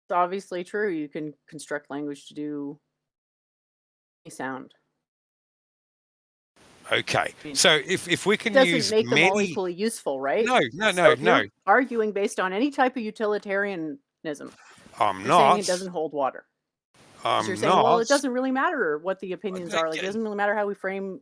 It's obviously true. You can construct language to do any sound. Okay, I mean, so if we can doesn't use make them all many... equally useful, right? No, no, So no, if no, you're arguing based on any type of utilitarianism, I'm you're saying it not. doesn't hold water. Because you're I'm saying, well, not. it doesn't really matter what the opinions are. Like, it doesn't really matter how we frame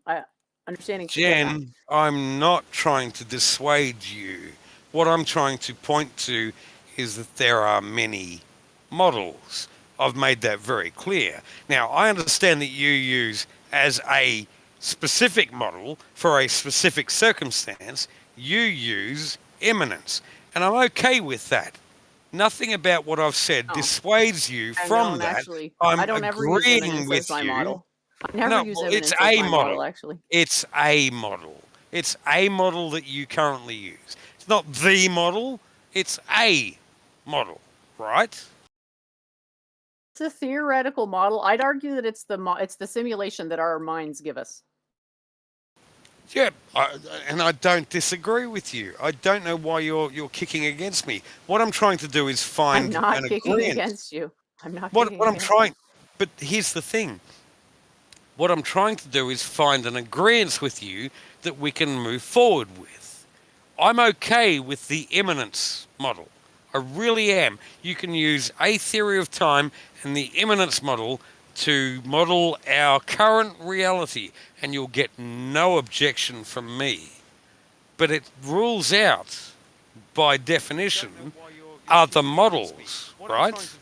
understandings. Forget that. Jen, I'm not trying to dissuade you. What I'm trying to point to is that there are many models. I've made that very clear. Now, I understand that you use as a specific model for a specific circumstance, you use imminence. And I'm okay with that. Nothing about what I've said Oh, dissuades you I from don't that. actually. I I'm don't ever use agreeing imminence as with my you. model. I never No, use well, it's imminence as a my model. model, actually. It's a model. It's a model that you currently use. It's not the model. It's a model, right? It's a theoretical model. I'd argue that it's the simulation that our minds give us. Yeah, and I don't disagree with you. I don't know why you're kicking against me. What I'm trying to do is I'm find not an kicking agreement. against you. I'm not What kicking what I'm against you. trying, but here's the thing. What I'm trying to do is find an agreement with you that we can move forward with. I'm okay with the imminence model. I really am. You can use a theory of time and the imminence model to model our current reality, and you'll get no objection from me. But it rules out, by definition, other models, right?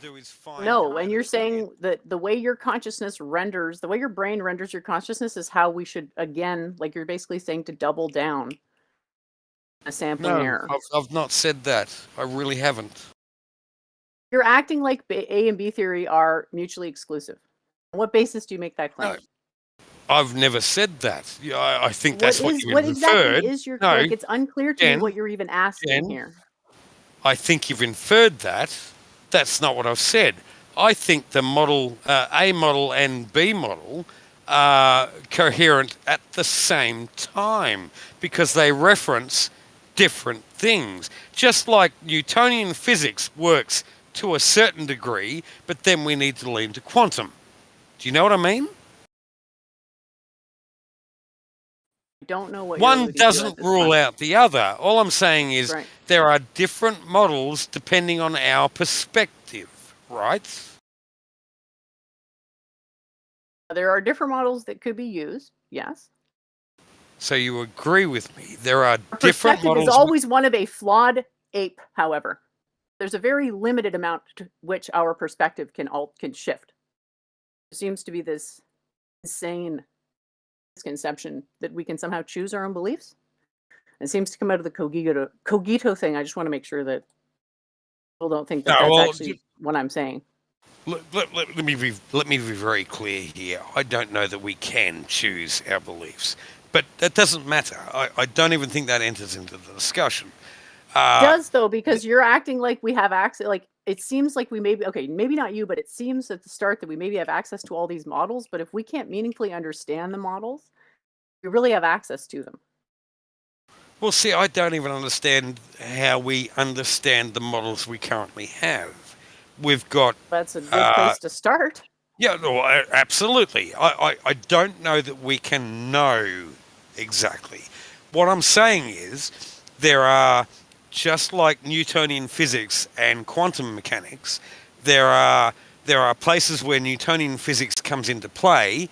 No, and you're saying that the way your consciousness renders, the way your brain renders your consciousness is how we should, again, like you're basically saying to double down a sampling No, error. I've not said that. I really haven't. You're acting like A and B theory are mutually exclusive. On what basis do you make that No, claim? I've never said that. Yeah, I think What that's what is you've what exactly inferred. is your, No, like, it's unclear to me Jen, what you're even asking Jen, here. I think you've inferred that. That's not what I've said. I think the model, A model and B model, are coherent at the same time because they reference different things. Just like Newtonian physics works to a certain degree, but then we need to lean to quantum. Do you know what I mean? I don't know what you're One alluding to at doesn't this rule time. out the other. All I'm saying is Right. there are different models depending on our perspective, right? There are different models that could be used. Yes. So you agree with me. There are Our different perspective is models. always one of a flawed ape, however. There's a very limited amount to which our perspective can shift. There seems to be this insane misconception that we can somehow choose our own beliefs. It seems to come out of the cogito thing. I just want to make sure that people don't think that No, that's well, actually what I'm saying. let me be very clear here. I don't know that we can choose our beliefs, but that doesn't matter. I don't even think that enters into the discussion. It does, though, because you're acting like we have access. Like, it seems like we maybe, okay, maybe not you, but it seems at the start that we maybe have access to all these models. But if we can't meaningfully understand the models, we really have access to them. Well, see, I don't even understand how we understand the models we currently have. We've got That's a good place to start. yeah, no, absolutely. I don't know that we can know exactly. What I'm saying is there are, just like Newtonian physics and quantum mechanics, there are places where Newtonian physics comes into play,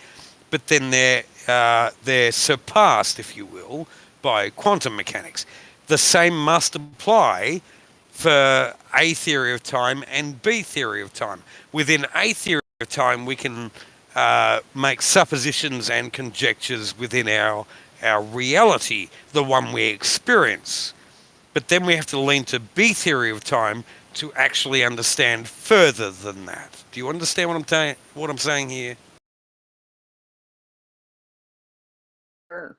but then they're surpassed, if you will, by quantum mechanics. The same must apply for A theory of time and B theory of time. Within A theory of time, we can make suppositions and conjectures within our reality, the one we experience. But then we have to lean to B theory of time to actually understand further than that. Do you understand what I'm saying here? Sure.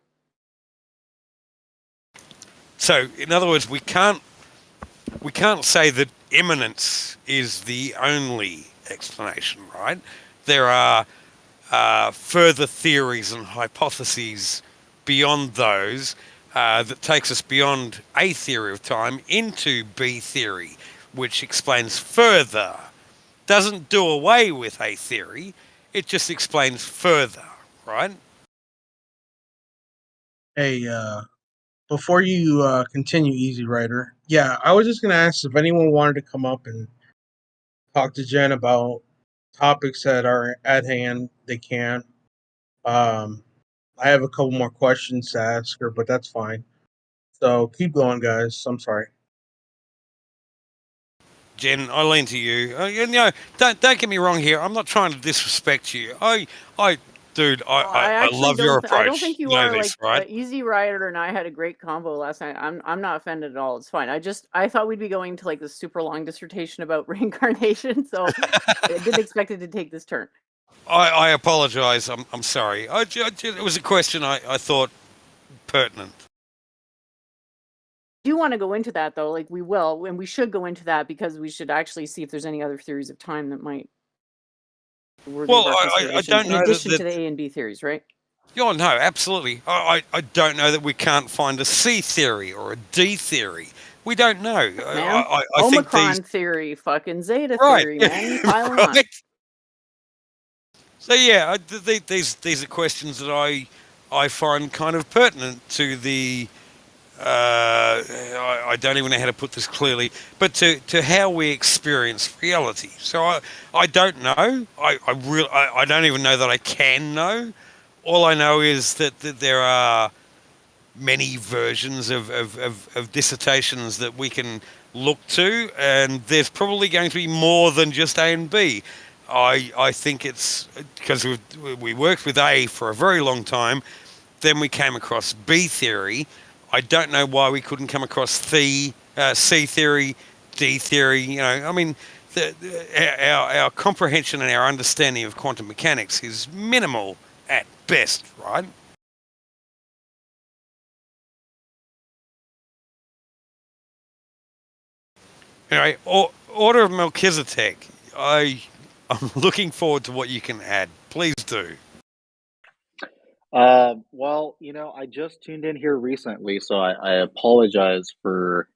So, in other words, we can't say that imminence is the only explanation, right? There are further theories and hypotheses beyond those that takes us beyond A theory of time into B theory, which explains further doesn't do away with a theory. It just explains further, right? Hey, before you continue, Easy Rider, yeah, I was just gonna ask if anyone wanted to come up and talk to Jen about topics that are at hand. They can. Um, I have a couple more questions to ask her, but that's fine. So keep going, guys. I'm sorry. Jen, I lean to you. Don't get me wrong here. I'm not trying to disrespect you. Dude, Well, I I actually love your don't. I don't approach. think you You know are. this, Like right? Easy Rider and I had a great convo last night. I'm not offended at all. It's fine. I thought we'd be going to like this super long dissertation about reincarnation, so I didn't expect it to take this turn. I apologize. I'm sorry. It was a question I thought pertinent. I do want to go into that though. Like we will, and we should go into that because we should actually see if there's any other theories of time that might be worthy Well, of our I consideration, don't in know addition to that the A and B theories, right? Oh, no, absolutely. I don't know that we can't find a C theory or a D theory. We don't know. Man, I think these. Omicron theory, fucking Zeta Right. theory, man. You pile on. Right. So, yeah, these are questions that I find kind of pertinent to the. I don't even know how to put this clearly, but to how we experience reality. So I don't know. I don't even know that I can know. All I know is that there are many versions of dissertations that we can look to, and there's probably going to be more than just A and B. I think it's because we worked with A for a very long time, then we came across B theory. I don't know why we couldn't come across C theory, D theory. You know, I mean, our comprehension and our understanding of quantum mechanics is minimal at best, right? Anyway, Order of Melchizedek. I'm looking forward to what you can add. Please do. Well, I just tuned in here recently, so I apologize for.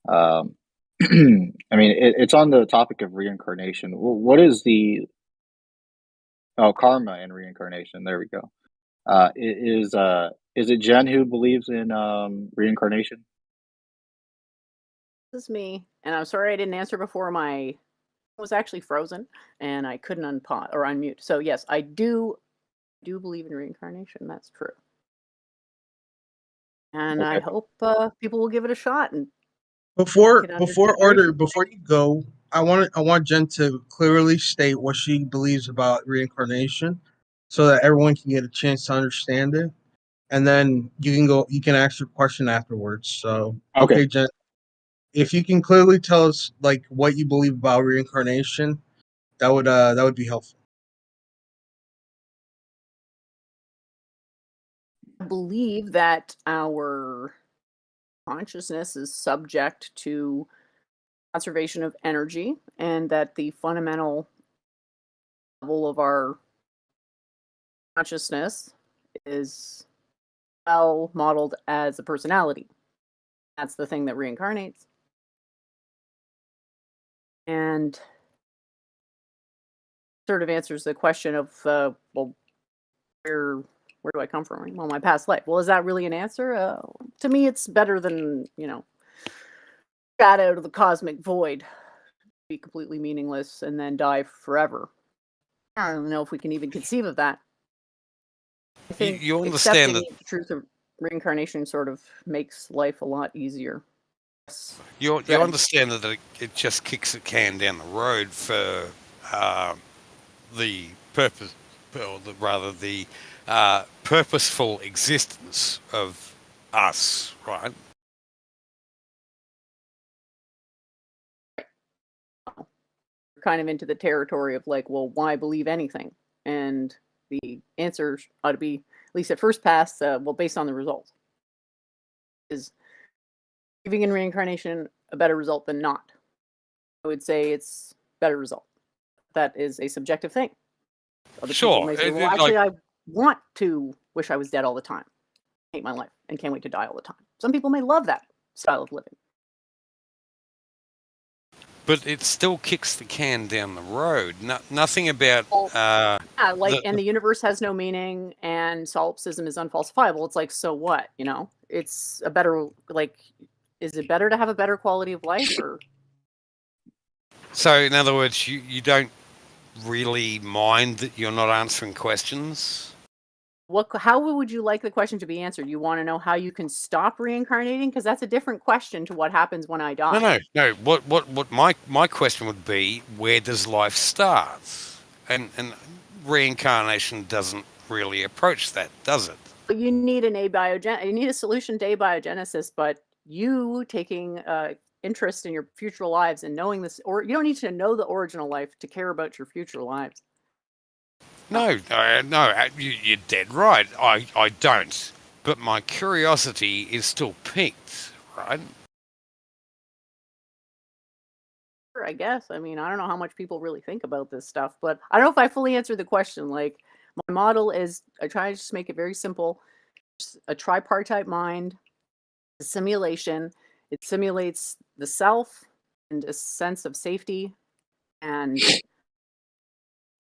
Um, I mean, it's on the topic of reincarnation. What is the karma and reincarnation? There we go. Is it Jen who believes in reincarnation? This is me, and I'm sorry I didn't answer before. My was actually frozen, and I couldn't unpause or unmute. So yes, I do believe in reincarnation. That's true, and I Okay. hope people will give it a shot and Before get under before order consideration. before you go, I want Jen to clearly state what she believes about reincarnation, so that everyone can get a chance to understand it, and then you can ask your question afterwards. So Okay. okay, Jen, if you can clearly tell us like what you believe about reincarnation, that would be helpful. I believe that our consciousness is subject to conservation of energy, and that the fundamental level of our consciousness is well modeled as a personality. That's the thing that reincarnates. And sort of answers the question of, well, where do I come from? Well, my past life. Well, is that really an answer? To me, it's better than, shot out of the cosmic void, be completely meaningless, and then die forever. I don't know if we can even conceive of that. I think You understand accepting that the truth of reincarnation sort of makes life a lot easier. you Dread. understand that it just kicks a can down the road for the purpose, or rather the purposeful existence of us, right? We're kind of into the territory of like, well, why believe anything? And the answer ought to be, at least at first pass, well, based on the results. Is believing in reincarnation a better result than not? I would say it's better result. That is a subjective thing. Other people Sure. may say, well, actually, I want to wish I was dead all the time. I hate my life and can't wait to die all the time. Some people may love that style of living. but it still kicks the can down the road. Nothing about Yeah, like, the- and the universe has no meaning, and solipsism is unfalsifiable. It's like, so what? You know, it's a better, like, is it better to have a better quality of life, or so in other words, you don't really mind that you're not answering questions. what? How would you like the question to be answered? You want to know how you can stop reincarnating, because that's a different question to what happens when I die. No. What my question would be: where does life start? And reincarnation doesn't really approach that, does it? But you need you need a solution to abiogenesis, but you taking interest in your future lives and knowing this, or you don't need to know the original life to care about your future lives. No, you're dead right. I don't. But my curiosity is still piqued, right? Sure, I guess. I mean, I don't know how much people really think about this stuff, but I don't know if I fully answered the question. Like, my model is, I try to just make it very simple. Just a tripartite mind, a simulation. It simulates the self and a sense of safety, and I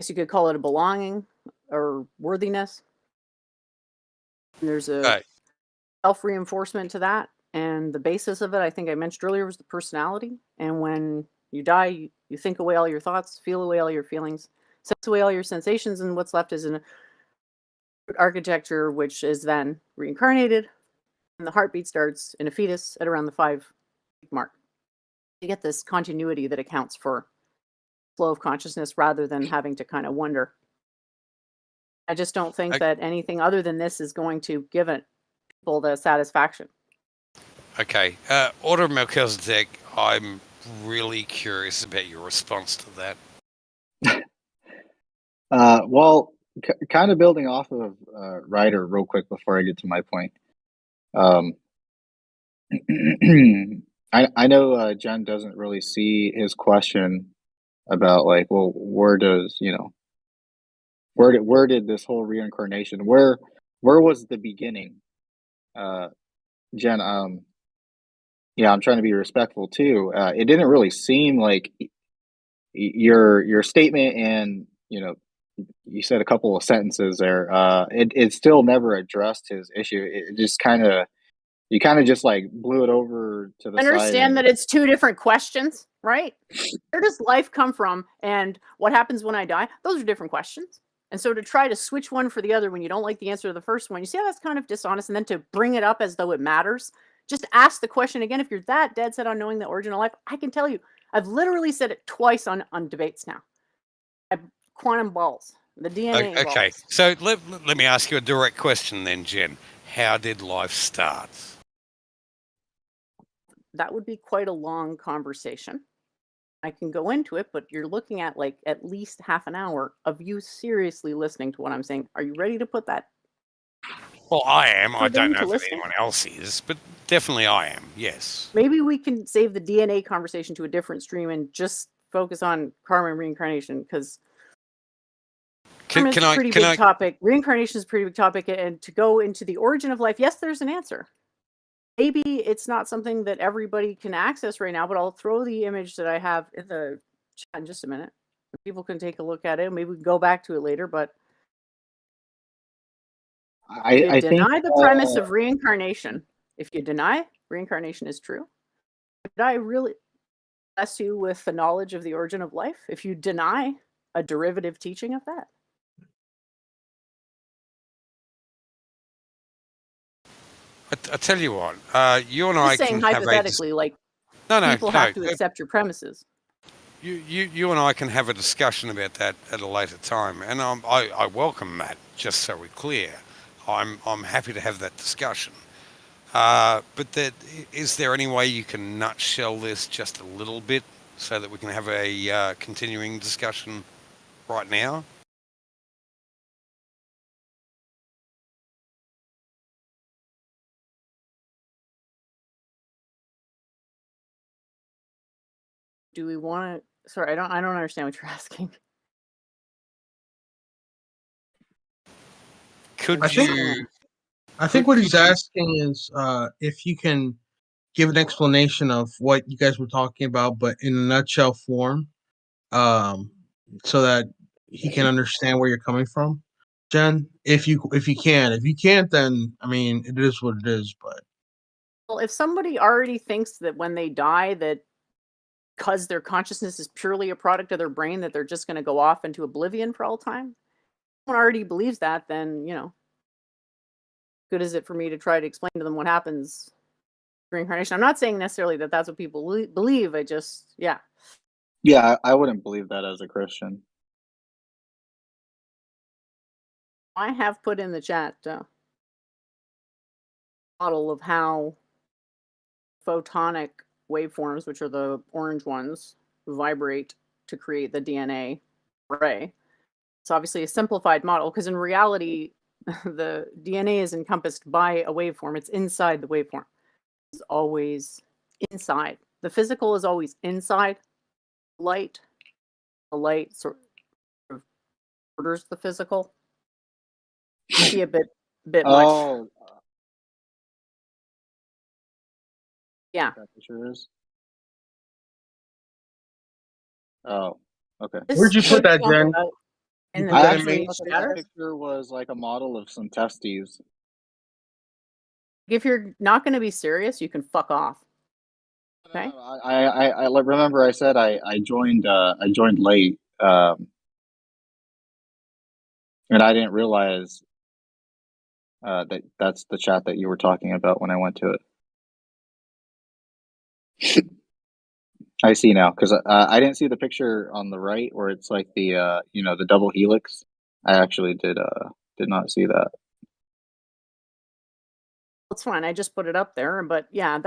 guess you could call it a belonging or worthiness. And there's a Right. self-reinforcement to that. And the basis of it, I think I mentioned earlier, was the personality. And when you die, you think away all your thoughts, feel away all your feelings, sense away all your sensations, and what's left is an architecture, which is then reincarnated. And the heartbeat starts in a fetus at around the 5 mark. You get this continuity that accounts for flow of consciousness rather than having to kind of wonder. I just don't think O- that anything other than this is going to give people the satisfaction. Okay. Order of Melchizedek, I'm really curious about your response to that. Well, kind of building off of Ryder real quick before I get to my point. Um, I know Jen doesn't really see his question about like, well, where does where did this whole reincarnation where was the beginning? Jen, yeah, I'm trying to be respectful too. It didn't really seem like your statement, and you said a couple of sentences there. It still never addressed his issue. It just you kind of just like blew it over to the side. Understand that it's two different questions, right? Where does life come from, and what happens when I die? Those are different questions. And so to try to switch one for the other when you don't like the answer to the first one, you see how that's kind of dishonest. And then to bring it up as though it matters, just ask the question again. If you're that dead set on knowing the origin of life, I can tell you, I've literally said it twice on debates now. Quantum balls, the DNA Okay. balls. So let me ask you a direct question then, Jen. How did life start? That would be quite a long conversation. I can go into it, but you're looking at like at least half an hour of you seriously listening to what I'm saying. Are you ready to put that Well, I am. I don't know to if listening? anyone else is, but definitely I am. Yes. Maybe we can save the DNA conversation to a different stream and just focus on karma and reincarnation, because karma is a pretty big topic. Reincarnation is a pretty big topic, and to go into the origin of life, yes, there's an answer. Maybe it's not something that everybody can access right now, but I'll throw the image that I have in the chat in just a minute. People can take a look at it. Maybe we can go back to it later, but I think deny the premise of reincarnation. If you deny reincarnation is true, did I really bless you with the knowledge of the origin of life? If you deny a derivative teaching of that, I tell you what, you and I'm I just saying can have a hypothetically, like no, people have to accept your premises. You and I can have a discussion about that at a later time, and I welcome that. Just so we're clear, I'm happy to have that discussion. But is there any way you can nutshell this just a little bit so that we can have a continuing discussion right now? Do we want to? Sorry, I don't understand what you're asking. Could I think- you? I think what he's asking is if you can give an explanation of what you guys were talking about, but in a nutshell form, so that he can understand where you're coming from, Jen? If you can, if you can't, then I mean, it is what it is. But Well, if somebody already thinks that when they die, that because their consciousness is purely a product of their brain, that they're just going to go off into oblivion for all time, if someone already believes that, then good is it for me to try to explain to them what happens reincarnation? I'm not saying necessarily that that's what people believe. I just, yeah. Yeah, I wouldn't believe that as a Christian. I have put in the chat model of how photonic waveforms, which are the orange ones, vibrate to create the DNA array. It's obviously a simplified model because in reality, the DNA is encompassed by a waveform. It's inside the waveform. It's always inside. The physical is always inside light. The light sort of orders the physical. Might be a bit much. Oh, Yeah. that picture is. Oh, okay. where'd you put that, Jen? In You the put that I in actually main thought chat? that picture was like a model of some testes. If you're not going to be serious, you can fuck off. Okay. No, I remember I said I joined late, and I didn't realize that's the chat that you were talking about when I went to it. I see now because I didn't see the picture on the right where it's like the the double helix. I actually did not see that. It's fine. I just put it up there. But yeah,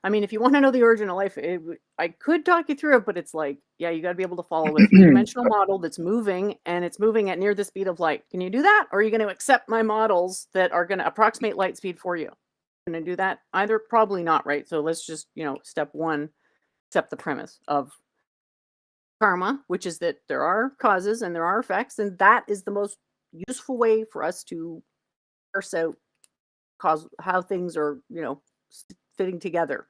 I mean, if you want to know the origin of life, I could talk you through it, but it's like, yeah, you got to be able to follow a three-dimensional model that's moving, and it's moving at near the speed of light. Can you do that? Or are you going to accept my models that are going to approximate light speed for you? Going to do that? Either, probably not, right? So let's just, step one, accept the premise of karma, which is that there are causes and there are effects, and that is the most useful way for us to parse out how things are, fitting together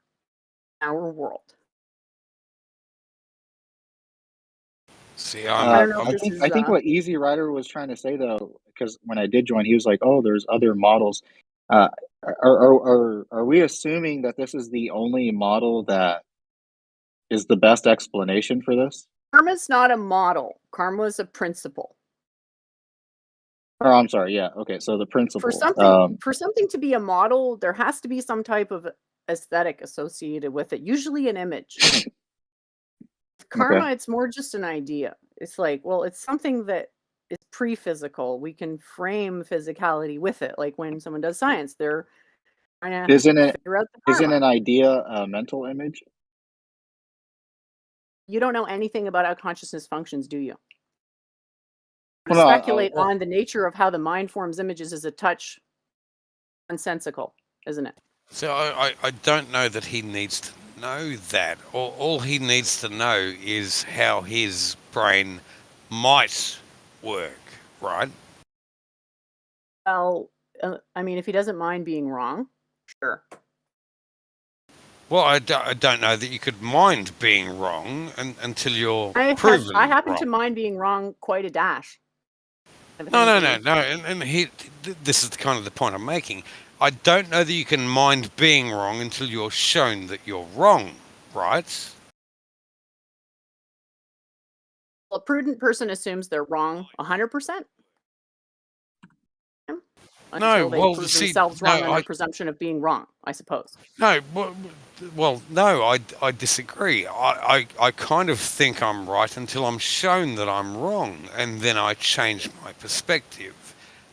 in our world. See, I don't know if I this think is. I think what Easy Rider was trying to say though, because when I did join, he was like, "Oh, there's other models." Uh, are we assuming that this is the only model that is the best explanation for this? Karma's not a model. Karma is a principle. Oh, I'm sorry. Yeah. Okay. So the principle. For something to be a model, there has to be some type of aesthetic associated with it, usually an image. Karma, Okay. it's more just an idea. It's like, well, it's something that is pre-physical. We can frame physicality with it. Like when someone does science, they're trying to Isn't figure out the karma. an idea a mental image? You don't know anything about how consciousness functions, do you? To Well, no, speculate on the nature of how the mind forms images is a touch nonsensical, isn't it? So I don't know that he needs to know that. All he needs to know is how his brain might work, right? Well, I mean, if he doesn't mind being wrong, sure. Well, I don't know that you could mind being wrong until you're I proven happen wrong. to mind being wrong quite a dash. No. And this is kind of the point I'm making. I don't know that you can mind being wrong until you're shown that you're wrong, right? Well, a prudent person assumes they're wrong 100%. Until they prove themselves wrong on their presumption of being wrong, I suppose. No, well, no, I disagree. I kind of think I'm right until I'm shown that I'm wrong, and then I change my perspective.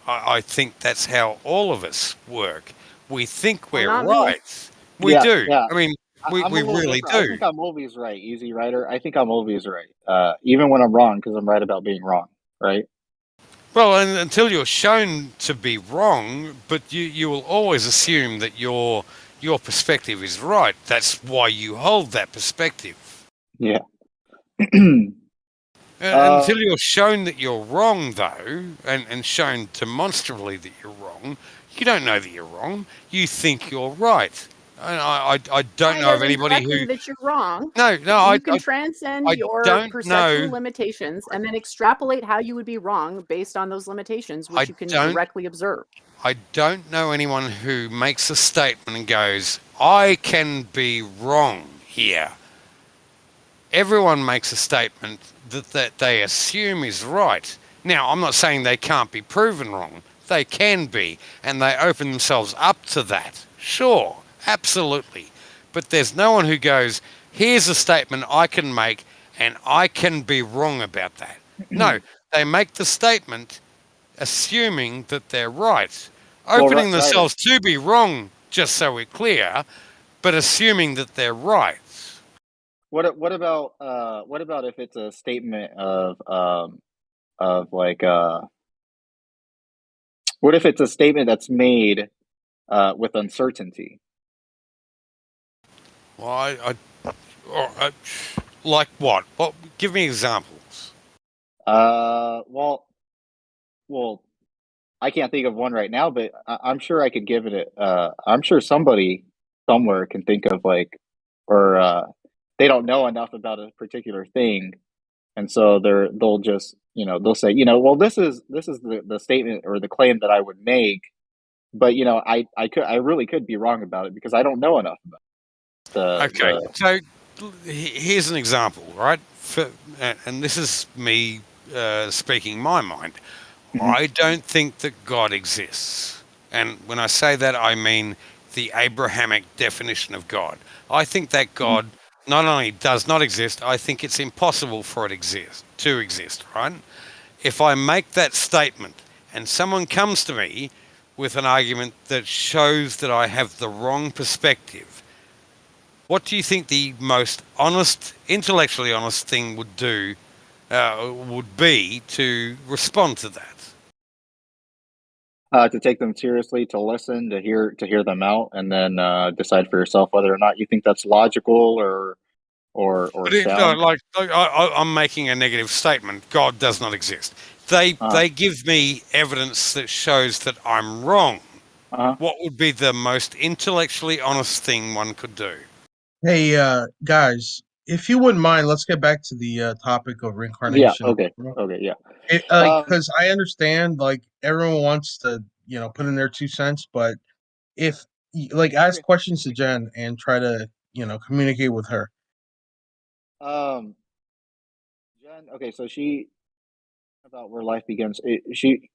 I think that's how all of us work. We think we're right. We do. Yeah. I mean, we really do. I think I'm always right, Easy Rider. I think I'm always right, even when I'm wrong, because I'm right about being wrong, right? Well, and until you're shown to be wrong, but you will always assume that your perspective is right. That's why you hold that perspective. Yeah. Until you're shown that you're wrong, though, and shown demonstrably that you're wrong, you don't know that you're wrong. You think you're right. I don't AI know of doesn't anybody correct me who. that you're wrong. No, You can transcend I your don't perceptual know. limitations and then extrapolate how you would be wrong based on those limitations, which you can directly observe. I don't know anyone who makes a statement and goes, I can be wrong here. Everyone makes a statement that they assume is right. Now, I'm not saying they can't be proven wrong. They can be, and they open themselves up to that. Sure, absolutely. But there's no one who goes, here's a statement I can make, and I can be wrong about that. No, they make the statement assuming that they're right, opening themselves to be wrong, just so we're clear, but assuming that they're right. What about if it's a statement of like what if it's a statement that's made with uncertainty? Well, like what? Well, give me examples. Well, I can't think of one right now, but I'm sure I could give it a. I'm sure somebody somewhere can think of like, or they don't know enough about a particular thing, and so they'll just they'll say well this is the statement or the claim that I would make, but I really could be wrong about it because I don't know enough about Okay, so here's an example, right? And this is me speaking my mind. I don't think that God exists. And when I say that, I mean the Abrahamic definition of God. I think that God not only does not exist, I think it's impossible for it to exist, right? If I make that statement and someone comes to me with an argument that shows that I have the wrong perspective, what do you think the most honest, intellectually honest thing would be to respond to that? to take them seriously, to listen, to hear them out, and then decide for yourself whether or not you think that's logical or But sound. I'm making a negative statement. God does not exist. They give me evidence that shows that I'm wrong. What would be the most intellectually honest thing one could do? Hey, guys, if you wouldn't mind, let's get back to the topic of Yeah. reincarnation. Okay. Okay. Yeah. Because I understand, like, everyone wants to, put in their 2 cents, but if, like, ask questions to Jen and try to, communicate with her. Jen. Okay. So she about where life begins. She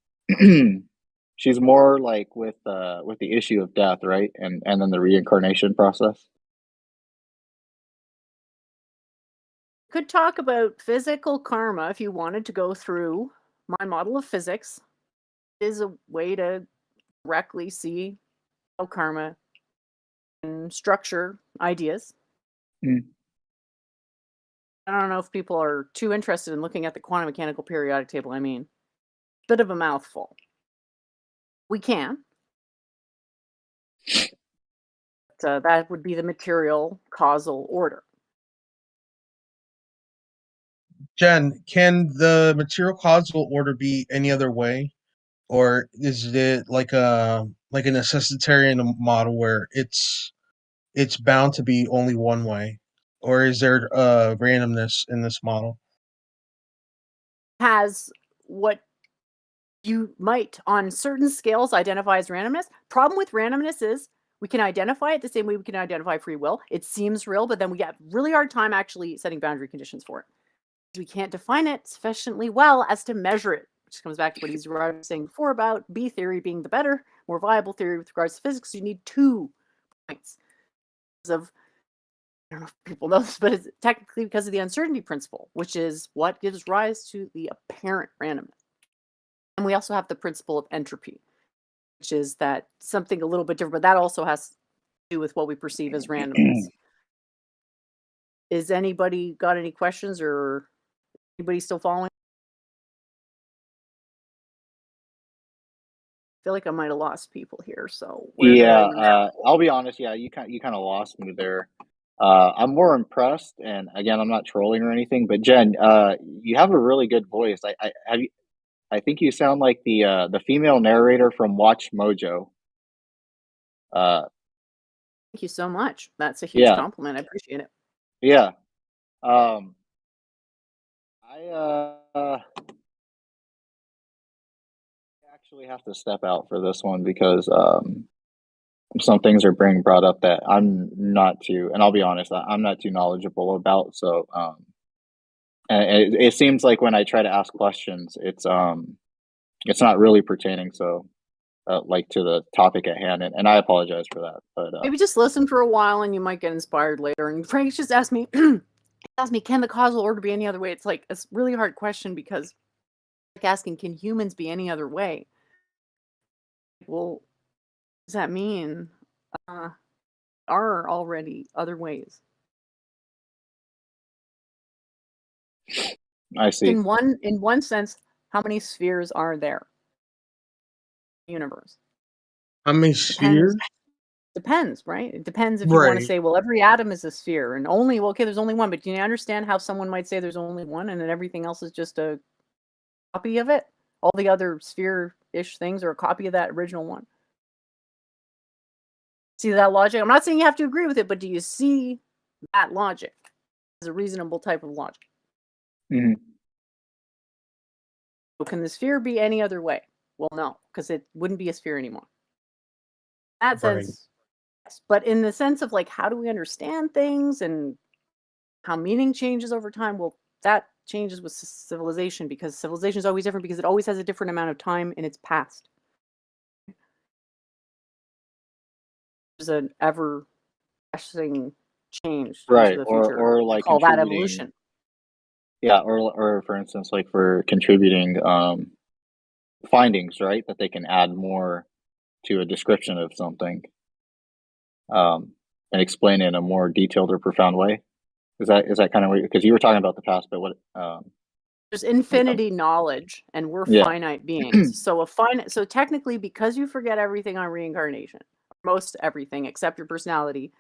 she's more like with the issue of death, right? And then the reincarnation process. Could talk about physical karma if you wanted to go through my model of physics. Is a way to directly see how karma can structure ideas. I don't know if people are too interested in looking at the quantum mechanical periodic table. I mean, bit of a mouthful. We can. But, that would be the material causal order. Jen, can the material causal order be any other way? Or is it like a necessitarian model where it's bound to be only one way? Or is there randomness in this model? Has what you might, on certain scales, identify as randomness. Problem with randomness is we can identify it the same way we can identify free will. It seems real, but then we have really hard time actually setting boundary conditions for it. We can't define it sufficiently well as to measure it, which comes back to what he's saying before about B theory being the better, more viable theory with regards to physics. You need 2 points of, I don't know if people know this, but it's technically because of the uncertainty principle, which is what gives rise to the apparent randomness. And we also have the principle of entropy, which is that something a little bit different, but that also has to do with what we perceive as randomness. Is anybody got any questions, or anybody still following? I feel like I might have lost people here. So I'll be honest. Yeah, you kind of lost me there. I'm more impressed, and again, I'm not trolling or anything. But Jen, you have a really good voice. I think you sound like the female narrator from Watch Mojo. Thank you so much. That's a huge Yeah, compliment. I appreciate it. yeah. Um, I actually have to step out for this one because some things are being brought up that I'm not too, and I'll be honest, I'm not too knowledgeable about. So, and it seems like when I try to ask questions, it's not really pertaining. So, like to the topic at hand, and I apologize for that. But Maybe just listen for a while and you might get inspired later. And Frank's just asked me, asked me, can the causal order be any other way? It's like, it's a really hard question because like asking, can humans be any other way? Well, what does that mean? Uh, are already other ways. I see. In one sense, how many spheres are there in the universe? How many Depends. spheres? Depends, right? It depends if you want to Right. say, well, every atom is a sphere and only, well, okay, there's only one, but do you understand how someone might say there's only one and then everything else is just a copy of it? All the other sphere-ish things are a copy of that original one. See that logic? I'm not saying you have to agree with it, but do you see that logic as a reasonable type of logic? Mhm. So can the sphere be any other way? Well, no, because it wouldn't be a sphere anymore. In that Right. sense, yes. But in the sense of like, how do we understand things and how meaning changes over time? Well, that changes with civilization because civilization is always different because it always has a different amount of time in its past. There's an ever questioning change into Right, the future. or We like call that contributing. evolution. Yeah, or for instance, like for contributing findings, right? That they can add more to a description of something, um, and explain it in a more detailed or profound way. Is that kind of weird? Because you were talking about the past, but what There's when it comes, infinity knowledge, and we're yeah, finite beings. So technically, because you forget everything on reincarnation, most everything except your personality,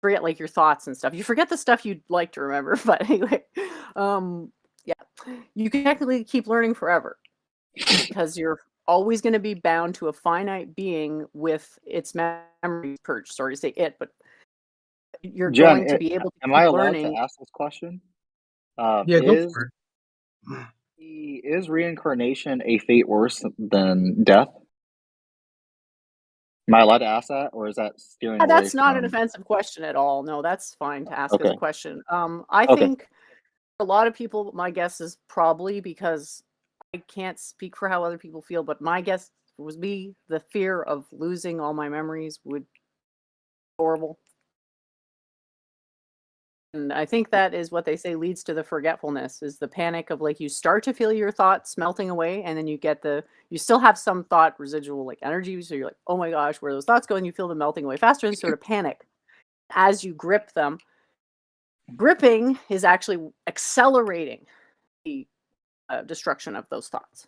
forget like your thoughts and stuff. You forget the stuff you'd like to remember, but anyway, yeah, you can technically keep learning forever because you're always going to be bound to a finite being with its memory purged. Sorry to say it, but you're Jen, going to be able to am I keep allowed to learning. ask this question? Yeah, go for it. Is reincarnation a fate worse than death? Am I allowed to ask that, or is that steering Yeah, away that's not an from? offensive question at all. No, that's fine to ask as a Okay, question. I okay, think a lot of people, my guess is probably because I can't speak for how other people feel, but my guess would be the fear of losing all my memories would be horrible. And I think that is what they say leads to the forgetfulness is the panic of like you start to feel your thoughts melting away and then you still have some thought residual like energy. So you're like, oh my gosh, where are those thoughts going? You feel them melting away faster and sort of panic as you grip them. Gripping is actually accelerating the destruction of those thoughts,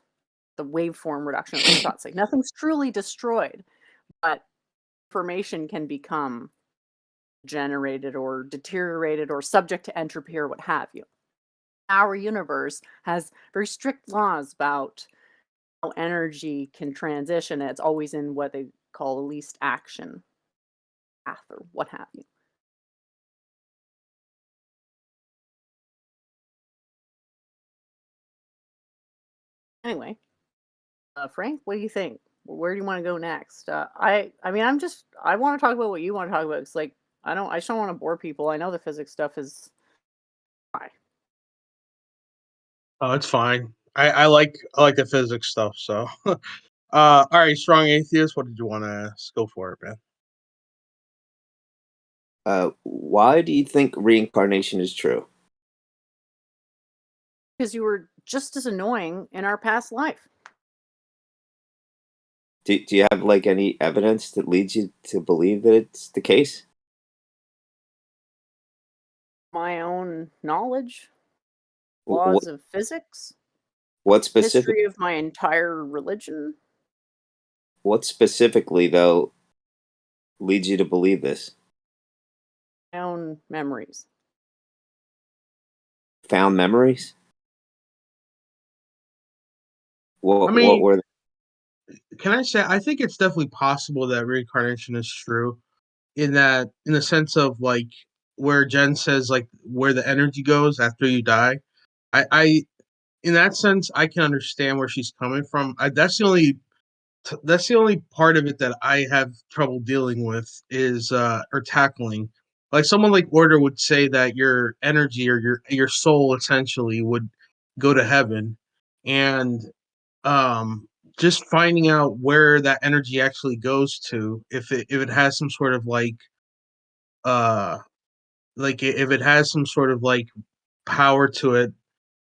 the waveform reduction of those thoughts. Like nothing's truly destroyed, but information can become generated or deteriorated or subject to entropy or what have you. Our universe has very strict laws about how energy can transition. It's always in what they call a least action path or what have you. Anyway, Frank, what do you think? Where do you want to go next? I mean, I want to talk about what you want to talk about. It's like, I just don't want to bore people. I know the physics stuff is high. Oh, it's fine. I like the physics stuff. So, all right, strong atheist. What did you want to ask? Go for it, man. Why do you think reincarnation is true? Because you were just as annoying in our past life. Do you have like any evidence that leads you to believe that it's the case? My own knowledge, What, laws of physics, what specific? history of my entire religion, What specifically though leads you to believe this? my own memories. Found memories? I What mean, were? can I say I think it's definitely possible that reincarnation is true. in the sense of like where Jen says like where the energy goes after you die. I in that sense I can understand where she's coming from. That's the only part of it that I have trouble dealing with is or tackling. Like someone like Order would say that your energy or your soul essentially would go to heaven, and um just finding out where that energy actually goes to, if it has some sort of uh if it has some sort of like power to it,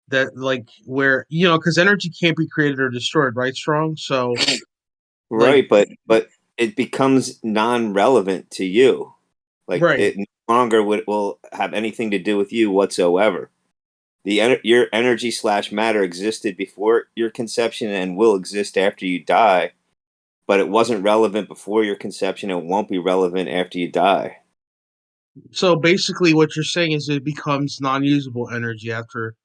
that like where because energy can't be created or destroyed, right, Strong? So like Right, but it becomes non-relevant to you. Like right. it no longer will have anything to do with you whatsoever. Your energy slash matter existed before your conception and will exist after you die, but it wasn't relevant before your conception and won't be relevant after you die. So basically, what you're saying is it becomes non-usable energy after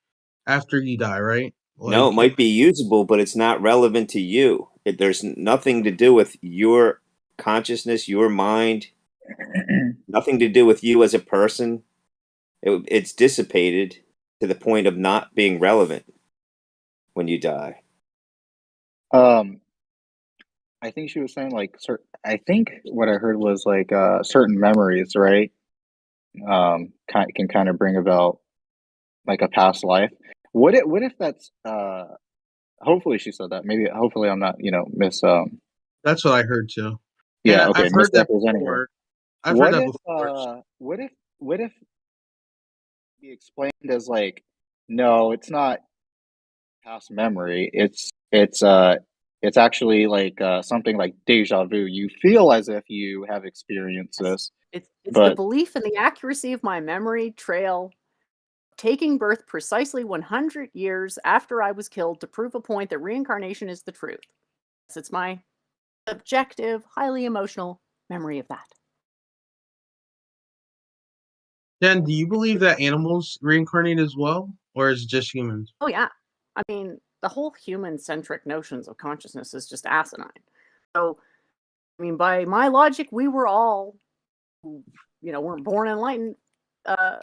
you die, right? No, Like, it might be usable, but it's not relevant to you. There's nothing to do with your consciousness, your mind, nothing to do with you as a person. It's dissipated to the point of not being relevant when you die. Um, I think she was saying like I think what I heard was like certain memories, right? Can kind of bring about like a past life. What if that's hopefully she said that. Maybe hopefully I'm not, that's what I heard too, and yeah, okay, I've heard that misrepresenting her. before. I've heard What that if before. what if be explained as like, no, it's not past memory. It's actually like something like deja vu. You feel as if you have experienced Yes. this, It's the but belief in the accuracy of my memory trail, taking birth precisely 100 years after I was killed to prove a point that reincarnation is the truth. Yes, it's my subjective, highly emotional memory of that. Jen, do you believe that animals reincarnate as well, or is it just humans? Oh, yeah. I mean, the whole human-centric notions of consciousness is just asinine. So, I mean, by my logic, we were all, weren't born enlightened, uh,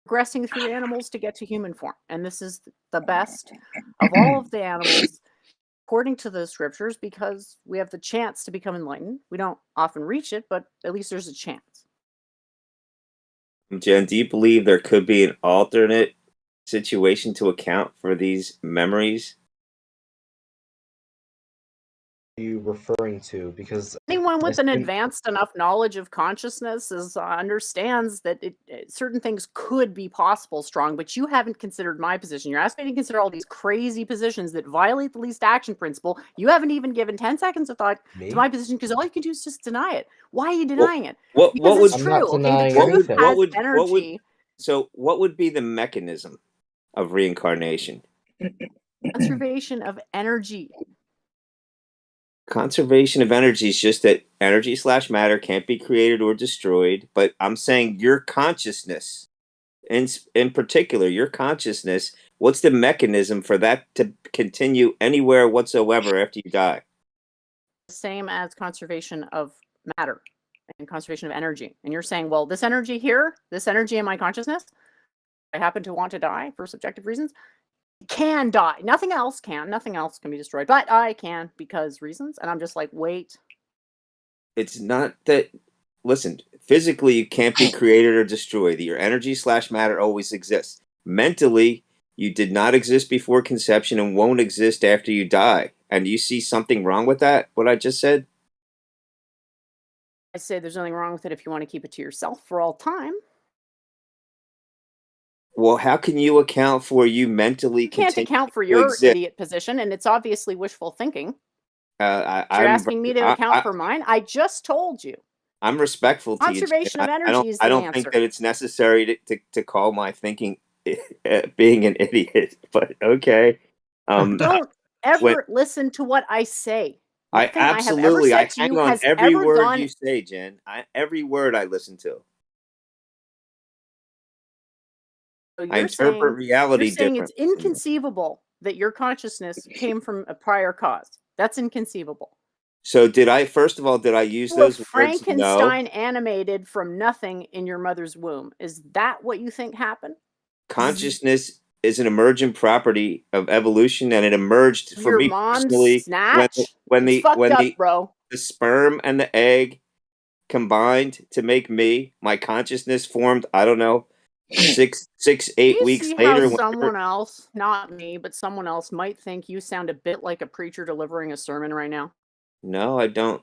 progressing through animals to get to human form. And this is the best of all of the animals, according to the scriptures, because we have the chance to become enlightened. We don't often reach it, but at least there's a chance. Jen, do you believe there could be an alternate situation to account for these memories? You referring to? Because Anyone I with an assume advanced enough knowledge of consciousness understands that certain things could be possible, Strong, but you haven't considered my position. You're asking me to consider all these crazy positions that violate the least action principle. You haven't even given 10 seconds of thought to me? my position because all you can do is just deny it. Why are you What denying it? what Because would it's I'm not true, okay? The denying truth anything. has energy. what would be the mechanism of reincarnation? Conservation of energy. Conservation of energy is just that energy slash matter can't be created or destroyed. But I'm saying your consciousness, in particular, your consciousness, what's the mechanism for that to continue anywhere whatsoever after you die? Same as conservation of matter and conservation of energy. And you're saying, well, this energy here, this energy in my consciousness, I happen to want to die for subjective reasons, can die. Nothing else can. Nothing else can be destroyed, but I can because reasons. And I'm just like, wait. It's not that. Listen, physically, you can't be created or destroyed. Your energy slash matter always exists. Mentally, you did not exist before conception and won't exist after you die. And you see something wrong with that? What I just said? I say there's nothing wrong with it if you want to keep it to yourself for all time. Well, how can you account for you mentally You can't continuing account for to your exist? idiot position, and it's obviously wishful thinking. You're I'm asking me to account for mine. I just told you. I'm respectful to you, Jen. Conservation of energy is I the don't think answer. that it's necessary to call my thinking being an idiot, but okay. Um, Don't when ever listen to what I say. I Nothing I have ever absolutely said I to hang you on has every ever word gone. you say, Jen. Every word I listen to. So I interpret you're reality saying it's differently than you. inconceivable that your consciousness came from a prior cause. That's inconceivable. So did I? First of all, did I use You were those words? No. Frankenstein animated from nothing in your mother's womb. Is that what you think happened? Consciousness is an emergent property of evolution, and it emerged for Your me mom's personally snatch? when It's the fucked when up, the bro. the sperm and the egg combined to make me. My consciousness formed. I don't know, Do 8 you weeks see how later. someone else, not me, but someone else might think you sound a bit like a preacher delivering a sermon right now? No, I don't.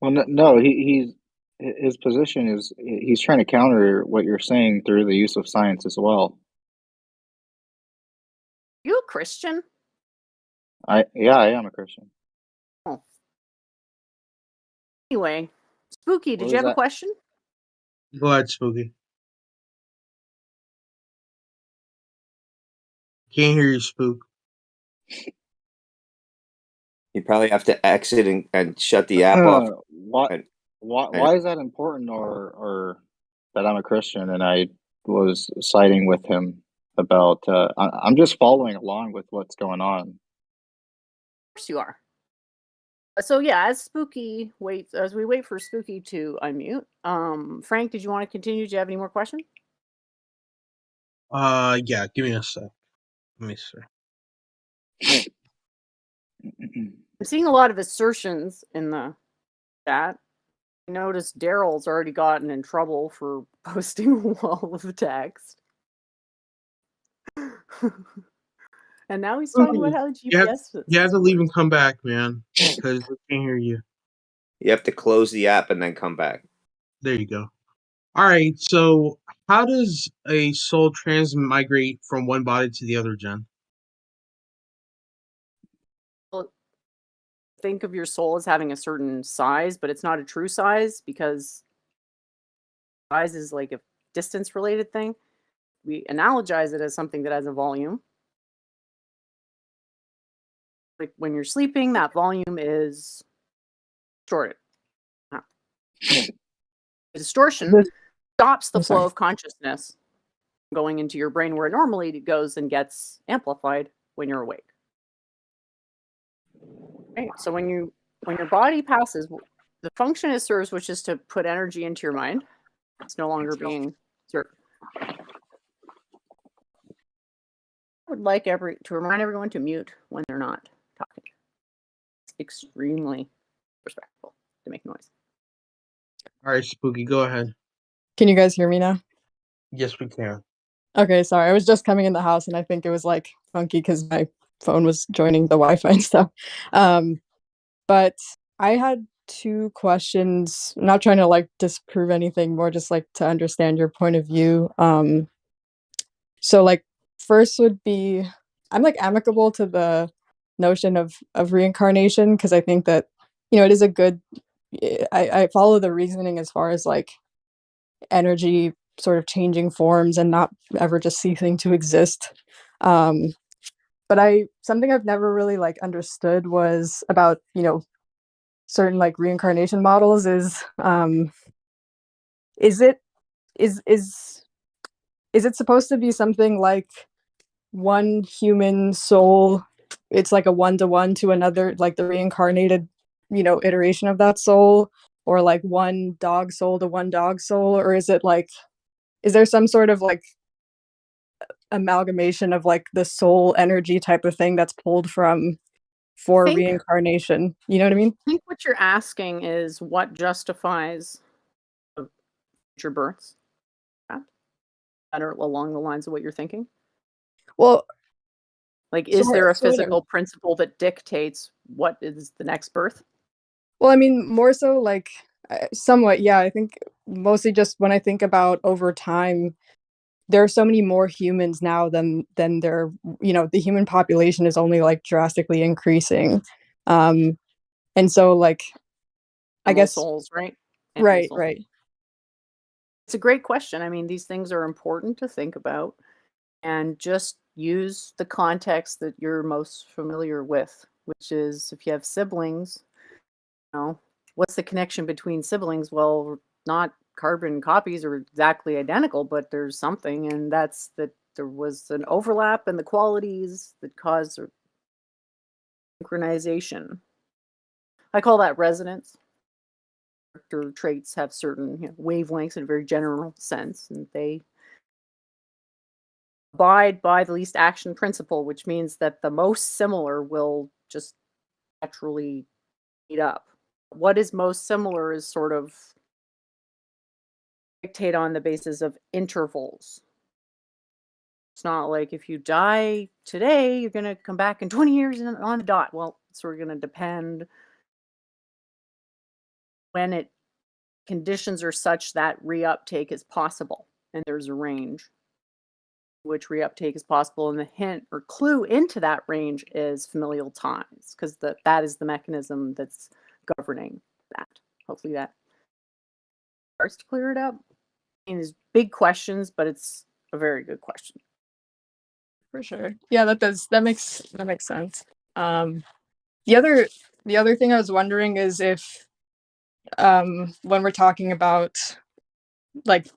Well, no, his position is he's trying to counter what you're saying through the use of science as well. You a Christian? I am a Christian. Oh. Anyway, Spooky, did What you is have a that? question? Go ahead, Spooky. Can't hear you, Spook. You probably have to exit and shut the app off. Why And, and why is that important, or that I'm a Christian and I was siding with him about I'm just following along with what's going on. Of course you are. So yeah, as we wait for Spooky to unmute, Frank, did you want to continue? Do you have any more questions? Yeah, give me a sec. Let me see. I'm seeing a lot of assertions in the chat. I noticed Daryl's already gotten in trouble for posting a wall of text. And now he's talking about how GPS fits. You have to leave and come back, man, because we can't hear you. you have to close the app and then come back. There you go. All right, so how does a soul transmigrate from one body to the other, Jen? Think of your soul as having a certain size, but it's not a true size because size is like a distance related thing. We analogize it as something that has a volume. Like when you're sleeping, that volume is distorted. The distortion stops the flow of consciousness going into your brain where it normally goes and gets amplified when you're awake. Right? So when your body passes, the function it serves, which is to put energy into your mind, it's no longer being served. I would like to remind everyone to mute when they're not talking. It's extremely respectful to make noise. All right, Spooky, go ahead. Can you guys hear me now? Yes, we can. Okay, sorry. I was just coming in the house and I think it was like funky because my phone was joining the Wi-Fi and stuff. But I had two questions. I'm not trying to like disprove anything, more just like to understand your point of view. So like first would be I'm like amicable to the notion of reincarnation because I think that, you know, it is a good I follow the reasoning as far as like energy sort of changing forms and not ever just ceasing to exist. But something I've never really like understood was about, you know, certain like reincarnation models is it is it supposed to be something like one human soul, it's like a one-to-one to another, like the reincarnated, you know, iteration of that soul, or like one dog soul to one dog soul, or is it like, is there some sort of like amalgamation of like the soul energy type of thing that's pulled from for reincarnation? You know what I mean? I think what you're asking is what justifies future births. That are along the lines of what you're thinking. Well, like, is there a physical principle that dictates what is the next birth? Well, I mean, more so like somewhat, yeah. I think mostly just when I think about over time, there are so many more humans now than there, you know, the human population is only like drastically increasing. And so like I guess souls, right? Right, right. It's a great question. I mean, these things are important to think about and just use the context that you're most familiar with, which is if you have siblings, you know, what's the connection between siblings? Well, not carbon copies are exactly identical, but there's something, and that's that there was an overlap in the qualities that caused synchronization. I call that resonance. Character traits have certain wavelengths in a very general sense, and they abide by the least action principle, which means that the most similar will just naturally meet up. What is most similar is sort of dictate on the basis of intervals. It's not like if you die today, you're going to come back in 20 years on the dot. Well, it's sort of going to depend when conditions are such that reuptake is possible, and there's a range which reuptake is possible, and the hint or clue into that range is familial ties, because that is the mechanism that's governing that. Hopefully that starts to clear it up. I mean, there's big questions, but it's a very good question. For sure. Yeah, that makes sense. The other thing I was wondering is if when we're talking about like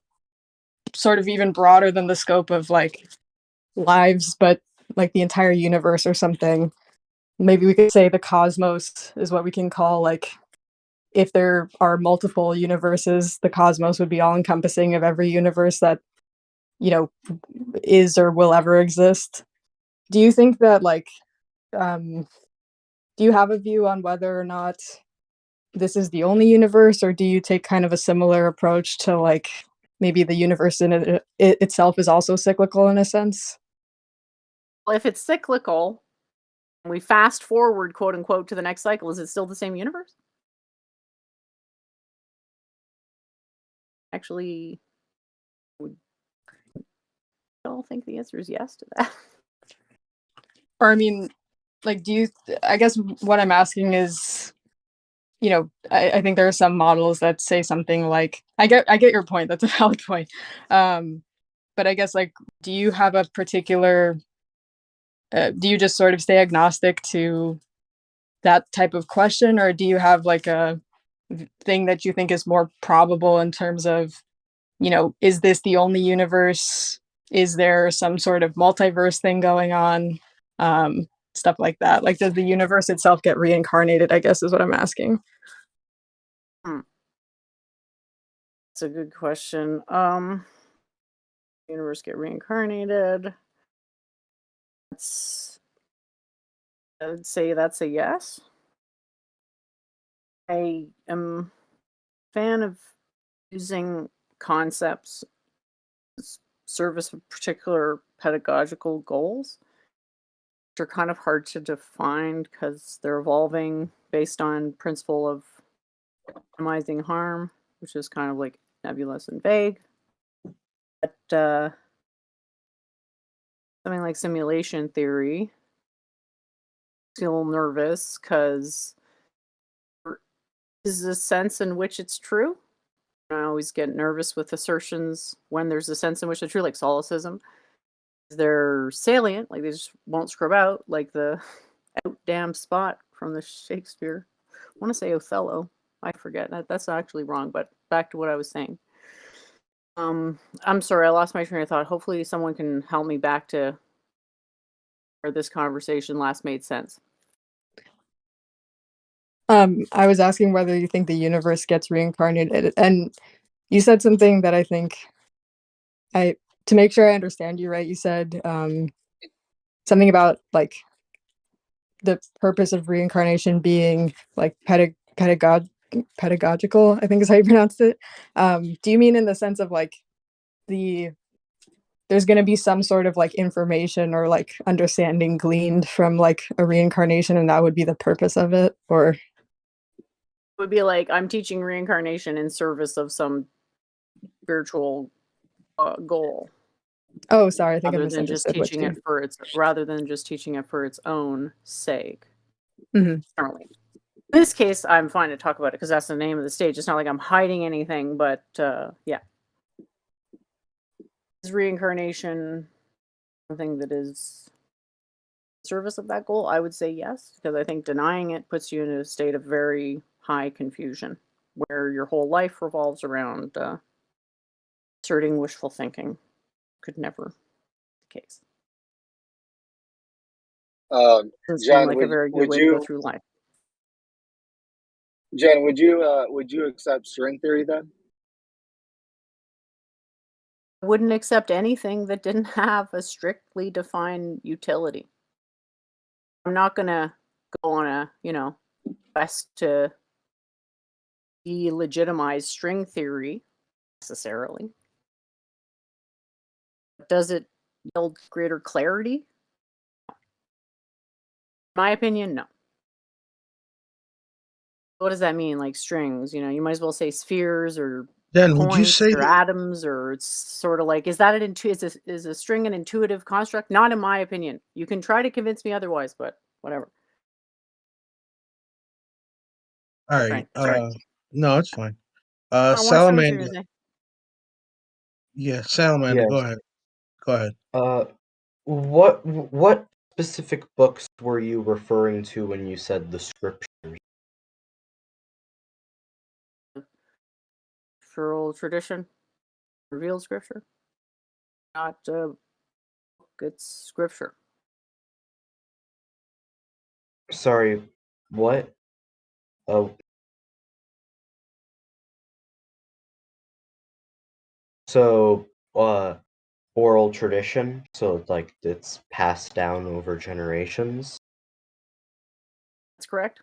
sort of even broader than the scope of like lives, but like the entire universe or something, maybe we could say the cosmos is what we can call, like, if there are multiple universes, the cosmos would be all encompassing of every universe that, is or will ever exist. Do you think that do you have a view on whether or not this is the only universe, or do you take kind of a similar approach to like maybe the universe in it itself is also cyclical in a sense? Well, if it's cyclical, and we fast forward, quote unquote, to the next cycle, is it still the same universe? Actually, I don't think the answer is yes to that. Or I mean, like, I guess what I'm asking is, I think there are some models that say something like, I get your point. That's a valid point. But I guess, like, do you have a particular, do you just sort of stay agnostic to that type of question, or do you have like a thing that you think is more probable in terms of, is this the only universe? Is there some sort of multiverse thing going on? Stuff like that. Like, does the universe itself get reincarnated, I guess is what I'm asking. That's a good question. Universe get reincarnated. I would say that's a yes. I am a fan of using concepts as service of particular pedagogical goals, which are kind of hard to define because they're evolving based on principle of minimizing harm, which is kind of like nebulous and vague. But something like simulation theory, I feel a little nervous because there is a sense in which it's true. I always get nervous with assertions when there's a sense in which they're true, like solipsism. They're salient, like they just won't scrub out, like the out damn spot from the Shakespeare. I want to say Othello. I forget. That's actually wrong, but back to what I was saying. I'm sorry, I lost my train of thought. Hopefully someone can help me back to where this conversation last made sense. I was asking whether you think the universe gets reincarnated, and you said something that I think to make sure I understand you right, you said something about like the purpose of reincarnation being like pedagogical, I think is how you pronounced it. Do you mean in the sense of like there's going to be some sort of like information or like understanding gleaned from like a reincarnation, and that would be the purpose of it? Or it would be like, I'm teaching reincarnation in service of some spiritual goal. Oh, sorry, I think I rather than just misunderstood teaching it for its own sake. Mhm. Generally. In this case, I'm fine to talk about it because that's the name of the stage. It's not like I'm hiding anything, but yeah. Is reincarnation something that is service of that goal? I would say yes, because I think denying it puts you in a state of very high confusion, where your whole life revolves around asserting wishful thinking. Could never be the case. Doesn't seem John, like a very good would way to go you through life. Jen, would you accept string theory then? I wouldn't accept anything that didn't have a strictly defined utility. I'm not gonna go on a, quest to delegitimize string theory necessarily. Does it yield greater clarity? In my opinion, no. What does that mean? Like strings, you might as well say spheres or Then would you points say or atoms, or it's sort of like, is that is a string an intuitive construct? Not in my opinion. You can try to convince me otherwise, but whatever. all Hey, right? Frank, sorry. No, it's fine. I want to finish what you're Salamander. gonna say. Yeah, Salamander. Go Yes. ahead. Go ahead. What specific books were you referring to when you said the scriptures? Oral tradition, revealed scripture, not book, it's scripture. Sorry, what? Oh, so oral tradition, so like it's passed down over generations. That's correct.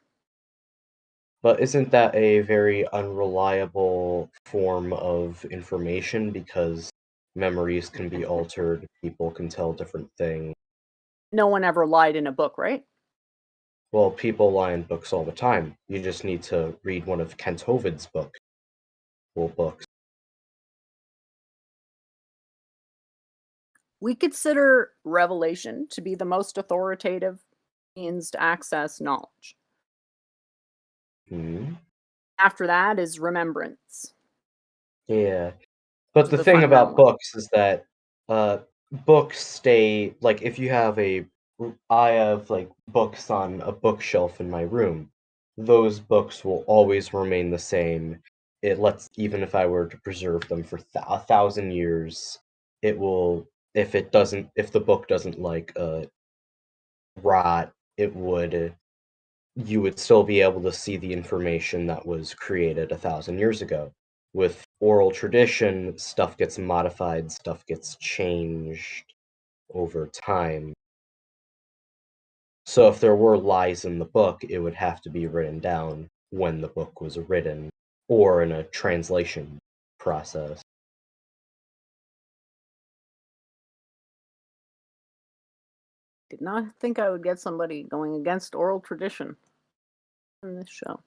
But isn't that a very unreliable form of information because memories can be altered, people can tell different things. No one ever lied in a book, right? Well, people lie in books all the time. You just need to read one of Kent Hovid's books. We consider revelation to be the most authoritative means to access knowledge. Hmm. After that is remembrance. Yeah. But Those are the the thing fundamental about ones. books is that books stay like if you have I have like books on a bookshelf in my room. Those books will always remain the same. It lets even if I were to preserve them for 1,000 years, it will if the book doesn't like rot, it would you would still be able to see the information that was created 1,000 years ago. With oral tradition, stuff gets modified, stuff gets changed over time. So if there were lies in the book, it would have to be written down when the book was written, or in a translation process. Did not think I would get somebody going against oral tradition in this show.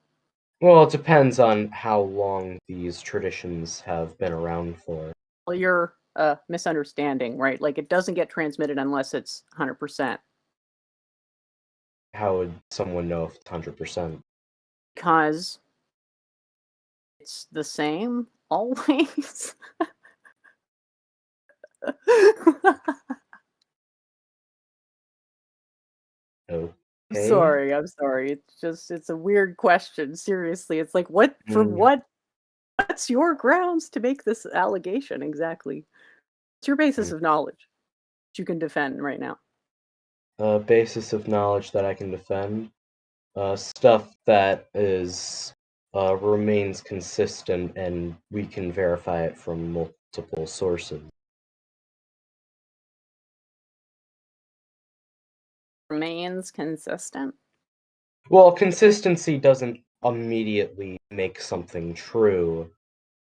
Well, it depends on how long these traditions have been around for. Well, you're misunderstanding, right? Like it doesn't get transmitted unless it's 100%. How would someone know if it's 100%? Because it's the same always. Okay. I'm sorry. It's a weird question. Seriously. It's like Mm, what's your grounds to make this allegation exactly? It's your basis mm. of knowledge that you can defend right now. Basis of knowledge that I can defend. Stuff that is remains consistent and we can verify it from multiple sources. Remains consistent. Well, consistency doesn't immediately make something true.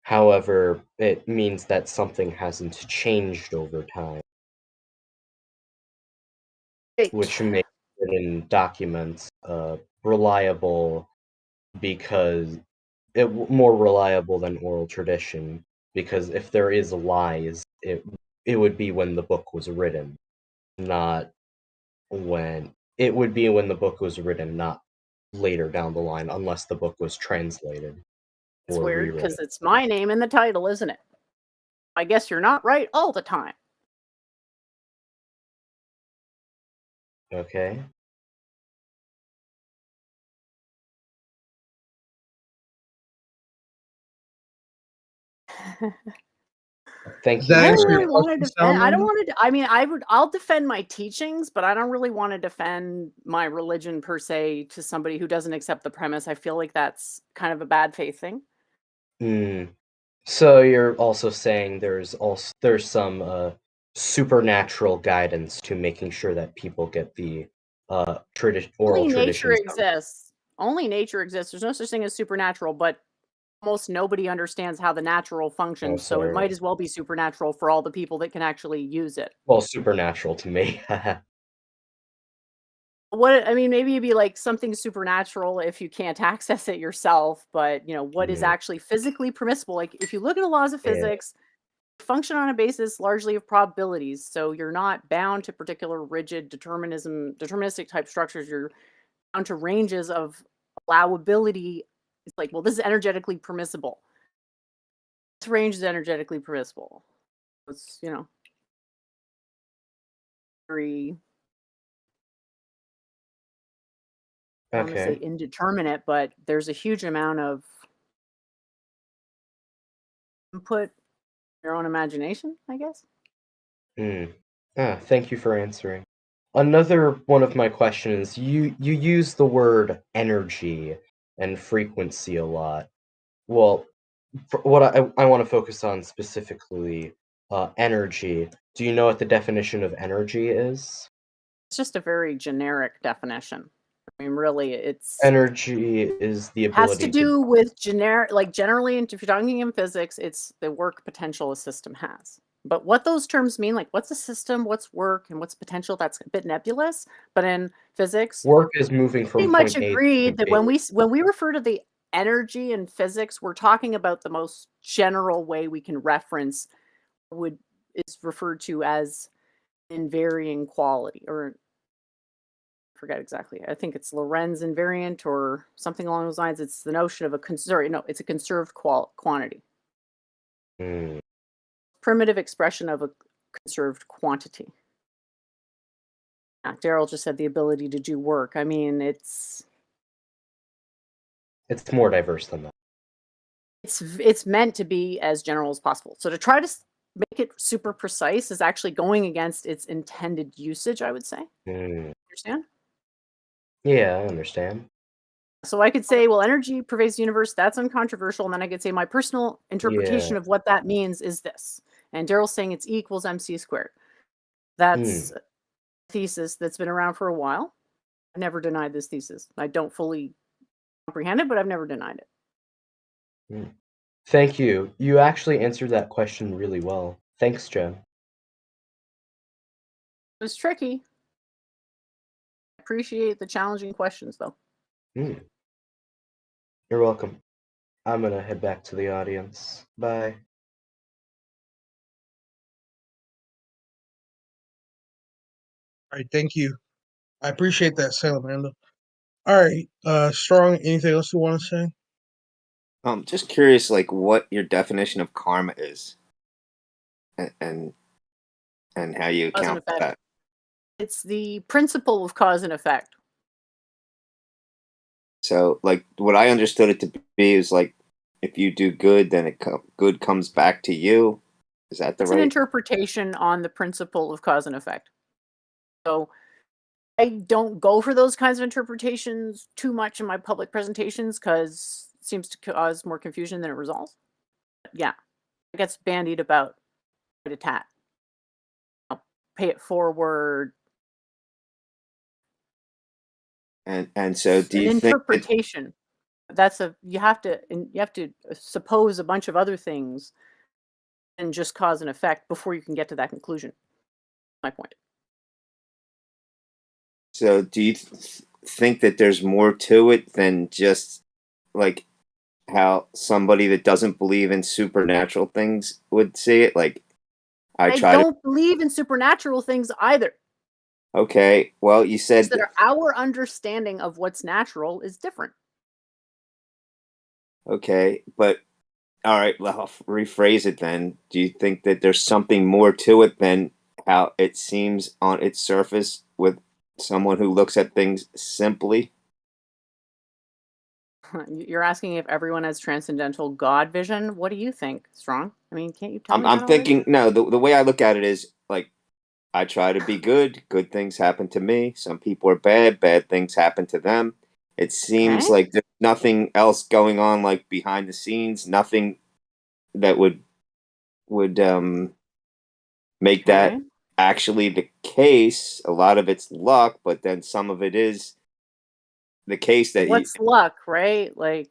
However, it means that something hasn't changed over time, Right. which makes written documents reliable because more reliable than oral tradition. Because if there is lies, it would be when the book was written, not when it would be when the book was written, not later down the line, unless the book was translated It's or weird rewritten. because it's my name in the title, isn't it? I guess you're not right all the time. Okay. Thank Does you. that I answer don't your really want to question, defend. I don't Salamander? want to. I mean, I'll defend my teachings, but I don't really want to defend my religion per se to somebody who doesn't accept the premise. I feel like that's kind of a bad faith thing. Mm. So you're also saying there's some supernatural guidance to making sure that people get the oral Only nature traditions down. exists. Only nature exists. There's no such thing as supernatural, but almost nobody understands how the natural Oh, functions, so it sorry. might as well be supernatural for all the people that can actually use it. Well, supernatural to me. What I mean, maybe it'd be like something supernatural if you can't access it yourself, but what is Mm, actually physically permissible? Like if you look at the laws of yeah. physics, function on a basis largely of probabilities. So you're not bound to particular rigid deterministic type structures. You're bound to ranges of allowability. It's like, well, this is energetically permissible. This range is energetically permissible. It's, very, I don't want to say Okay. indeterminate, but there's a huge amount of input, your own imagination, I guess. Mm. Thank you for answering. Another one of my questions, you use the word energy and frequency a lot. Well, for what I want to focus on specifically, energy. Do you know what the definition of energy is? It's just a very generic definition. I mean, really, it's Energy is the has to ability to. do with generic, like generally, if you're talking in physics, it's the work potential a system has. But what those terms mean, like what's a system, what's work, and what's potential, that's a bit nebulous. But in physics, Work is moving pretty from much point A to agreed point that B. when we refer to the energy in physics, we're talking about the most general way we can reference would is referred to as invariant quality, or forget exactly. I think it's Lorentz invariant or something along those lines. It's the notion of it's a conserved quantity, Mm. primitive expression of a conserved quantity. Daryl just said the ability to do work. I mean, It's more diverse than that. it's meant to be as general as possible. So to try to make it super precise is actually going against its intended usage, I would say. Mm. Understand? Yeah, I understand. So I could say, well, energy pervades the universe. That's uncontroversial. And then I could say my personal Yeah. interpretation of what that means is this. And Daryl's saying it's E equals MC squared. That's Mm. a thesis that's been around for a while. I've never denied this thesis. I don't fully comprehend it, but I've never denied it. Mm. Thank you. You actually answered that question really well. Thanks, Jen. It was tricky. I appreciate the challenging questions, though. Mm. You're welcome. I'm gonna head back to the audience. Bye. All right, thank you. I appreciate that, Salamander. All right, Strong, anything else you want to say? Just curious, like what your definition of karma is, and and how you Cause and account for effect. that. It's the principle of cause and effect. So, like, what I understood it to be is like, if you do good, then good comes back to you. Is that the It's an right? interpretation on the principle of cause and effect. So I don't go for those kinds of interpretations too much in my public presentations because it seems to cause more confusion than it resolves. But yeah, it gets bandied about quite a tat. I'll pay it forward. And so, do An you think that? interpretation. You have to suppose a bunch of other things and just cause and effect before you can get to that conclusion. My point. So, do you think that there's more to it than just like how somebody that doesn't believe in supernatural things would see it? Like, I I try to. don't believe in supernatural things either. Okay, well, you Just said that our understanding of what's natural is different. okay, but all right. Well, I'll rephrase it then. Do you think that there's something more to it than how it seems on its surface with someone who looks at things simply? You're asking if everyone has transcendental God vision. What do you think, Strong? I mean, can't you tell me I'm that already? thinking no. The way I look at it is like I try to be good. Good things happen to me. Some people are bad. Bad things happen to them. It seems Okay. like there's nothing else going on like behind the scenes. Nothing that would make that Okay. actually the case. A lot of it's luck, but then some of it is the case that you What's luck, right? Like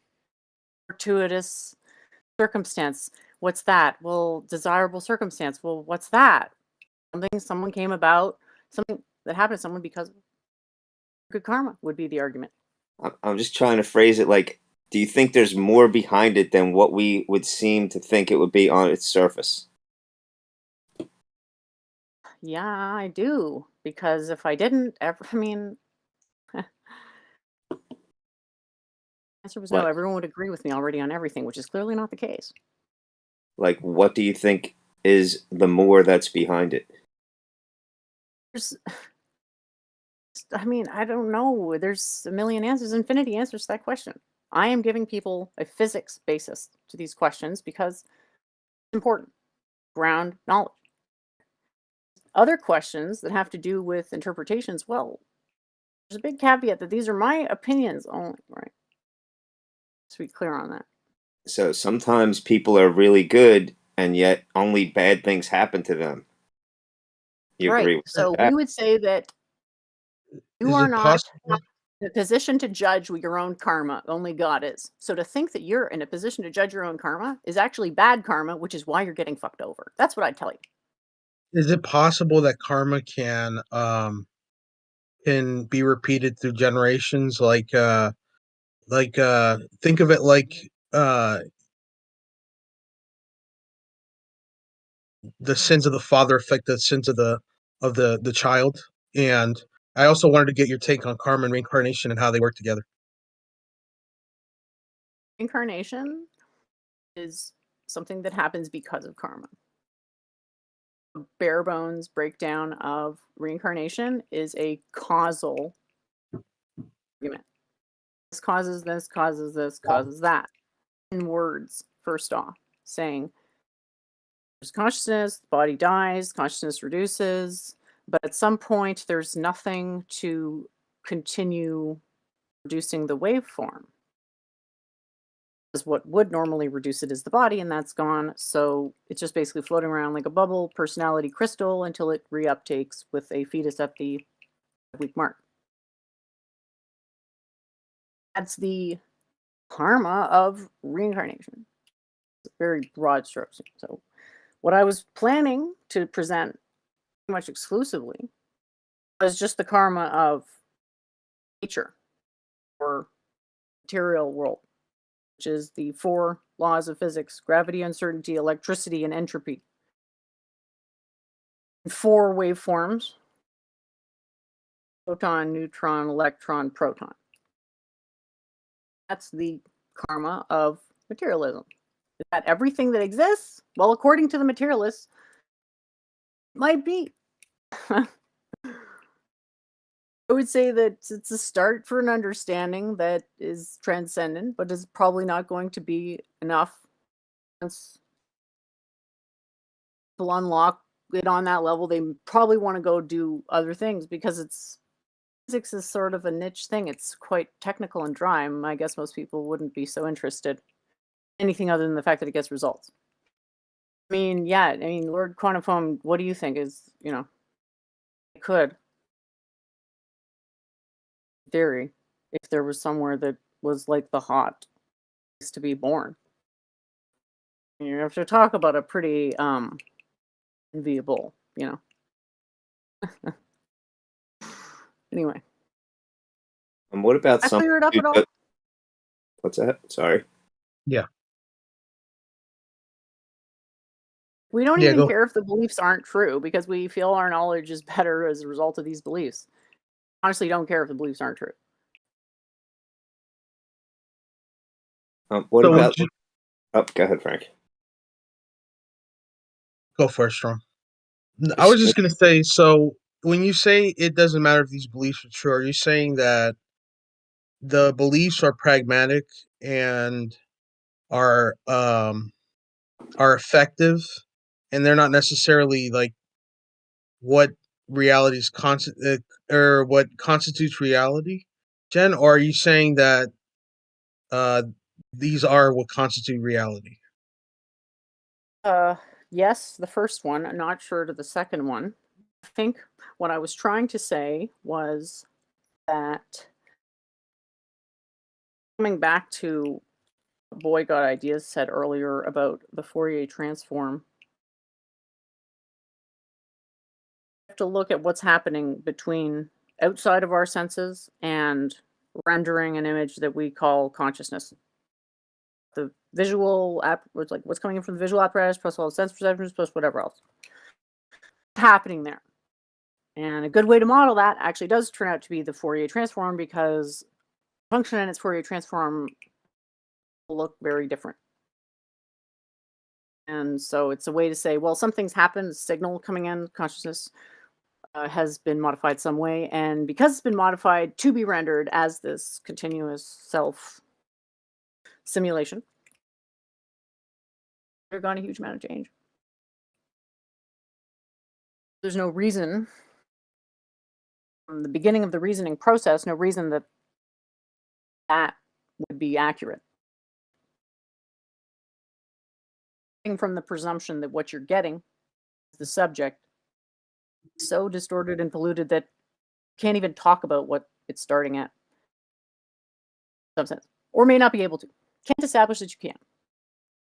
fortuitous circumstance. What's that? Well, desirable circumstance. Well, what's that? Something someone came about, something that happened to someone because of good karma would be the argument. I'm just trying to phrase it like, do you think there's more behind it than what we would seem to think it would be on its surface? Yeah, I do. Because if I didn't ever, I mean, answer was no. What Everyone would agree with me already on everything, which is clearly not the case. like what do you think is the more that's behind it? There's, I mean, I don't know. There's a million answers, infinity answers to that question. I am giving people a physics basis to these questions because it's important. Ground knowledge. Other questions that have to do with interpretations, well, there's a big caveat that these are my opinions only, right? Let's be clear on that. So sometimes people are really good and yet only bad things happen to them. You Right. agree with So that? we would say that you Is are it not possible? in a position to judge your own karma. Only God is. So to think that you're in a position to judge your own karma is actually bad karma, which is why you're getting fucked over. That's what I'd tell you. Is it possible that karma can be repeated through generations? Think of it like uh the sins of the father affect the sins of the child. And I also wanted to get your take on karma and reincarnation and how they work together. Incarnation is something that happens because of karma. A bare bones breakdown of reincarnation is a causal argument. This causes this, causes this, causes that. In words, first off, saying there's consciousness, the body dies, consciousness reduces, but at some point there's nothing to continue reducing the waveform. Because what would normally reduce it is the body, and that's gone. So it's just basically floating around like a bubble personality crystal until it reuptakes with a fetus at the week mark. That's the karma of reincarnation. It's very broad strokes. So what I was planning to present pretty much exclusively was just the karma of nature or material world, which is the 4 laws of physics: gravity, uncertainty, electricity, and entropy. 4 waveforms: photon, neutron, electron, proton. That's the karma of materialism. Is that everything that exists? Well, according to the materialists, it might be. I would say that it's a start for an understanding that is transcendent, but is probably not going to be enough once people unlock it on that level. They probably want to go do other things because physics is sort of a niche thing. It's quite technical and dry. I guess most people wouldn't be so interested in anything other than the fact that it gets results. I mean, yeah, I mean, Lord Quantum Foam, what do you think is, it could, in theory, if there was somewhere that was like the hot place to be born. You have to talk about a pretty enviable, Anyway, And what about I someone clear it up who at all? what's that? Sorry. Yeah. We don't Yeah, even go. care if the beliefs aren't true because we feel our knowledge is better as a result of these beliefs. Honestly, don't care if the beliefs aren't true. What So would about you oh, go ahead, Frank. go first, Strong? I was just gonna say, so when you say it doesn't matter if these beliefs are true, are you saying that the beliefs are pragmatic and are effective, and they're not necessarily like what reality's or what constitutes reality, Jen? Or are you saying that uh, these are what constitute reality? Yes, the first one. I'm not sure to the second one. I think what I was trying to say was that coming back to Boy Got Ideas said earlier about the Fourier transform, we have to look at what's happening between outside of our senses and rendering an image that we call consciousness. The visual app, it's like what's coming in from the visual apparatus plus all the sense perceptions plus whatever else happening there. And a good way to model that actually does turn out to be the Fourier transform, because function and its Fourier transform will look very different. And so it's a way to say, well, something's happened, signal coming in, consciousness has been modified some way. And because it's been modified to be rendered as this continuous self simulation, there's gone a huge amount of change. There's no reason, from the beginning of the reasoning process, no reason that that would be accurate. From the presumption that what you're getting is the subject so distorted and polluted that you can't even talk about what it's starting at, in some sense, or may not be able to. Can't establish that you can.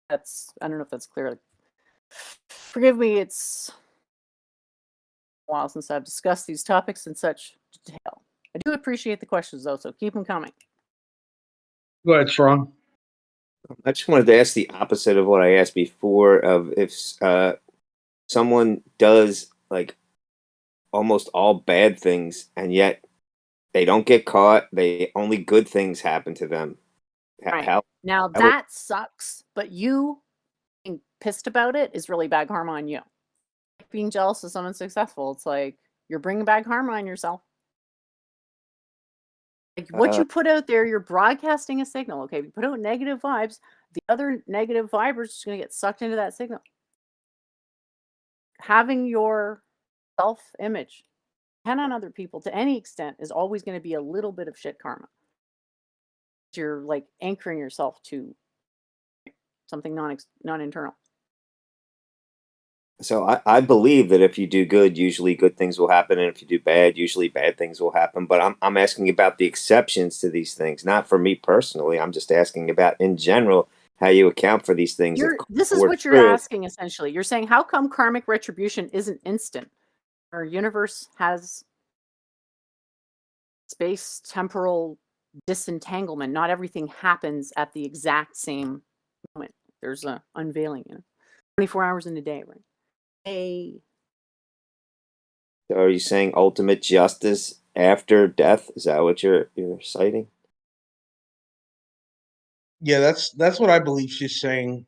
That's, I don't know if that's clear. Forgive me, it's a while since I've discussed these topics in such detail. I do appreciate the questions though, so keep them coming. Go ahead, Strong. I just wanted to ask the opposite of what I asked before. Of if someone does like almost all bad things and yet they don't get caught, they only good things happen to them. Right. How Now that sucks, but you being pissed about it is really bad karma on you. Being jealous of someone successful, it's like you're bringing bad karma on yourself. Like what you put out there, you're broadcasting a signal. Okay, if you put out negative vibes, the other negative vibers are just going to get sucked into that signal. Having your self-image depend on other people to any extent is always going to be a little bit of shit karma. You're like anchoring yourself to something non-internal. So I believe that if you do good, usually good things will happen, and if you do bad, usually bad things will happen. But I'm asking about the exceptions to these things, not for me personally. I'm just asking about in general how you account for these things. This is what you're asking essentially. You're saying how come karmic retribution isn't instant? Our universe has space temporal disentanglement. Not everything happens at the exact same moment. There's a unveiling, 24 hours in a day, right? So are you saying ultimate justice after death? Is that what you're citing? Yeah, that's what I believe she's saying.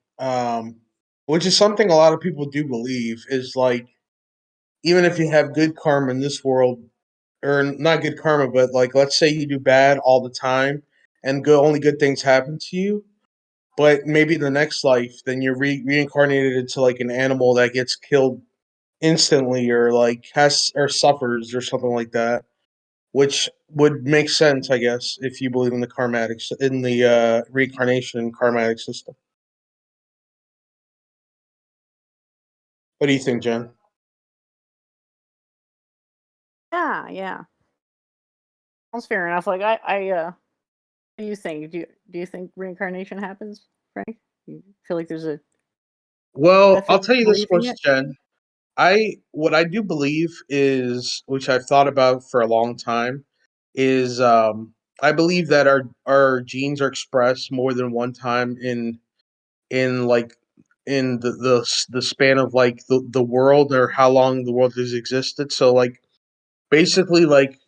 Which is something a lot of people do believe, is like, even if you have good karma in this world, or not good karma, but like let's say you do bad all the time and only good things happen to you, but maybe in the next life then you're reincarnated into like an animal that gets killed instantly, or like has or suffers or something like that, which would make sense, I guess, if you believe in the reincarnation karmatic system. What do you think, Jen? Yeah. That's fair enough. Like what do you think? Do you think reincarnation happens, Frank? You feel like there's a Well, benefit I'll tell to you this believing much, it? Jen. What I do believe is, which I've thought about for a long time, is I believe that our genes are expressed more than one time in like in the span of like the world, or how long the world has existed. So like basically like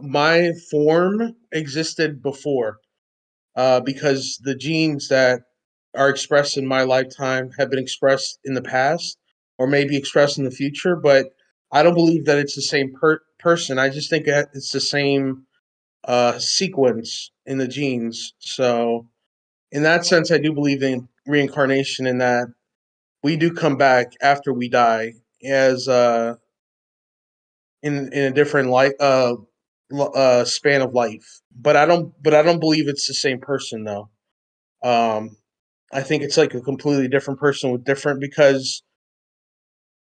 my form existed before, because the genes that are expressed in my lifetime have been expressed in the past, or maybe expressed in the future. But I don't believe that it's the same person. I just think that it's the same sequence in the genes. So in that sense, I do believe in reincarnation, in that we do come back after we die as in a different life span of life. But I don't believe it's the same person though. Um, I think it's like a completely different person with different, because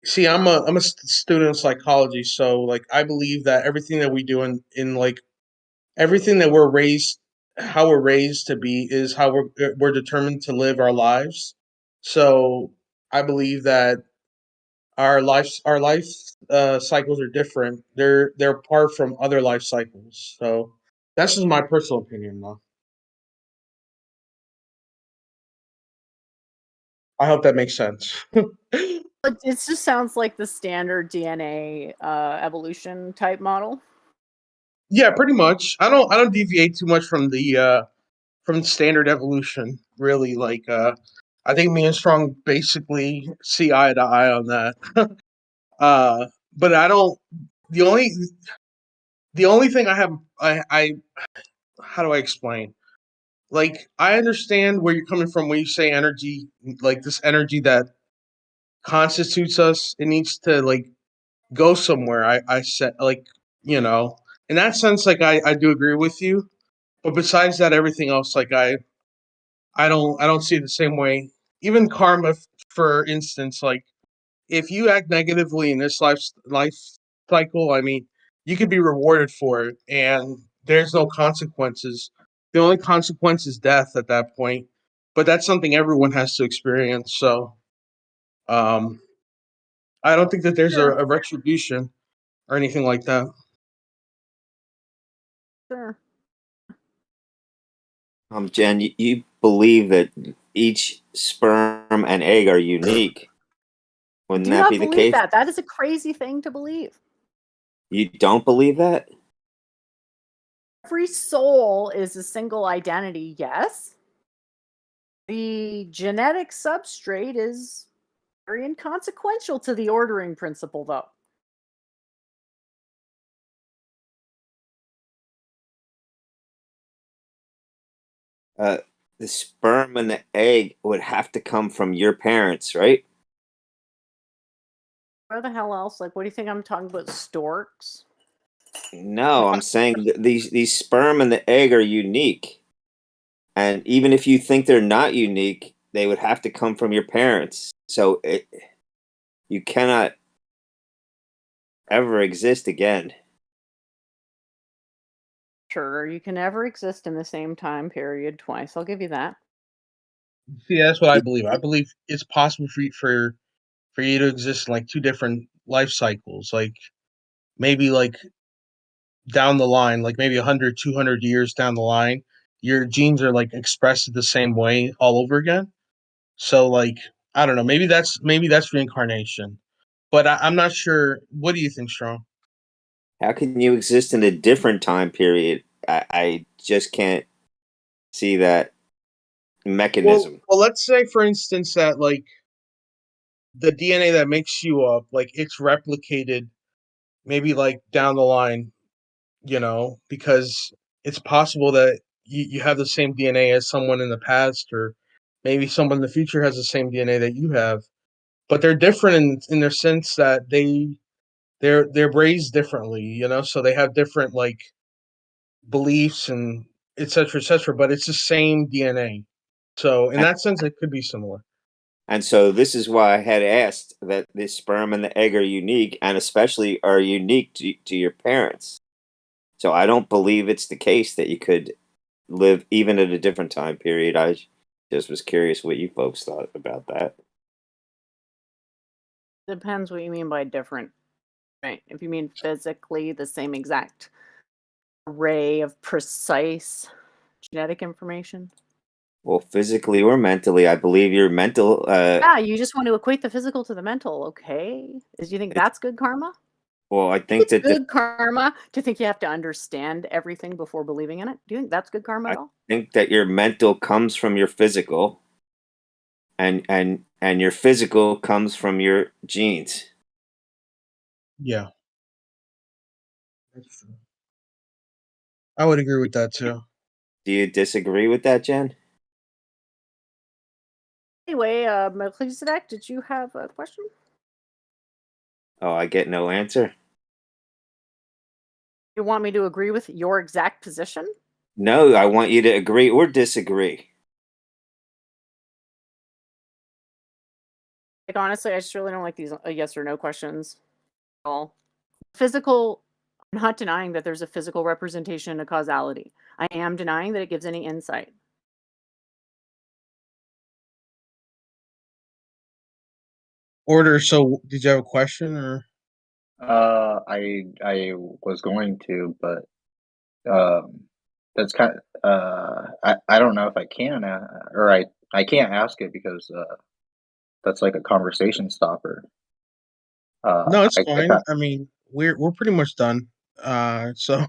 see, I'm a student of psychology, so like I believe that everything that we do in like everything that we're raised, how we're raised to be, is how we're determined to live our lives. So I believe that our life cycles are different. They're apart from other life cycles. So that's just my personal opinion, though. I hope that makes sense. It just sounds like the standard DNA evolution type model. Yeah, pretty much. I don't deviate too much from standard evolution. Really, like I think me and Strong basically see eye to eye on that. But I don't. The only the only thing I have I how do I explain? Like I understand where you're coming from when you say energy, like this energy that constitutes us. It needs to like go somewhere. I said like, you know, in that sense, like I do agree with you. But besides that, everything else, like I don't see it the same way. Even karma, for instance, like if you act negatively in this life cycle, I mean, you could be rewarded for it, and there's no consequences. The only consequence is death at that point. But that's something everyone has to experience. So um, I don't think that there's Sure. a retribution or anything like that. Sure. Jen, you believe that each sperm and egg are unique. Wouldn't Do that not be the believe case? that. That is a crazy thing to believe. You don't believe that? Every soul is a single identity, yes. The genetic substrate is very inconsequential to the ordering principle, though. Uh, the sperm and the egg would have to come from your parents, right? Where the hell else? Like, what do you think I'm talking about? Storks? No, I'm saying these sperm and the egg are unique. And even if you think they're not unique, they would have to come from your parents. So you cannot ever exist again. Sure, you can never exist in the same time period twice. I'll give you that. See, that's what I believe. I believe it's possible for you to exist in like two different life cycles. Like maybe like down the line, like maybe 100, 200 years down the line, your genes are like expressed the same way all over again. So like I don't know, maybe that's reincarnation, but I'm not sure. What do you think, Strong? How can you exist in a different time period? I just can't see that mechanism. Well, let's say for instance that like the DNA that makes you up, like it's replicated maybe like down the line, you know, because it's possible that you have the same DNA as someone in the past, or maybe someone in the future has the same DNA that you have, but they're different in their sense that they're raised differently, you know, so they have different like beliefs and etc. etc. But it's the same DNA, so in And, that sense, it could be similar. and so this is why I had asked that the sperm and the egg are unique, and especially are unique to your parents. So I don't believe it's the case that you could live even at a different time period. I just was curious what you folks thought about that. Depends what you mean by different. Right. If you mean physically the same exact array of precise genetic information. Well, physically or mentally, I believe your mental. Yeah, you just want to equate the physical to the mental, okay? Do you think It's, that's good karma? well, I Do you think think that it's good karma to think you have to understand everything before believing in it? Do you think that's good karma at I all? think that your mental comes from your physical, and your physical comes from your genes. Yeah, that's true. I would agree with that too. Do you disagree with that, Jen? Anyway, Melchizedek, did you have a question? Oh, I get no answer. You want me to agree with your exact position? No, I want you to agree or disagree. Like, honestly, I just really don't like these yes or no questions at all. Physical, I'm not denying that there's a physical representation of causality. I am denying that it gives any insight. Order. So, did you have a question or? I was going to, but that's kind I don't know if I can or I can't ask it because that's like a conversation stopper. No, it's I fine. I mean, we're pretty much done. So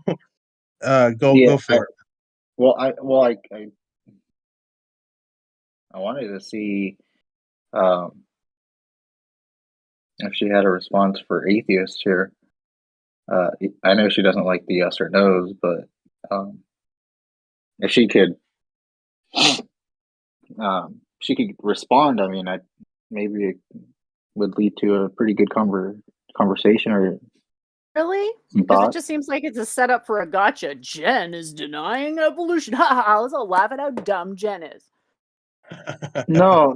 yeah, go for it. I wanted to see um if she had a response for atheists here. I know she doesn't like the yes or no's, but if she could respond. I mean, maybe it would lead to a pretty good conversation or Really? some Because it thoughts. just seems like it's a setup for a gotcha. Jen is denying evolution. Ha ha ha. Let's all laugh at how dumb Jen is. No.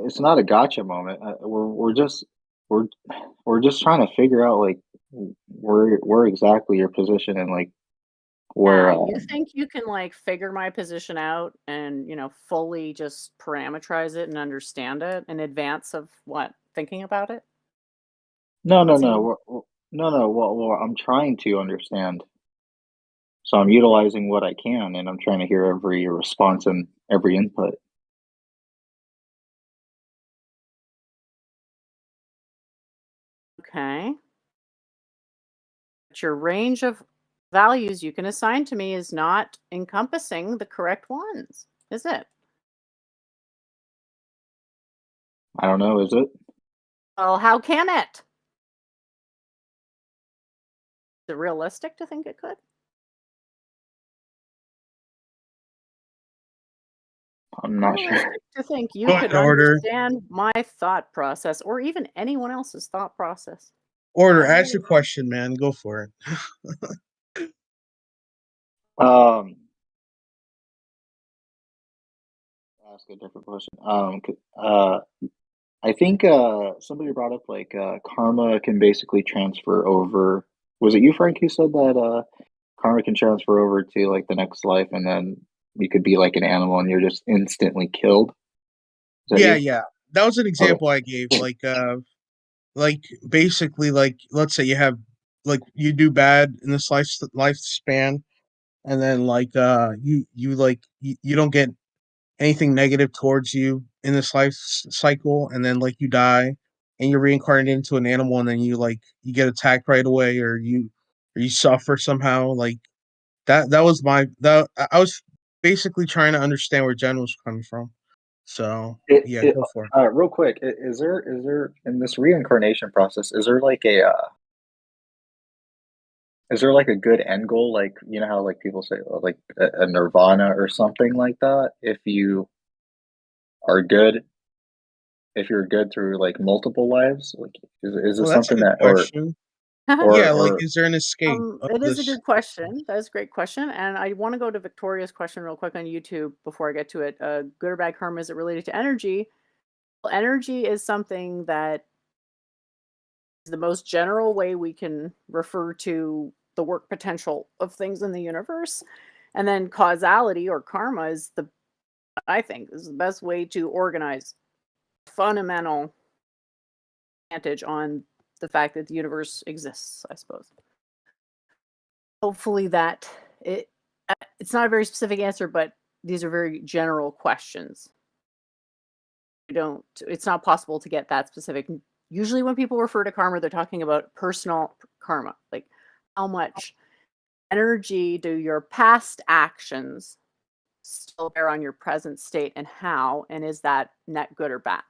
It's not a gotcha moment. We're just we're just trying to figure out like where exactly your position and like where. You think you can like figure my position out and fully just parameterize it and understand it in advance of what thinking about it? No. Seem- No. Well, I'm trying to understand. So I'm utilizing what I can, and I'm trying to hear every response and every input. Okay. But your range of values you can assign to me is not encompassing the correct ones, is it? I don't know. Is it? Well, how can it? Is it realistic to think it could? I'm not sure. Realistic to think you Go could ahead, Order. understand my thought process or even anyone else's thought process. Order. Ask your question, man. Go for it. Ask a different question. I think somebody brought up like karma can basically transfer over. Was it you, Frank, who said that karma can transfer over to like the next life, and then you could be like an animal and you're just instantly killed? Is that Yeah, you? yeah. That was an Okay. example I gave. Like basically, like let's say you have like you do bad in this lifespan, and then like you don't get anything negative towards you in this cycle, and then like you die and you're reincarnated into an animal, and then you get attacked right away, or you suffer somehow. Like that was I was basically trying to understand where Jen was coming from. So yeah, go for it. Real quick, is there in this reincarnation process, is there like a good end goal? Like, you know how like people say like a nirvana or something like that? If you are good, if you're good through like multiple lives, like is it Well, that's a something good that question. Yeah, like or is there an escape of It is a this? good question. That is a great question. And I want to go to Victoria's question real quick on YouTube before I get to it. Good or bad karma, is it related to energy? Well, energy is something that is the most general way we can refer to the work potential of things in the universe. And then causality or karma is I think, is the best way to organize fundamental advantage on the fact that the universe exists, I suppose. Hopefully that it's not a very specific answer, but these are very general questions. It's not possible to get that specific. Usually when people refer to karma, they're talking about personal karma, like how much energy do your past actions still bear on your present state, and how, and is that net good or bad?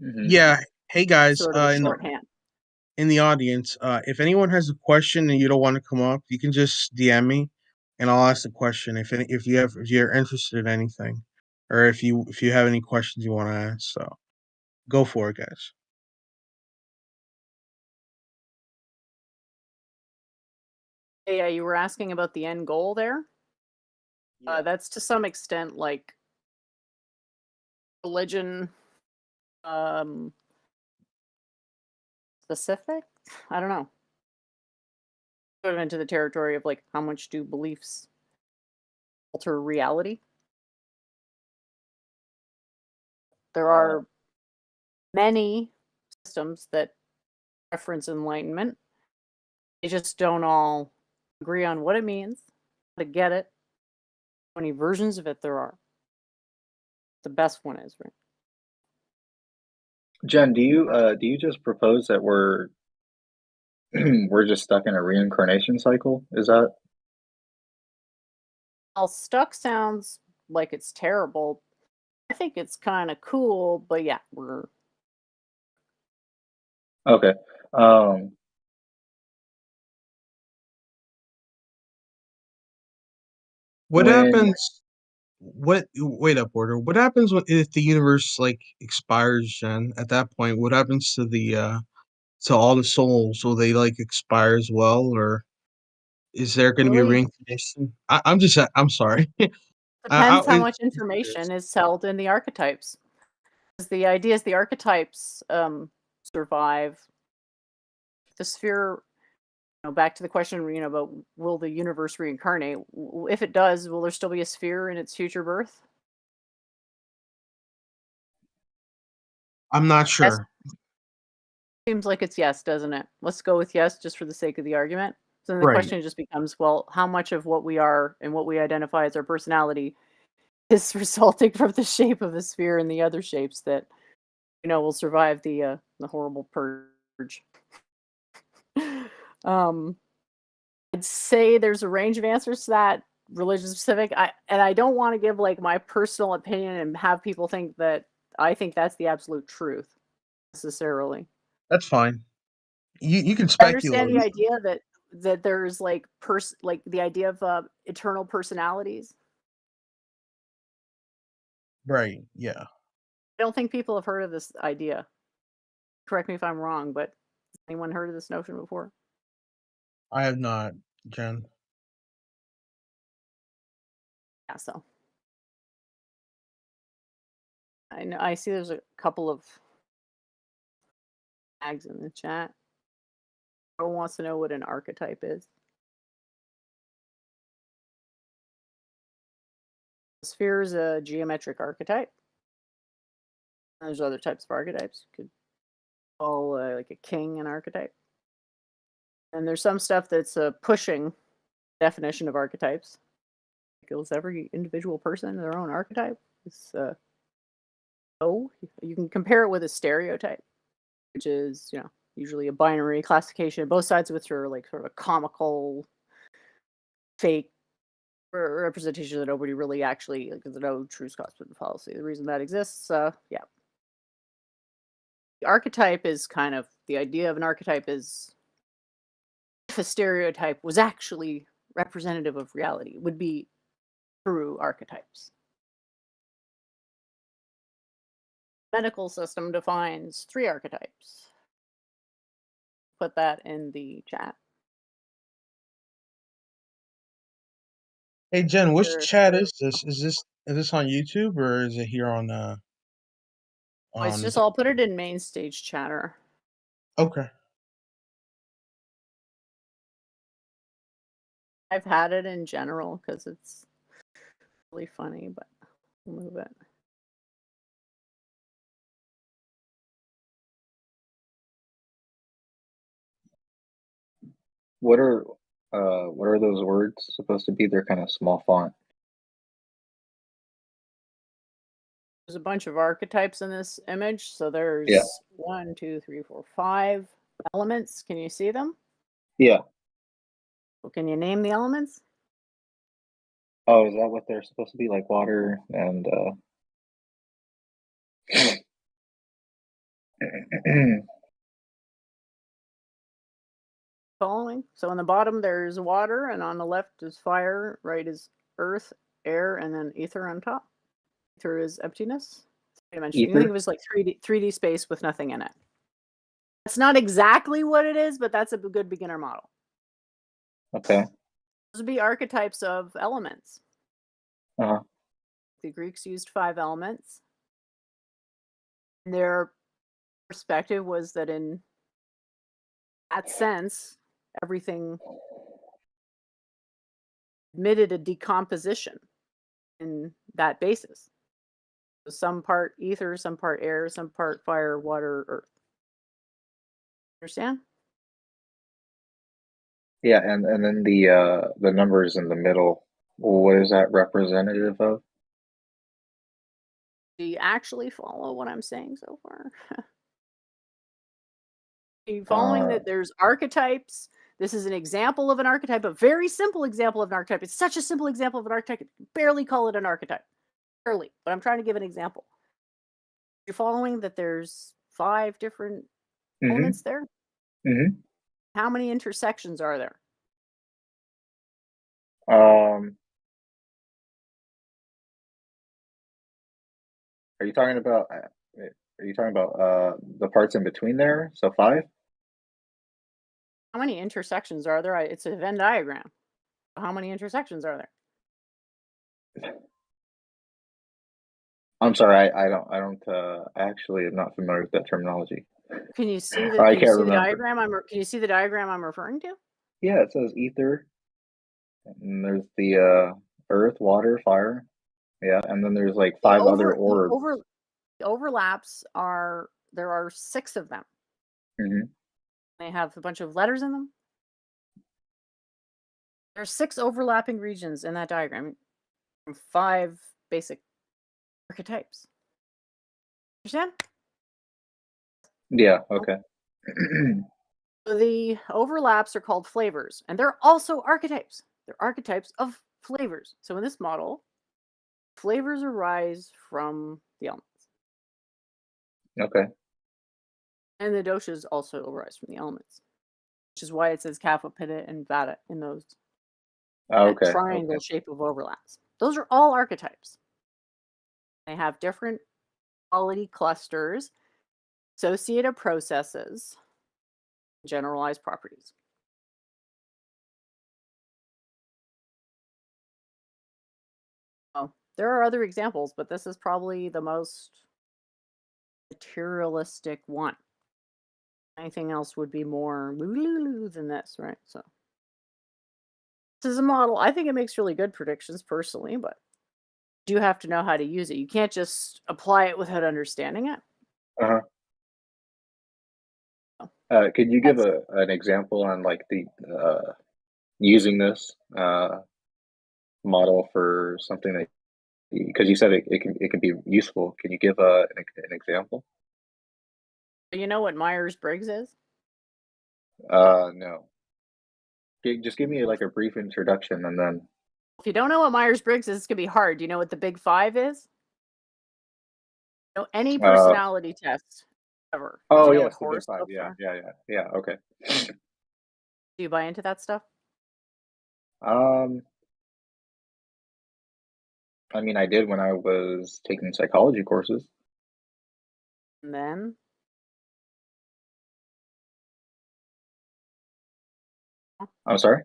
Yeah. Hey guys, Sort of a shorthand. in the audience, if anyone has a question and you don't want to come up, you can just DM me, and I'll ask the question if you're interested in anything, or if you have any questions you want to ask. So go for it, guys. Yeah, you were asking about the end goal there. Yeah. That's to some extent like religion specific. I don't know. Sort of into the territory of like how much do beliefs alter reality? There are many systems that reference enlightenment. They just don't all agree on what it means, how to get it, how many versions of it there are. The best one is, right? Jen, do you just propose that we're we're just stuck in a reincarnation cycle? Is that Well, stuck sounds like it's terrible. I think it's kind of cool, but yeah, we're okay? Um, What when happens? What Wait up, order. What happens if the universe like expires, Jen? At that point, what happens to the to all the souls? Will they like expire as well, or is there going to be a really reincarnation? I'm sorry. depends how I'm much just information curious. is held in the archetypes. 'Cause the idea is the archetypes survive. The sphere, back to the question, about will the universe reincarnate? If it does, will there still be a sphere in its future birth? I'm not Yes, sure. seems like it's yes, doesn't it? Let's go with yes, just for the sake of the argument. So then the Right. question just becomes, well, how much of what we are and what we identify as our personality is resulting from the shape of the sphere and the other shapes that will survive the horrible purge. um, I'd say there's a range of answers to that, religion specific. I don't want to give like my personal opinion and have people think that I think that's the absolute truth necessarily. That's fine. You can I understand the speculate. idea that there's like the idea of eternal personalities. Right. Yeah. I don't think people have heard of this idea. Correct me if I'm wrong, but has anyone heard of this notion before? I have not, Jen. Yeah, so I know I see there's a couple of tags in the chat. Everyone wants to know what an archetype is. The sphere is a geometric archetype. There's other types of archetypes. You could call like a king an archetype. And there's some stuff that's pushing definition of archetypes. Is every individual person their own archetype? It's no. You can compare it with a stereotype, which is usually a binary classification. Both sides of which are like sort of a comical, fake representation that nobody really actually like. There's no true Scotsman policy. The reason that exists, yeah. The archetype is kind of the idea of an archetype is if a stereotype was actually representative of reality, it would be true archetypes. Medical system defines 3 archetypes. Put that in the chat. Hey Jen, which There- chat is this? Is this on YouTube or is it here It's on just I'll put it in main stage chatter. Okay. I've had it in general because it's really funny, but I'll move it. what are what are those words supposed to be? They're kind of small font. There's a bunch of archetypes in this image. So Yeah. there's 1, 2, 3, 4, 5 elements. Can you see them? Yeah. Well, can you name the elements? Oh, is that what they're supposed to be? Like water and Following? So on the bottom there's water, and on the left is fire, right is earth, air, and then ether on top. Ether is emptiness. Three-dimensional. You can think Ether. of it as like 3D space with nothing in it. That's not exactly what it is, but that's a good beginner model. Okay. Those would be archetypes of elements. Uh-huh. The Greeks used 5 elements. Their perspective was that in that sense, everything admitted a decomposition in that basis. So some part ether, some part air, some part fire, water, earth. Understand? Yeah, and then the numbers in the middle, what is that representative of? Do you actually follow what I'm saying so far? Are you following that there's archetypes? This is an example of an archetype, a very simple example of an archetype. It's such a simple example of an archetype, you can barely call it an archetype. Barely, but I'm trying to give an example. You're following that there's 5 different Mm-hmm. elements there? Mm-hmm. How many intersections are there? Are you talking about the parts in between there? So 5? How many intersections are there? It's a Venn diagram. How many intersections are there? I'm sorry, I don't actually am not familiar with that terminology. Can you see I the can't remember. diagram? Can you see the diagram I'm referring to? Yeah, it says ether, and there's the earth, water, fire. Yeah, and then there's like 5 other orbs. The overlaps are, there are 6 of them. Mm-hmm. They have a bunch of letters in them. There are 6 overlapping regions in that diagram from 5 basic archetypes. Understand? Yeah, okay. So the overlaps are called flavors, and they're also archetypes. They're archetypes of flavors. So in this model, flavors arise from the elements. Okay. And the doshas also arise from the elements, which is why it says kapha, pitta, and vata in those that Okay. triangle shape of overlaps. Those are all archetypes. They have different quality clusters, associated processes, generalized properties. Well, there are other examples, but this is probably the most materialistic one. Anything else would be more than this, right? So this is a model. I think it makes really good predictions personally, but you do have to know how to use it. You can't just apply it without understanding it. Uh-huh. Could you give an example on like the using this model for something that, because you said it can be useful. Can you give an example? You know what Myers-Briggs is? No. Just give me like a brief introduction, and then If you don't know what Myers-Briggs is, it's gonna be hard. Do you know what the Big 5 is? Any personality test ever. Do oh you know yes, what the Big 5. horoscopes Yeah, are? yeah. Okay. Do you buy into that stuff? I mean, I did when I was taking psychology courses. And then I'm sorry.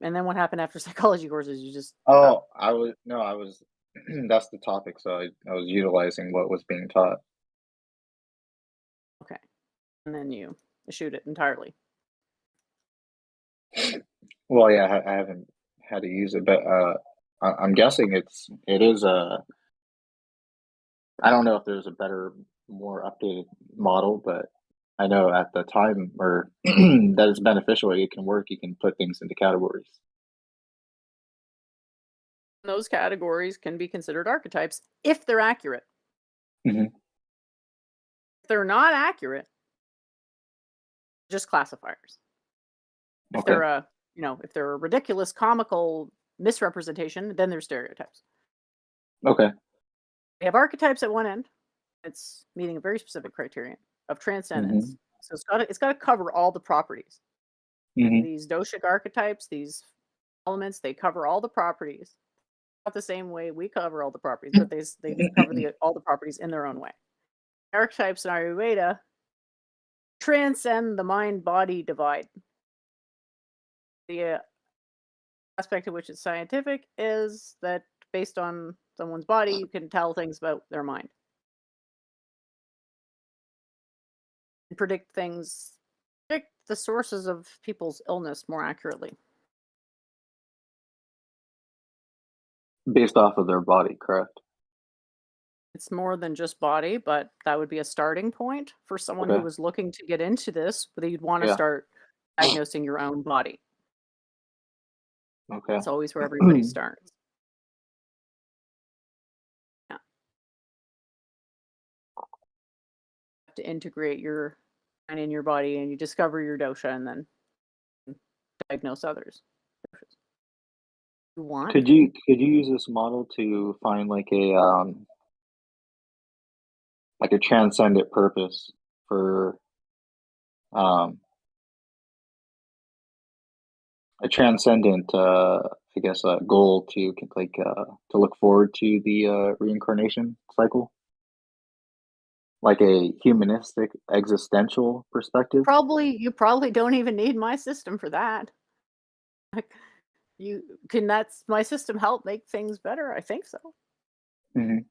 and then what happened after psychology courses? You just Oh, I was. That's the topic. So I was utilizing what was being taught. okay, and then you shoot it entirely. Well, yeah, I haven't had to use it, but I'm guessing it is a. I don't know if there's a better, more updated model, but I know at the time or that it's beneficial. It can work. You can put things into categories. Those categories can be considered archetypes if they're accurate. Mhm. If they're not accurate, just classifiers. If Okay. they're if they're a ridiculous, comical misrepresentation, then they're stereotypes. Okay. We have archetypes at one end. It's meeting a very specific criterion of transcendence. Mhm. So it's got to cover all the properties. Mhm. These doshic archetypes, these elements, they cover all the properties. Not the same way we cover all the properties, but they do cover all the properties in their own way. Archetypes in Ayurveda transcend the mind-body divide. The aspect of which is scientific is that based on someone's body, you can tell things about their mind. And predict the sources of people's illness more accurately. Based off of their body, correct? It's more than just body, but that would be a starting point for someone who Okay. was looking to get into this, but you'd want to Yeah. start diagnosing your own body. Okay. That's always where everybody starts. Yeah. You have to integrate your mind in your body, and you discover your dosha, and then diagnose others. You want? Could you use this model to find like a transcendent purpose for a transcendent I guess goal to look forward to the reincarnation cycle, like a humanistic existential perspective? You probably don't even need my system for that. Like, that's my system help make things better? I think so. Mhm.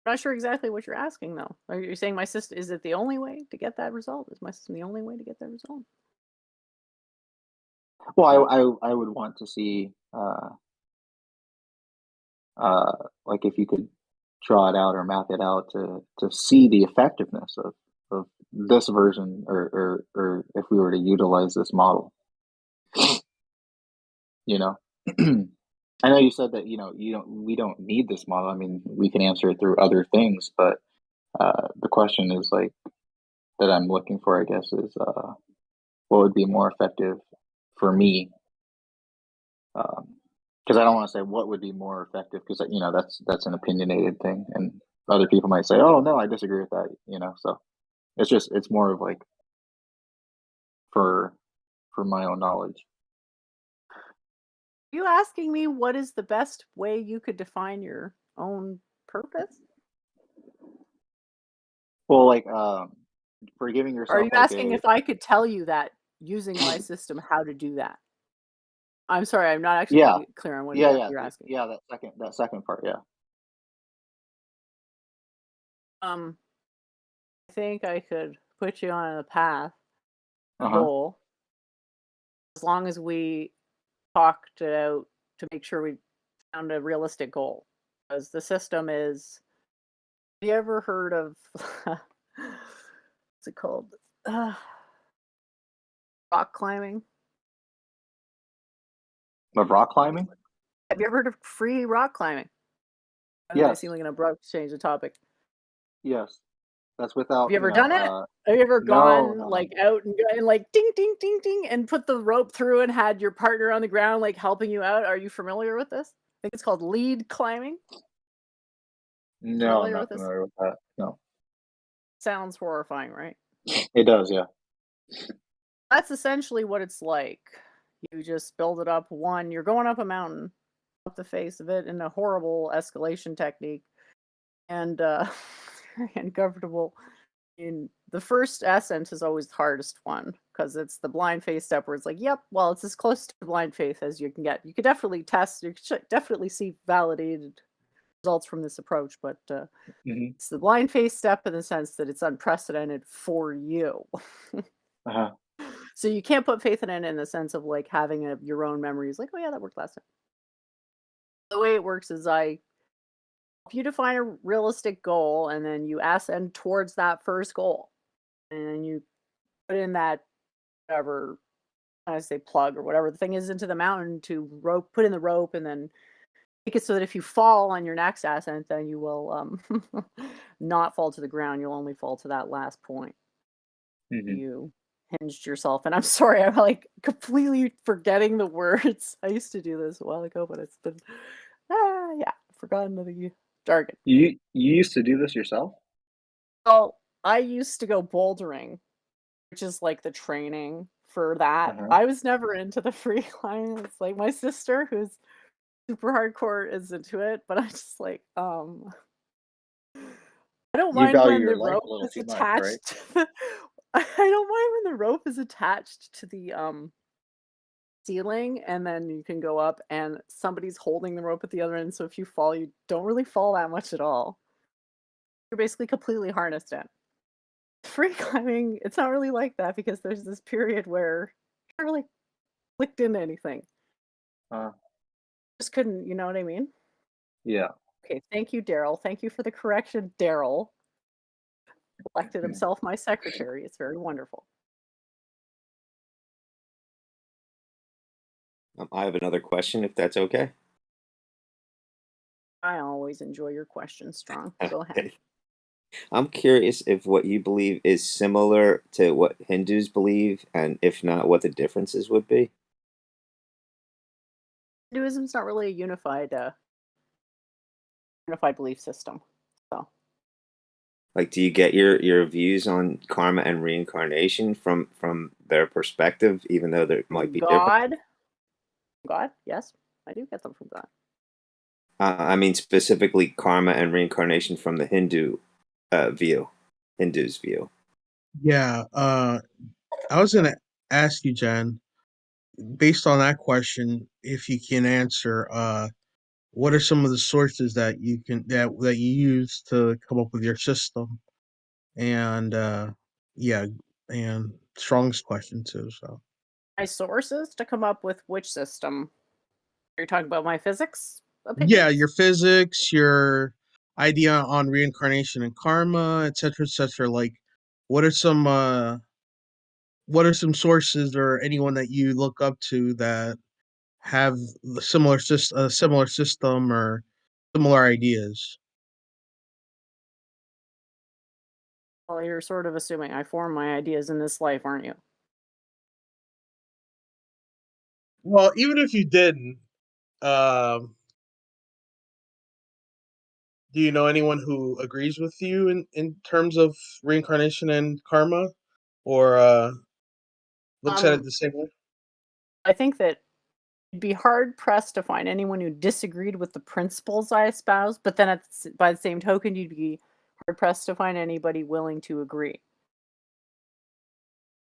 Not sure exactly what you're asking though. Are you saying my system, is it the only way to get that result? Is my system the only way to get that result? Well, I would want to see like if you could draw it out or map it out to see the effectiveness of this version, or if we were to utilize this model. You know, I know you said that we don't need this model. I mean, we can answer it through other things, but the question is like that I'm looking for, I guess, is what would be more effective for me? Because I don't want to say what would be more effective, because that's an opinionated thing, and other people might say, "Oh no, I disagree with that." So it's more of like for my own knowledge. Are you asking me what is the best way you could define your own purpose? Well, like for giving Are yourself you like asking if I could tell you that using my system how to do that? I'm sorry, I'm not actually yeah, clear on what yeah, you're asking. yeah, that second part, yeah. I think I could put you on a path, a Uh-huh. goal, as long as we talked it out to make sure we found a realistic goal. Because the system is, have you ever heard of what's it called? Rock climbing? Of rock climbing? Have you ever heard of free rock climbing? I Yes, seem like an abrupt change of topic. yes. That's Have without, you ever done it? Have you ever no, gone no, like no. out and like ding ding ding ding and put the rope through and had your partner on the ground like helping you out? Are you familiar with this? I think it's called lead climbing. No, I'm Familiar with not this? familiar with that. No. Sounds horrifying, right? It does, yeah. That's essentially what it's like. You just build it up you're going up a mountain, up the face of it in a horrible escalation technique, and very uncomfortable. In the first ascent is always the hardest one because it's the blind faith step where it's like, yep, well, it's as close to blind faith as you can get. You could definitely test, you could definitely see validated results from this approach, but Mhm. it's the blind faith step in the sense that it's unprecedented for you. Uh-huh. So you can't put faith in it in the sense of like having your own memories, like, oh yeah, that worked last time. The way it works is I help you define a realistic goal, and then you ascend towards that first goal, and then you put in that whatever I say plug or whatever the thing is into the mountain to put in the rope, and then make it so that if you fall on your next ascent, then you will not fall to the ground. You'll only fall to that last point. Mhm. You hinged yourself, and I'm sorry, I'm like completely forgetting the words. I used to do this a while ago, but it's been forgotten the jargon. You used to do this yourself? Well, I used to go bouldering, which is like the training for that. Uh-huh. I was never into the free climbing. It's like my sister, who's super hardcore, is into it, but I'm just like, I don't You mind value when your the life rope a little is too much, right? attached to the I don't mind when the rope is attached to the ceiling and then you can go up and somebody's holding the rope at the other end, so if you fall, you don't really fall that much at all. You're basically completely harnessed in. Free climbing, it's not really like that because there's this period where you're not really clicked into anything. Uh, Just couldn't, you know what I mean? yeah. Okay, thank you, Daryl. Thank you for the correction, Daryl. Elected himself my secretary. It's very wonderful. I have another question, if that's okay. I always enjoy your questions, Strong. Go ahead. I'm curious if what you believe is similar to what Hindus believe, and if not, what the differences would be. Hinduism's not really a unified belief system. So Like, do you get your views on karma and reincarnation from their perspective, even though there might be different? God, yes, I do get them from God. I mean, specifically karma and reincarnation from the Hindu's view. Yeah, I was gonna ask you, Jen, based on that question, if you can answer, what are some of the sources that you use to come up with your system? And yeah, and Strong's question too. So My sources to come up with which system? Are you talking about my physics yeah, opinions? your physics, your idea on reincarnation and karma, etc., etc. Like, what are some uh, what are some sources or anyone that you look up to that have a similar system or similar ideas? Well, you're sort of assuming I form my ideas in this life, aren't you? Well, even if you didn't, um, do you know anyone who agrees with you in terms of reincarnation and karma, or looks at it Um, the same way? I think that it'd be hard pressed to find anyone who disagreed with the principles I espouse, but then by the same token, you'd be hard pressed to find anybody willing to agree.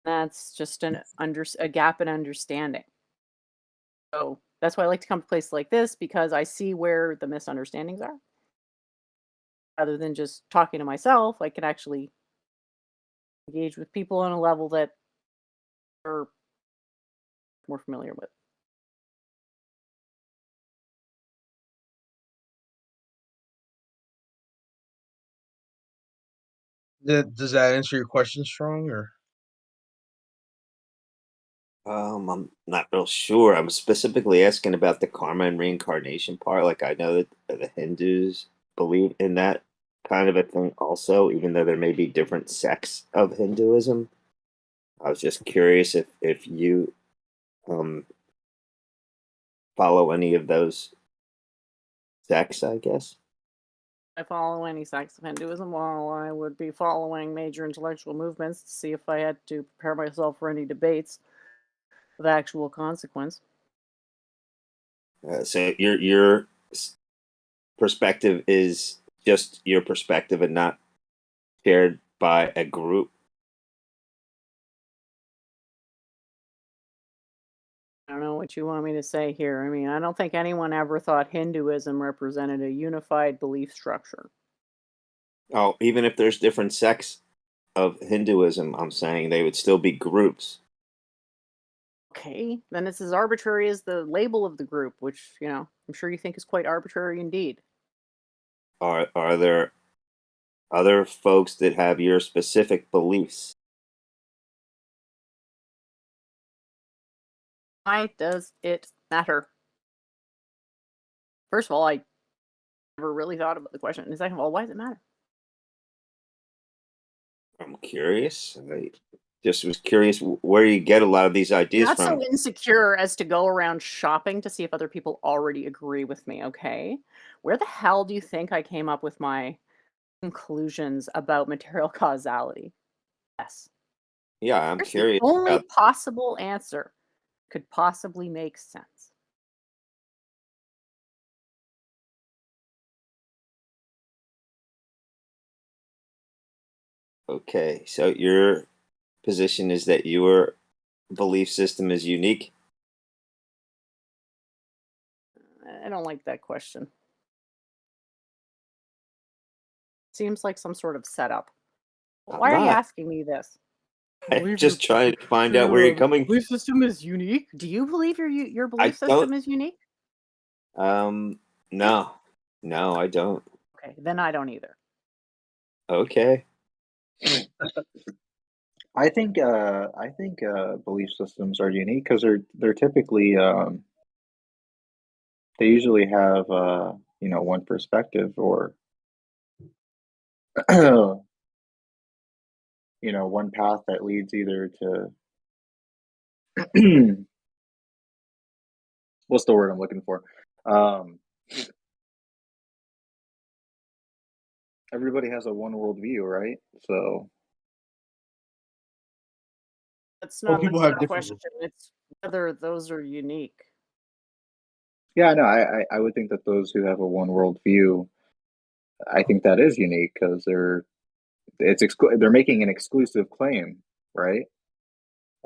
That's just a gap in understanding. So that's why I like to come to places like this because I see where the misunderstandings are. Rather than just talking to myself, I can actually engage with people on a level that are more familiar with. Does that answer your question, Strong? Or I'm not real sure. I'm specifically asking about the karma and reincarnation part. Like, I know that the Hindus believe in that kind of a thing also, even though there may be different sects of Hinduism. I was just curious if you um follow any of those sects, I guess. I follow any sects of Hinduism, while I would be following major intellectual movements to see if I had to prepare myself for any debates of actual consequence. So your perspective is just your perspective and not shared by a group. I don't know what you want me to say here. I mean, I don't think anyone ever thought Hinduism represented a unified belief structure. Oh, even if there's different sects of Hinduism, I'm saying they would still be groups. Okay, then it's as arbitrary as the label of the group, which, I'm sure you think is quite arbitrary indeed. Are there other folks that have your specific beliefs? Why does it matter? First of all, I never really thought about the question. And second of all, why does it matter? I'm curious. I just was curious where you get a lot of these ideas Not so from. insecure as to go around shopping to see if other people already agree with me, okay? Where the hell do you think I came up with my conclusions about material causality? Yes. Yeah, I'm Here's the curious only about. possible answer could possibly make sense. Okay, so your position is that your belief system is unique. I don't like that question. Seems like some sort of setup. I'm Why are you not. asking me this? I'm Believe just trying to find out where you're coming. belief system is unique? Do you believe your I belief don't. system is unique? No, no, I don't. Okay, then I don't either. Okay. I think belief systems are unique because they're typically they usually have one perspective or one path that leads either to what's the word I'm looking for? Everybody has a one world view, right? So That's Well, not people the have different. question. It's whether those are unique. yeah, no, I would think that those who have a one world view, I think that is unique because they're making an exclusive claim, right?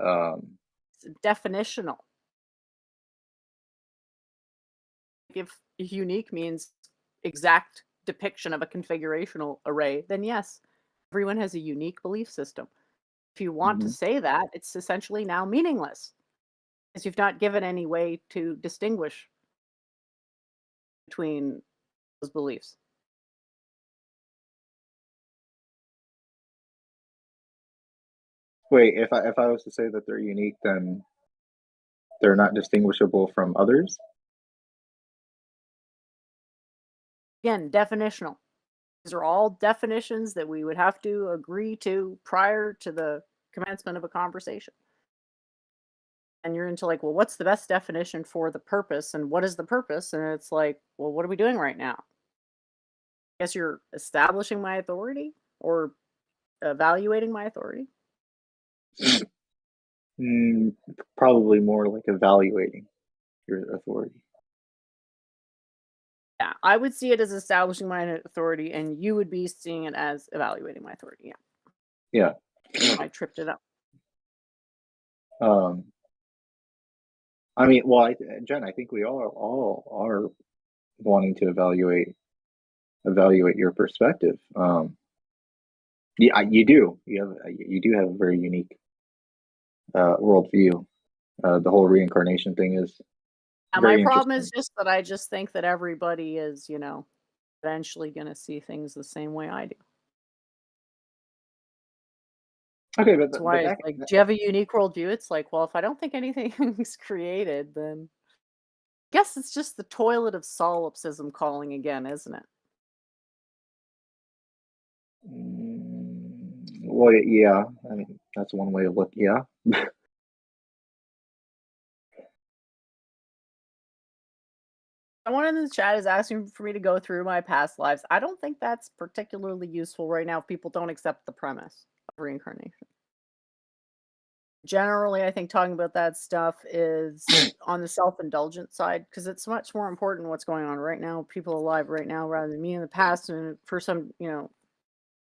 Um, It's definitional. If unique means exact depiction of a configurational array, then yes, everyone has a unique belief system. If you want to mhm. say that, it's essentially now meaningless because you've not given any way to distinguish between those beliefs. Wait, if I was to say that they're unique, then they're not distinguishable from others? Again, definitional. These are all definitions that we would have to agree to prior to the commencement of a conversation. And you're into like, well, what's the best definition for the purpose and what is the purpose? And it's like, well, what are we doing right now? I guess you're establishing my authority or evaluating my authority. Mm, probably more like evaluating your authority. Yeah, I would see it as establishing my authority, and you would be seeing it as evaluating my authority. Yeah, Yeah. I tripped it up. Um, I mean, well, Jen, I think we all are wanting to evaluate your perspective. Yeah, you do. You do have a very unique worldview. The whole reincarnation thing is And my very problem is interesting. just that I just think that everybody is, eventually going to see things the same way I do. Okay, That's why it's like, do you have a unique worldview? It's like, well, if I don't think anything's created, then I guess it's just the toilet of solipsism calling again, isn't it? Well, yeah, I mean that's one way of looking. Yeah. Someone in the chat is asking for me to go through my past lives. I don't think that's particularly useful right now if people don't accept the premise of reincarnation. Generally, I think talking about that stuff is on the self-indulgent side because it's much more important what's going on right now, people alive right now, rather than me in the past. And for some,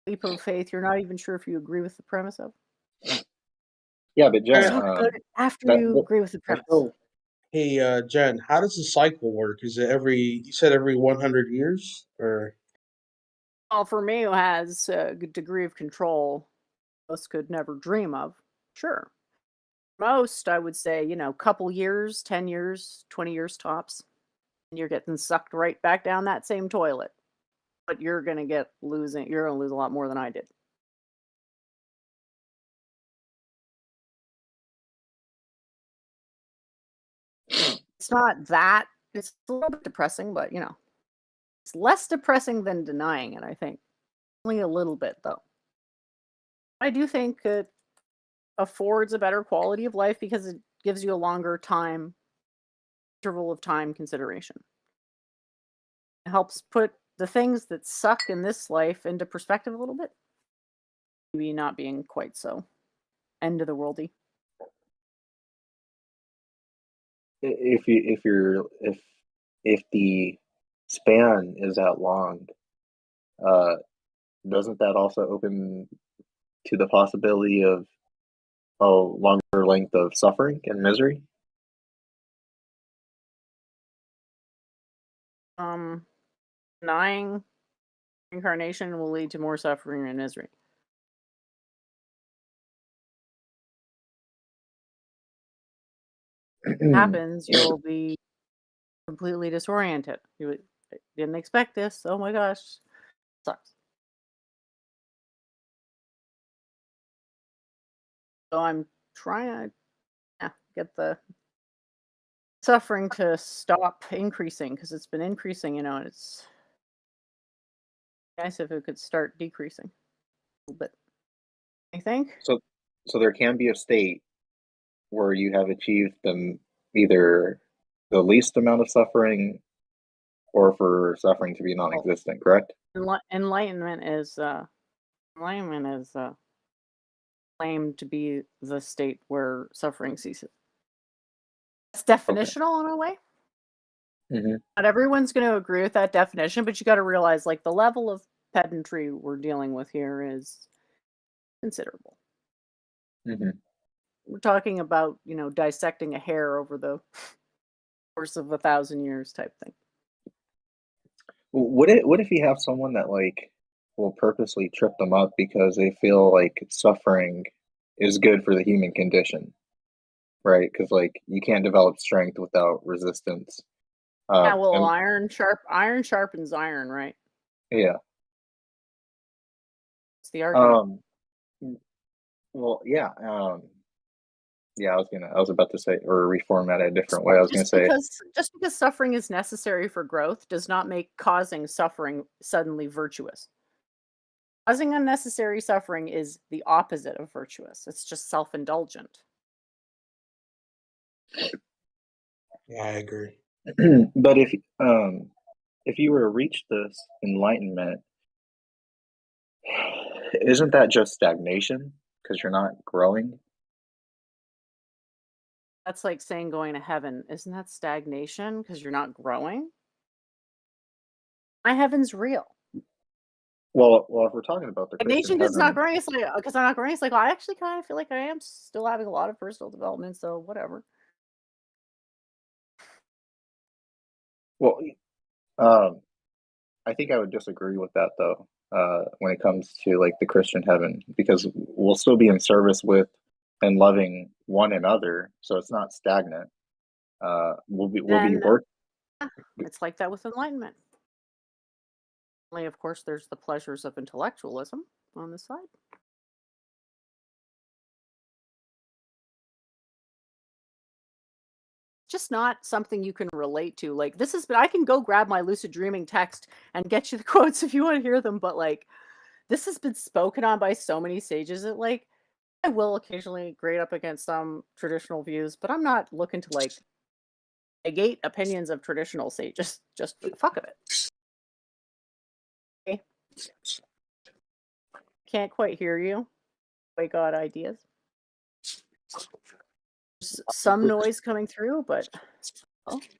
leap of faith, you're not even sure if you agree with the premise of. Yeah, but Jen, Talk about it after that, you that agree with the that's premise. still Hey, Jen, how does the cycle work? Is it you said every 100 years? Or Well, for me, who has a good degree of control, most could never dream of. Sure. Most, I would say, couple years, 10 years, 20 years tops. And you're getting sucked right back down that same toilet. But you're going to lose a lot more than I did. It's not that. It's a little bit depressing, but, it's less depressing than denying it, I think. Only a little bit, though. I do think it affords a better quality of life because it gives you a longer interval of time consideration. It helps put the things that suck in this life into perspective a little bit. Maybe not being quite so end of the worldy. If the span is that long, doesn't that also open to the possibility of a longer length of suffering and misery? Denying reincarnation will lead to more suffering and misery. Happens, you'll be completely disoriented. You didn't expect this. Oh my gosh, sucks. So I'm trying to get the suffering to stop increasing because it's been increasing, and it's nice if it could start decreasing a little bit. I think. So there can be a state where you have achieved either the least amount of suffering or for suffering to be non-existent, correct? Enlightenment is claimed to be the state where suffering ceases. It's definitional in a way. Mm-hmm. Not everyone's going to agree with that definition, but you got to realize, like, the level of pedantry we're dealing with here is considerable. Mm-hmm. We're talking about, dissecting a hair over the course of 1,000 years type thing. What if you have someone that will purposely trip them up because they feel like suffering is good for the human condition, right? Because you can't develop strength without resistance. Yeah, well, iron sharpens iron, right? Yeah. It's the argument. Well, yeah. Yeah, I was about to say, or reformat it a different way. I was going to say, just because suffering is necessary for growth does not make causing suffering suddenly virtuous. Causing unnecessary suffering is the opposite of virtuous. It's just self-indulgent. Yeah, I agree. But if you were to reach this enlightenment, isn't that just stagnation because you're not growing? That's like saying going to heaven. Isn't that stagnation because you're not growing? My heaven's real. Well, if we're talking about the Stagnation Christian because heaven, not growing. It's like because I'm not growing. It's like, well, I actually kind of feel like I am still having a lot of personal development. So whatever. well, I think I would disagree with that though. When it comes to the Christian heaven, because we'll still be in service with and loving one another, so it's not stagnant. We'll be work. It's like that with enlightenment. Only, of course, there's the pleasures of intellectualism on the side. Just not something you can relate to. Like, this is, but I can go grab my lucid dreaming text and get you the quotes if you want to hear them. But this has been spoken on by so many sages that I will occasionally grade up against some traditional views, but I'm not looking to negate opinions of traditional sages just for the fuck of it. Okay. Can't quite hear you. I got ideas. There's some noise coming through, but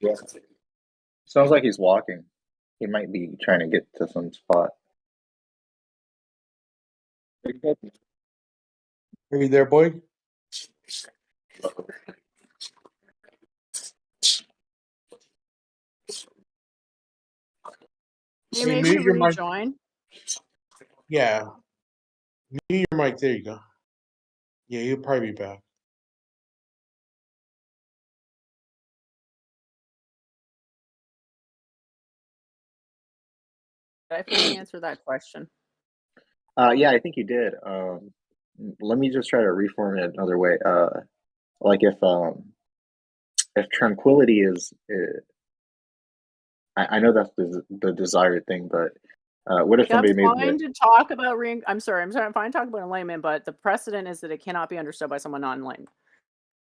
Yeah. Sounds like he's walking. He might be trying to get to some spot. Are you there, boy? you maybe rejoin. Yeah. Mute your mic. There you go. Yeah, you'll probably be back. Did I fully answer that question? Yeah, I think you did. Let me just try to reform it another way. If tranquility is, I know that's the desired thing, but what if somebody made fine to talk about I'm sorry, I'm fine to talk about enlightenment, but the precedent is that it cannot be understood by someone non-enlightened.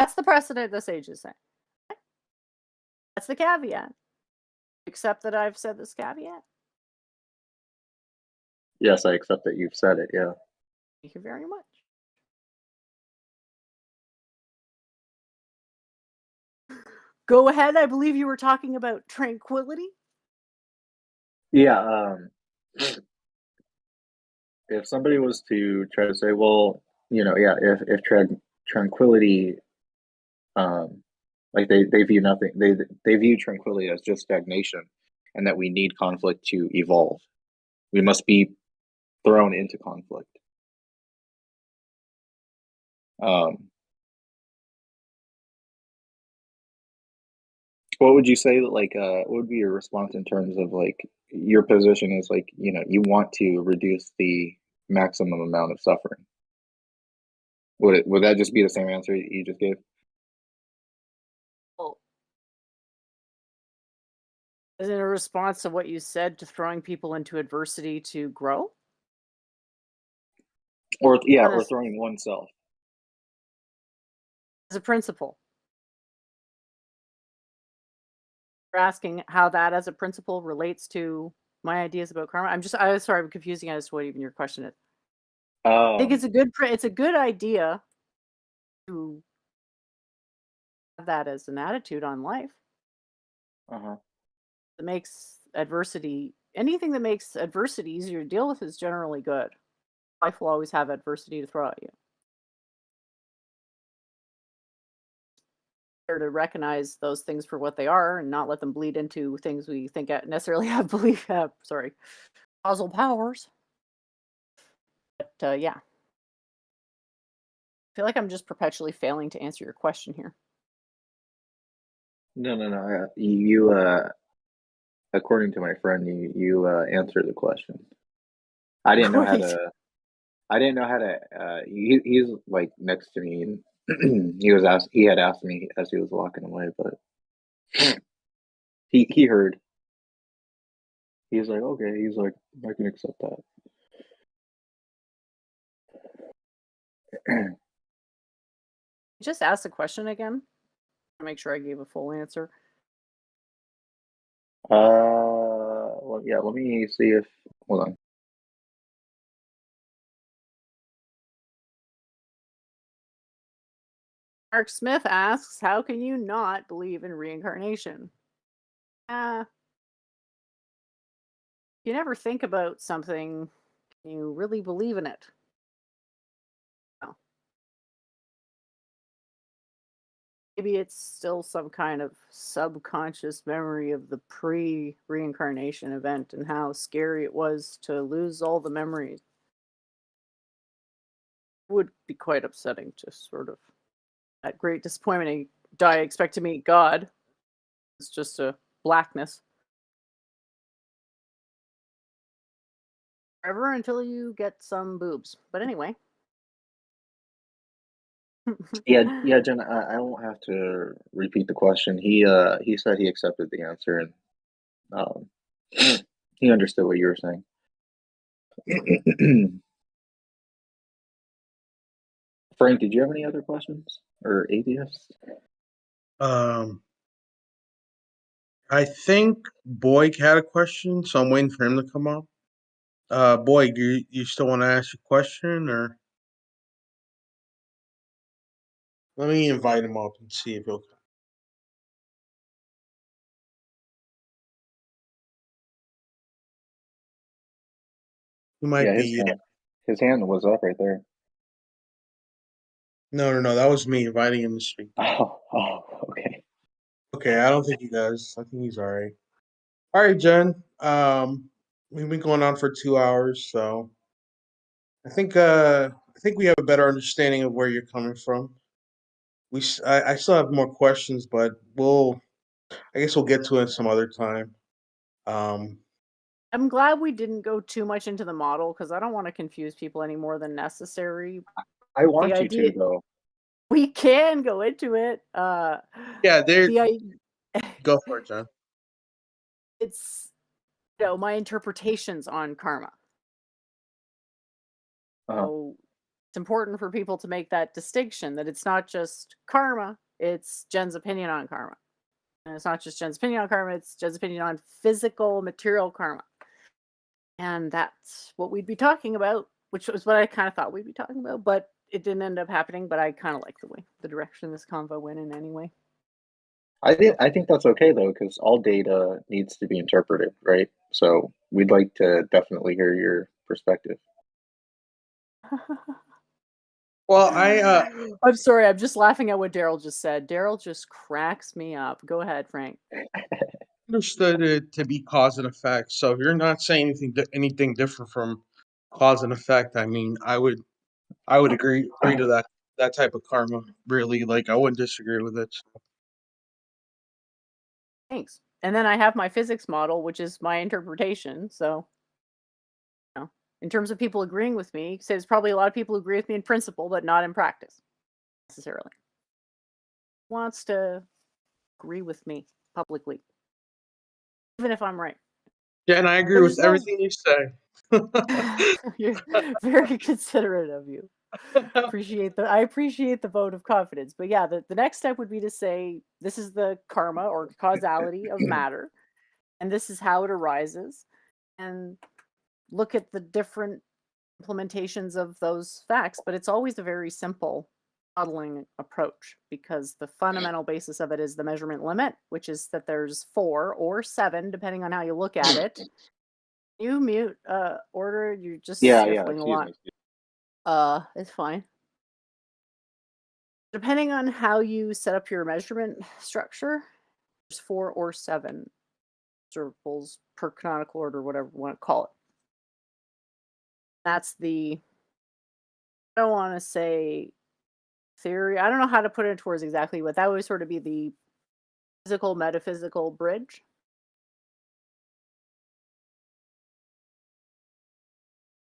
That's the precedent the sages say. That's the caveat. Accept that I've said this caveat. Yes, I accept that you've said it. Yeah. Thank you very much. Go ahead. I believe you were talking about tranquility. Yeah. If somebody was to try to say, well, yeah, if tranquility, like they view nothing, they view tranquility as just stagnation, and that we need conflict to evolve. We must be thrown into conflict. What would you say that, like, what would be your response in terms of, like, your position is, like, you want to reduce the maximum amount of suffering? Would that just be the same answer you just gave? Well, is it a response to what you said to throwing people into adversity to grow? Or yeah, or Honest, throwing oneself. as a principle. You're asking how that as a principle relates to my ideas about karma. I'm sorry, I'm confusing as to what even your question is. I think Um, it's a good idea to have that as an attitude on life. uh-huh. That makes anything that makes adversity easier to deal with is generally good. Life will always have adversity to throw at you. Better to recognize those things for what they are and not let them bleed into things we think necessarily have causal powers. But yeah, I feel like I'm just perpetually failing to answer your question here. No. You according to my friend, you answered the question. I didn't know how Great. to. I didn't know how to. He's like next to me, and He had asked me as he was walking away, but he heard. He's like, okay. He's like, I can accept that. Just ask the question again to make sure I gave a full answer. Well, yeah. Let me see if. Hold on. Mark Smith asks, how can you not believe in reincarnation? You never think about something, you really believe in it. Well, maybe it's still some kind of subconscious memory of the pre-reincarnation event and how scary it was to lose all the memories. It would be quite upsetting to sort of that great disappointment. I expect to meet God. It's just a blackness. Forever until you get some boobs. But anyway. Yeah, Jen. I won't have to repeat the question. He said he accepted the answer, and um, he understood what you were saying. Frank, did you have any other questions or atheists? I think Boyd had a question, so I'm waiting for him to come up. Boyd, do you still want to ask a question, or let me invite him up and see if he'll come. He might Yeah, be. his hand was up right there. No. That was me inviting him to speak. Okay. Okay, I don't think he does. I think he's all right. All right, Jen. We've been going on for 2 hours, so I think we have a better understanding of where you're coming from. I still have more questions, but I guess we'll get to it some other time. Um, I'm glad we didn't go too much into the model because I don't want to confuse people any more than necessary. I The want you idea to, though. we can go into it. yeah, go for it, Jen. It's my interpretations on karma. So it's important for people to make that distinction that it's not just karma, it's Jen's opinion on karma. And it's not just Jen's opinion on karma, it's Jen's opinion on physical, material karma. And that's what we'd be talking about, which was what I kind of thought we'd be talking about, but it didn't end up happening. But I kind of like the direction this convo went in anyway. I think that's okay though, because all data needs to be interpreted, right? So we'd like to definitely hear your perspective. Well, I'm sorry, I'm just laughing at what Daryl just said. Daryl just cracks me up. Go ahead, Frank. understood it to be cause and effect. So if you're not saying anything different from cause and effect, I mean, I would agree to that type of karma. Really, like I wouldn't disagree with it. Thanks. And then I have my physics model, which is my interpretation. So, you know, in terms of people agreeing with me, so there's probably a lot of people who agree with me in principle, but not in practice necessarily. Wants to agree with me publicly, even if I'm right. Yeah, and I agree There's with no. everything you say. You're very considerate of you. I appreciate the vote of confidence. But yeah, the next step would be to say this is the karma or causality of matter, and this is how it arises, and look at the different implementations of those facts. But it's always a very simple modeling approach because the fundamental basis of it is the measurement limit, which is that there's 4 or 7, depending on how you look at it. You mute order, you're just Yeah, sniffling a excuse lot. me. It's fine. Depending on how you set up your measurement structure, there's 4 or 7 observables per canonical order, whatever you want to call it. That's the, I don't want to say theory. I don't know how to put it towards exactly, but that would sort of be the physical metaphysical bridge.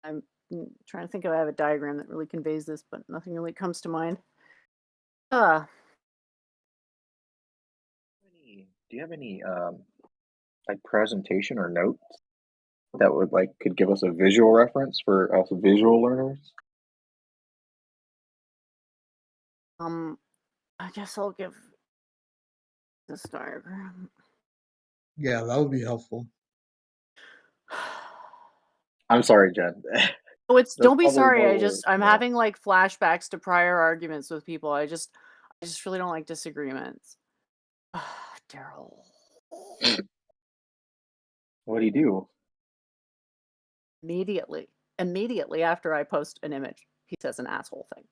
I'm trying to think if I have a diagram that really conveys this, but nothing really comes to mind. Do you have any like presentation or notes that would could give us a visual reference for us visual learners? I guess I'll give this diagram. Yeah, that would be helpful. I'm sorry, Jen. Oh, it's There's don't be probably sorry. more words, I'm yeah. having like flashbacks to prior arguments with people. I just really don't like disagreements. Daryl. What do you do? Immediately after I post an image, he says an asshole thing.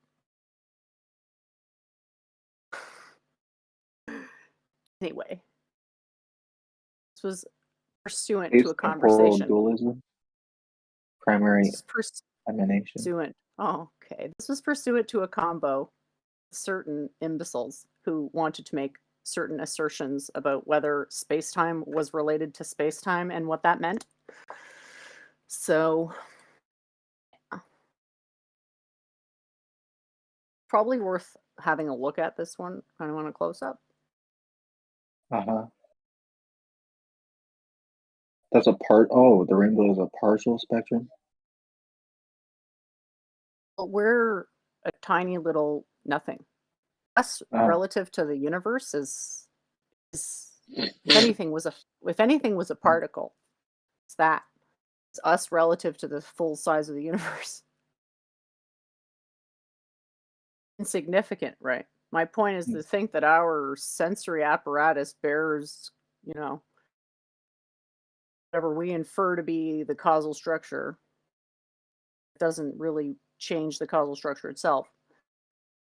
Anyway, this was pursuant to a Temporal conversation. dualism? Primary This is emanation? pursuant. Oh, okay. This was pursuant to a combo with certain imbeciles who wanted to make certain assertions about whether space-time was related to space-time and what that meant. So, yeah. Probably worth having a look at this one. Kind of want a close-up. Uh-huh. That's a part. Oh, the rainbow is a partial spectrum? But we're a tiny little nothing. Us relative to the universe is if anything was a particle, it's that. It's us relative to the full size of the universe. Insignificant, right? My point is to think that our sensory apparatus bears, whatever we infer to be the causal structure, doesn't really change the causal structure itself.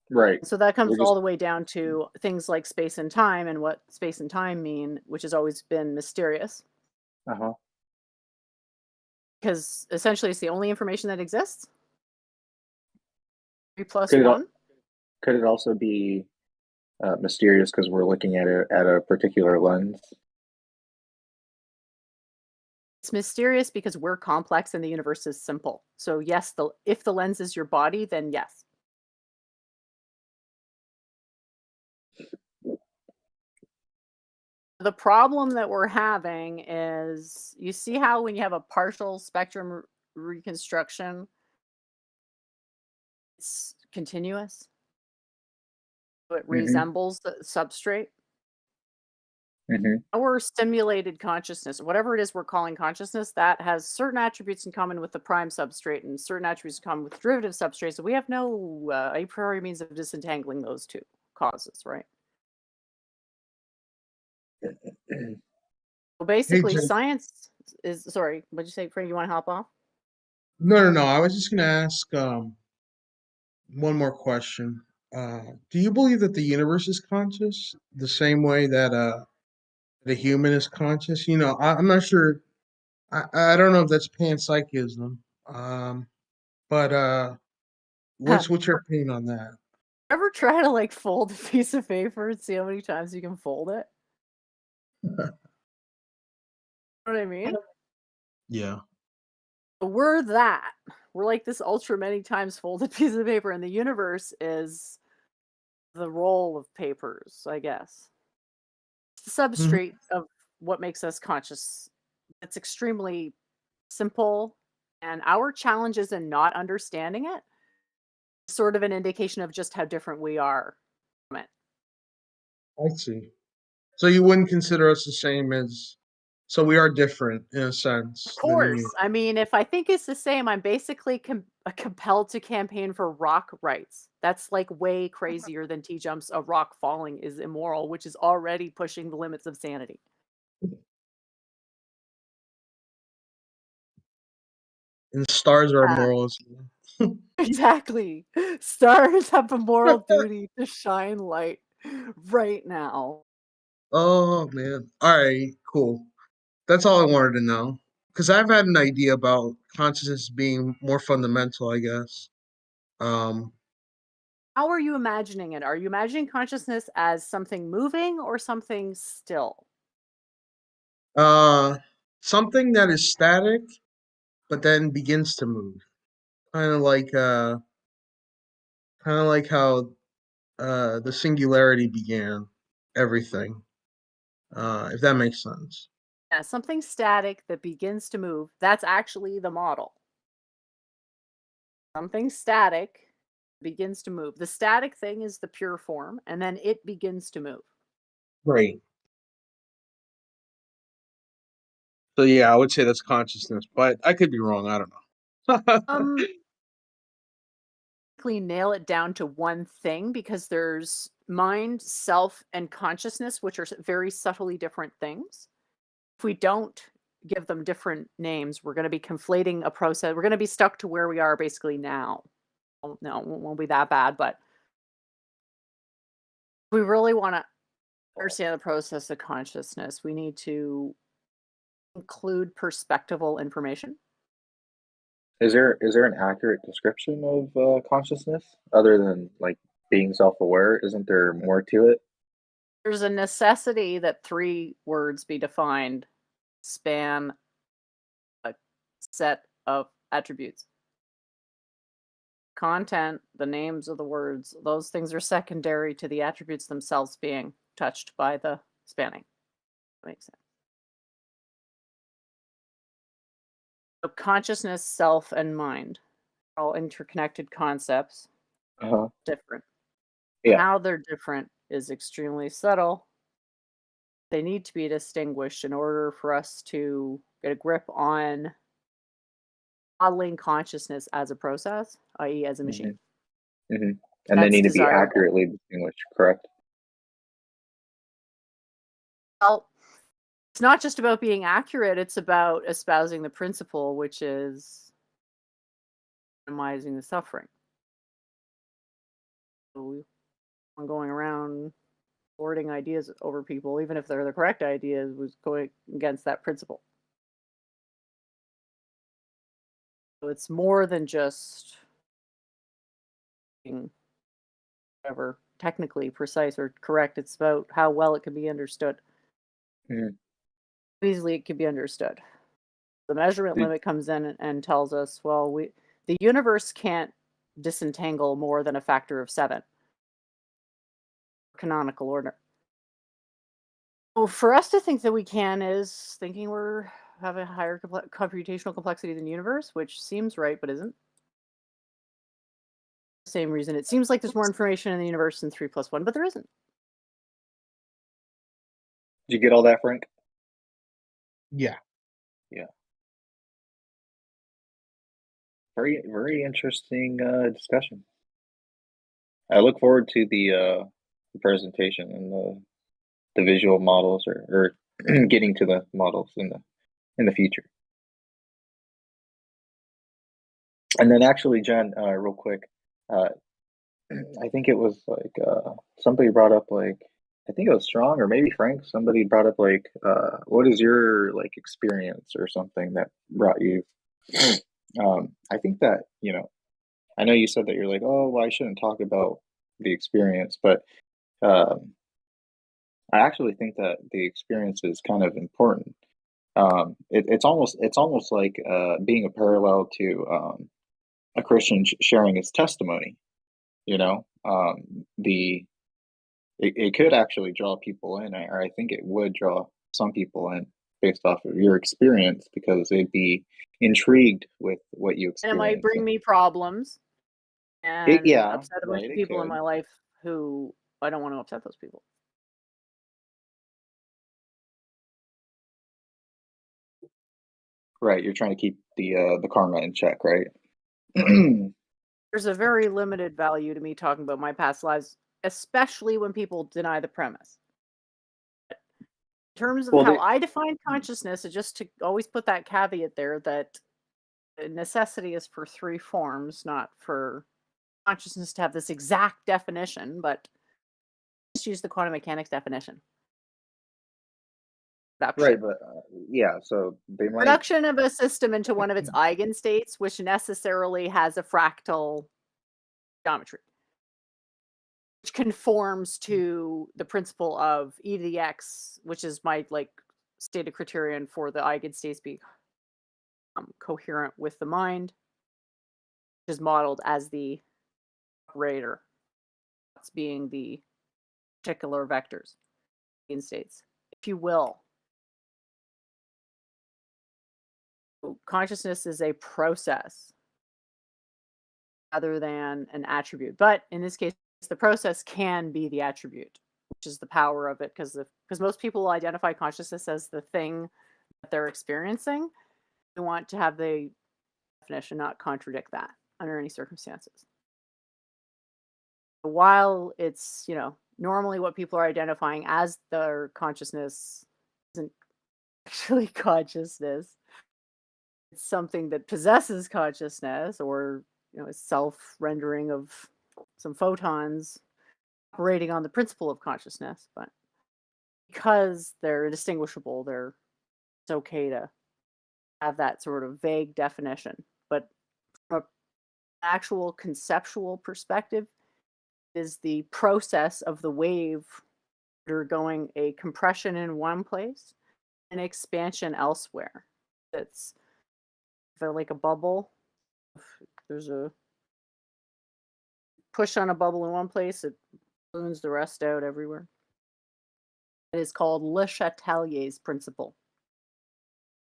Right. So that comes all the way down to things like space and time and what space and time mean, which has always been mysterious. Uh-huh. Because essentially it's the only information that exists. 3 plus Could 1. Could it also be mysterious because we're looking at it at a particular lens? It's mysterious because we're complex and the universe is simple. So yes, if the lens is your body, then yes. The problem that we're having is, you see how when you have a partial spectrum reconstruction, it's continuous? So it resembles the substrate. Our stimulated consciousness, whatever it is we're calling consciousness, that has certain attributes in common with the prime substrate and certain attributes in common with derivative substrates. So we have no a priori means of disentangling those two causes, right? Well, Hey, basically, Jake. science is. Sorry, what'd you say, Frank? You want to hop off? No. I was just gonna ask one more question. Do you believe that the universe is conscious the same way that the human is conscious? I'm not sure. I don't know if that's panpsychism. But what's your opinion on that? Ever try to like fold a piece of paper and see how many times you can fold it? Know what I mean? Yeah. We're that. We're like this ultra many times folded piece of paper, and the universe is the roll of papers, I guess. It's the Mhm. substrate of what makes us conscious. It's extremely simple, and our challenges in not understanding it is sort of an indication of just how different we are from it. I see. So you wouldn't consider us the same as, so we are different in a Of sense than the course. I mean, if I think it's the same, I'm basically compelled to campaign for rock rights. That's like way crazier than T jumps. A rock falling is immoral, which is already pushing the limits of sanity. and stars are Uh, moral as well. exactly. Stars have a moral duty to shine light right now. Oh man. All right, cool. That's all I wanted to know. Because I've had an idea about consciousness being more fundamental, I guess. Um, How are you imagining it? Are you imagining consciousness as something moving or something still? uh, Something that is static but then begins to move. Kind of like uh, kind of like how the singularity began everything. If that makes sense. Yeah, something static that begins to move. That's actually the model. Something static begins to move. The static thing is the pure form, and then it begins to move. Right. So yeah, I would say that's consciousness, but I could be wrong. I don't know. Basically nail it down to one thing because there's mind, self, and consciousness, which are very subtly different things. If we don't give them different names, we're going to be conflating a process. We're going to be stuck to where we are basically now. Well, no, it won't be that bad, but we really want to understand the process of consciousness. We need to include perspectival information. Is there an accurate description of consciousness other than like being self-aware? Isn't there more to it? There's a necessity that 3 words be defined span a set of attributes. Content, the names of the words, those things are secondary to the attributes themselves being touched by the spanning. That makes sense. So consciousness, self, and mind are all interconnected concepts, Uh-huh. different. And Yeah. how they're different is extremely subtle. They need to be distinguished in order for us to get a grip on modeling consciousness as a process, i.e., as a hmm machine. hmm And they That's need to be desirable. accurately distinguished, correct? Well, it's not just about being accurate, it's about espousing the principle, which is minimizing the suffering. So I'm going around lording ideas over people, even if they're the correct ideas, was going against that principle. So it's more than just being whatever technically precise or correct. It's about how well it can be understood. Mhm. Easily it can be understood. The measurement Did, limit comes in and tells us, well, the universe can't disentangle more than a factor of 7. Canonical order. Well, for us to think that we can is thinking we're have a higher computational complexity than the universe, which seems right but isn't. Same reason it seems like there's more information in the universe than 3 plus 1, but there isn't. did you get all that, Frank? Yeah. Yeah. Very, very interesting discussion. I look forward to the presentation and the the visual models or getting to the models in the future. And then actually, Jen, real quick, I think it was like somebody brought up like I think it was Strong or maybe Frank. Somebody brought up like what is your like experience or something that brought you. I think that I know you said that you're like, oh well, I shouldn't talk about the experience, but um, I actually think that the experience is kind of important. It's almost like being a parallel to a Christian sharing his testimony. You know, the it could actually draw people in, or I think it would draw some people in based off of your experience because they'd be intrigued with what you And it might experienced. bring me problems and Yeah, upset a bunch right. of It people in could. my life who I don't want to upset those people. Right, you're trying to keep the karma in check, right? There's a very limited value to me talking about my past lives, especially when people deny the premise. In terms of Well, how I define consciousness, and just to always put that caveat there that necessity is for three forms, not for consciousness to have this exact definition, but let's use the quantum mechanics definition. right, but yeah, so they might. Reduction of a system into one of its eigenstates, which necessarily has a fractal geometry, which conforms to the principle of e to the x, which is my like stated criterion for the eigenstates being coherent with the mind, which is modeled as the operator, it's being the particular vectors, eigenstates, if you will. Consciousness is a process rather than an attribute. But in this case, the process can be the attribute, which is the power of it, because most people identify consciousness as the thing that they're experiencing. They want to have the definition not contradict that under any circumstances. While it's, normally what people are identifying as their consciousness isn't actually consciousness. It's something that possesses consciousness or, is self-rendering of some photons operating on the principle of consciousness. But because they're indistinguishable, it's okay to have that sort of vague definition. But from an actual conceptual perspective, is the process of the wave undergoing a compression in one place and expansion elsewhere. It's like a bubble. There's a push on a bubble in one place, it balloons the rest out everywhere. It is called Le Chatelier's principle.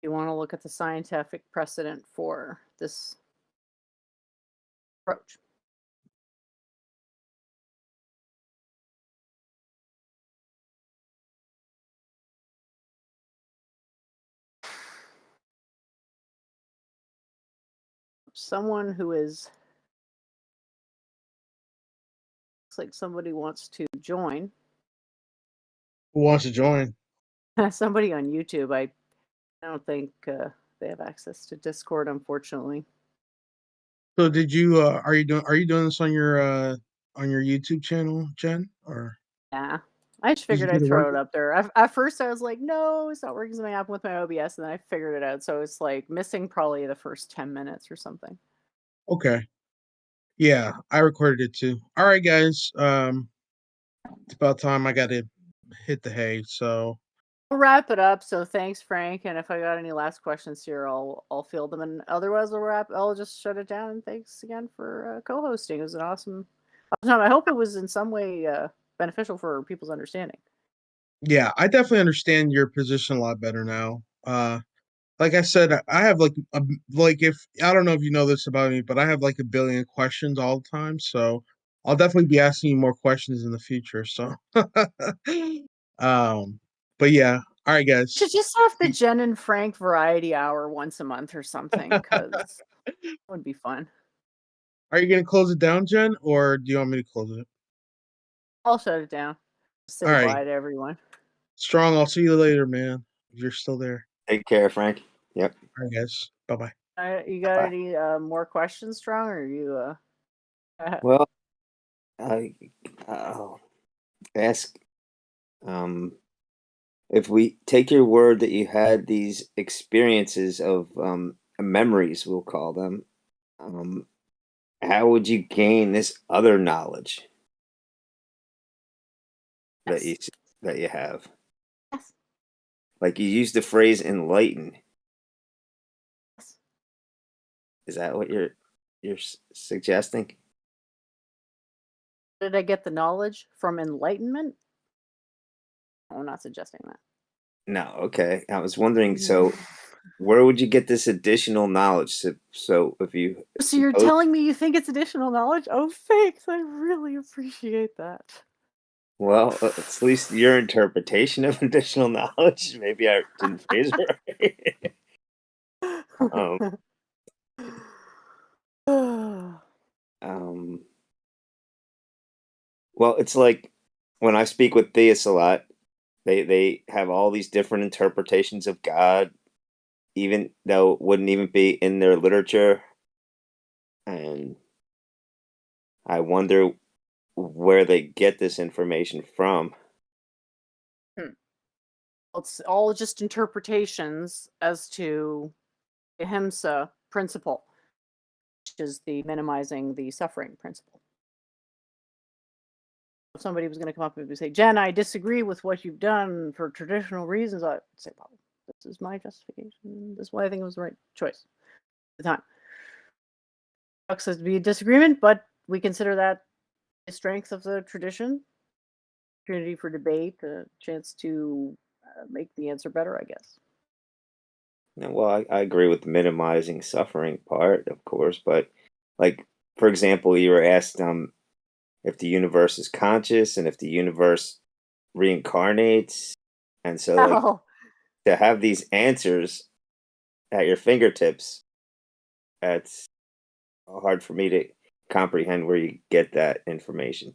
You want to look at the scientific precedent for this approach. Someone who is looks like somebody wants to join. Who wants to join? Somebody on YouTube. I don't think they have access to Discord, unfortunately. So did you are you doing this on your YouTube channel, Jen? Or Yeah. I just did you figured get I'd it throw it working? up there. At first I was like, no, it's not working something happened with my OBS, and then I figured it out. So it's like missing probably the first 10 minutes or something. Okay. Yeah, I recorded it too. All right, guys. It's about time I got to hit the hay. So We'll wrap it up. So thanks, Frank. And if I got any last questions here, I'll field them. And otherwise, I'll just shut it down. And thanks again for co-hosting. It was an awesome time. I hope it was in some way beneficial for people's understanding. yeah, I definitely understand your position a lot better now. Like I said, I have like if I don't know if you know this about me, but I have like a billion questions all the time. So I'll definitely be asking you more questions in the future. So, but yeah, all right, guys. Should just have the Jen and Frank variety hour once a month or something, because it would be fun. Are you gonna close it down, Jen, or do you want me to close it? I'll shut it down. Say All right. bye to everyone. Strong, I'll see you later, man. If you're still there. Take care, Frank. Yep. All right, guys. Bye bye. You got Bye. any more questions, Strong, or you? Well, I'll ask if we take your word that you had these experiences of memories, we'll call them. How would you gain this other knowledge that you Yes. that you have? Yes. Like you used the phrase enlighten. Yes. Is that what you're suggesting? Did I get the knowledge from enlightenment? No, I'm not suggesting that. No. Okay. I was wondering. So, where would you get this additional knowledge? So if you So you're telling me you think it's additional knowledge? Oh, thanks. I really appreciate that. well, at least your interpretation of additional knowledge. Maybe I didn't phrase it right. Um, well, it's like when I speak with theists a lot, they have all these different interpretations of God, even though it wouldn't even be in their literature. And I wonder where they get this information from. It's all just interpretations as to the ahimsa principle, which is the minimizing the suffering principle. If somebody was going to come up and say, Jen, I disagree with what you've done for traditional reasons, I'd say, well, this is my justification. This is why I think it was the right choice at the time. It sucks to be a disagreement, but we consider that a strength of the tradition, opportunity for debate, a chance to make the answer better, I guess. Well, I agree with the minimizing suffering part, of course, but like for example, you were asked if the universe is conscious and if the universe reincarnates, and so like Oh, to have these answers at your fingertips, that's hard for me to comprehend where you get that information.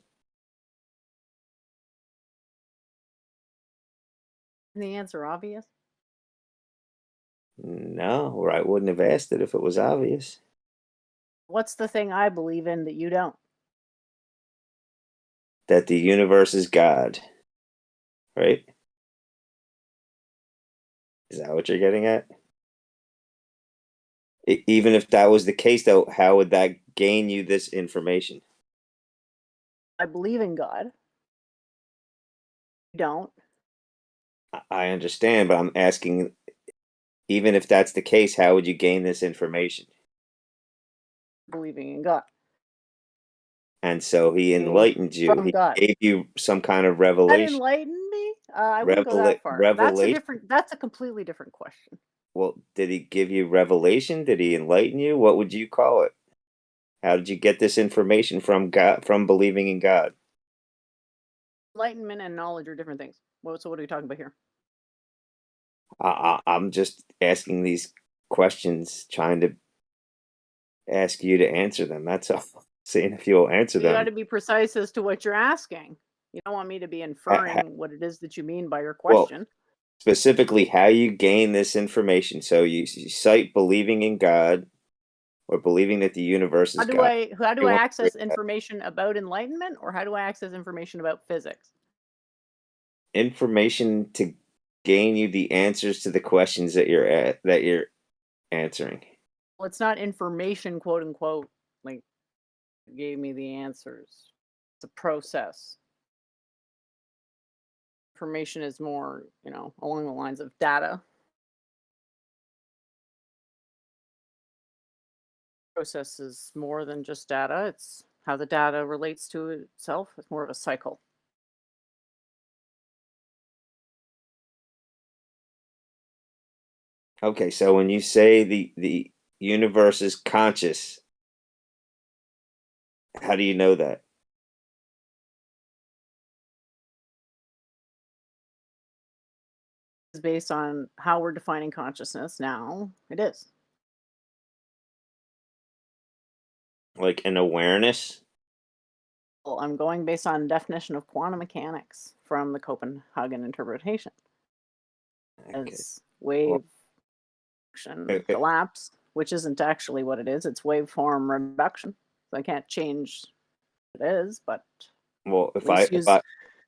the answer obvious? No, or I wouldn't have asked it if it was obvious. What's the thing I believe in that you don't? That the universe is God, right? Is that what you're getting at? Even if that was the case, though, how would that gain you this information? I believe in God. You don't. I understand, but I'm asking, even if that's the case, how would you gain this information? Believing in God. And so he Being enlightened you. from He God. gave you some kind of That revelation. enlightened me? I wouldn't go that far. Revelation. That's a completely different question. Well, did he give you revelation? Did he enlighten you? What would you call it? How did you get this information from God, from believing in God? Enlightenment and knowledge are different things. So what are we talking about here? I'm just asking these questions, trying to ask you to answer them. That's all. Seeing if you'll answer You got them. to be precise as to what you're asking. You don't want me to be inferring what it is that you mean by your Well, question. specifically, how you gain this information. So you cite believing in God or believing that the universe is God. How do I access information about enlightenment, or how do I access information about physics? Information to gain you the answers to the questions that you're answering. Well, it's not information, quote unquote, like gave me the answers. It's a process. Information is more, along the lines of data. Process is more than just data. It's how the data relates to itself. It's more of a cycle. Okay, so when you say the universe is conscious, how do you know that? It's based on how we're defining consciousness now. It is. Like an awareness? Well, I'm going based on definition of quantum mechanics from the Copenhagen interpretation Okay. as wave function collapse, which isn't actually what it is. It's waveform reduction. So I can't change what it is, but Well, at least use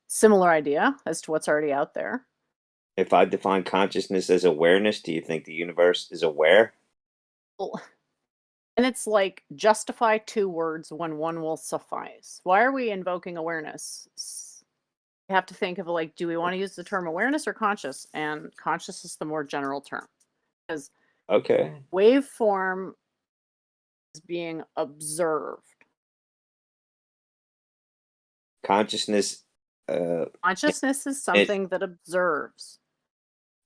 similar idea as to what's already out there. if I define consciousness as awareness, do you think the universe is aware? Well, and it's like justify two words when one will suffice. Why are we invoking awareness? You have to think of like, do we want to use the term awareness or conscious? And conscious is the more general term because Okay. waveform is being observed. Consciousness Consciousness is something that observes.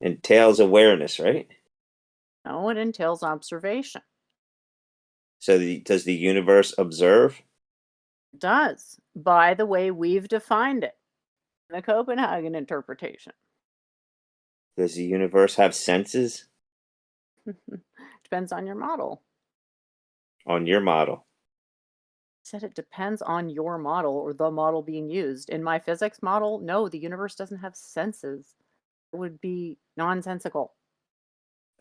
entails awareness, right? No, it entails observation. So does the universe observe? It does, by the way we've defined it in the Copenhagen interpretation. Does the universe have senses? Depends on your model. On your model. I said it depends on your model or the model being used. In my physics model, no, the universe doesn't have senses. It would be nonsensical.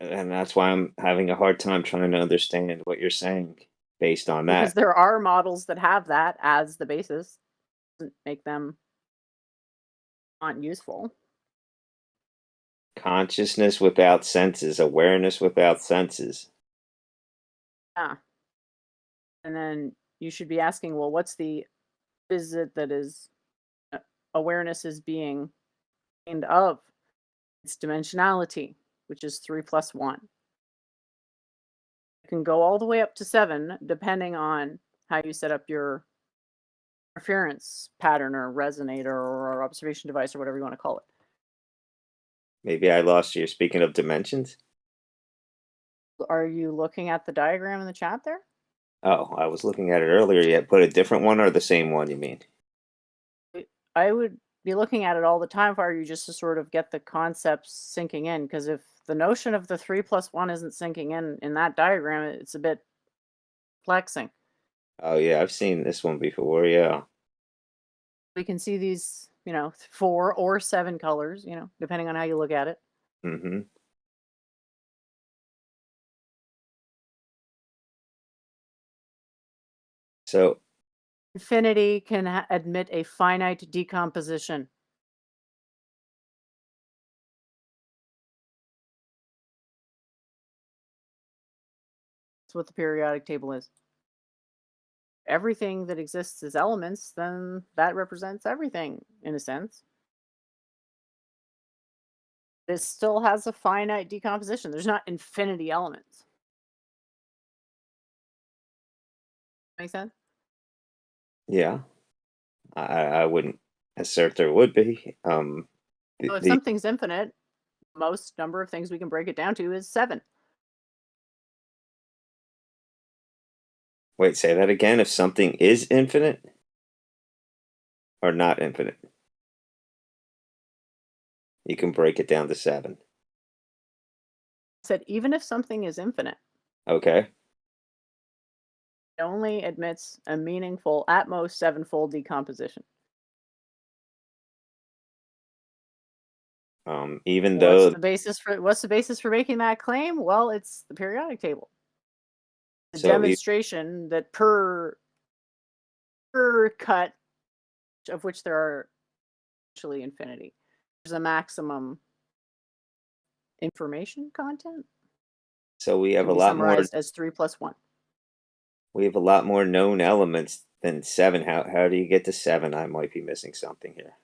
And that's why I'm having a hard time trying to understand what you're saying based on Because that. there are models that have that as the basis. Doesn't make them not useful. Consciousness without senses, awareness without senses. Yeah. And then you should be asking, well, what is it that is awareness is being aimed of? It's dimensionality, which is 3 plus 1. It can go all the way up to 7, depending on how you set up your interference pattern or resonator or observation device or whatever you want to call it. Maybe I lost you. Speaking of dimensions. Are you looking at the diagram in the chat there? Oh, I was looking at it earlier. You put a different one or the same one, you mean? I would be looking at it all the time for you just to sort of get the concepts sinking in, because if the notion of the 3 plus 1 isn't sinking in that diagram, it's a bit flexing. Oh yeah, I've seen this one before, yeah. We can see these, 4 or 7 colors, depending on how you look at it. Mm-hmm. So Infinity can admit a finite decomposition. That's what the periodic table is. Everything that exists as elements, then that represents everything in a sense. This still has a finite decomposition. There's not infinity elements. Make sense? yeah, I wouldn't assert there would be. So if something's infinite, most number of things we can break it down to is 7. Wait, say that again. If something is infinite or not infinite, you can break it down to 7. I said even if something is infinite, Okay. it only admits a meaningful, at most 7-fold decomposition. Even though What's the basis for making that claim? Well, it's the periodic table. The demonstration that per cut, of which there are actually infinity, there's a maximum information content. so we have Can a be lot more. summarized as 3 plus 1. We have a lot more known elements than 7. How do you get to 7? I might be missing something here.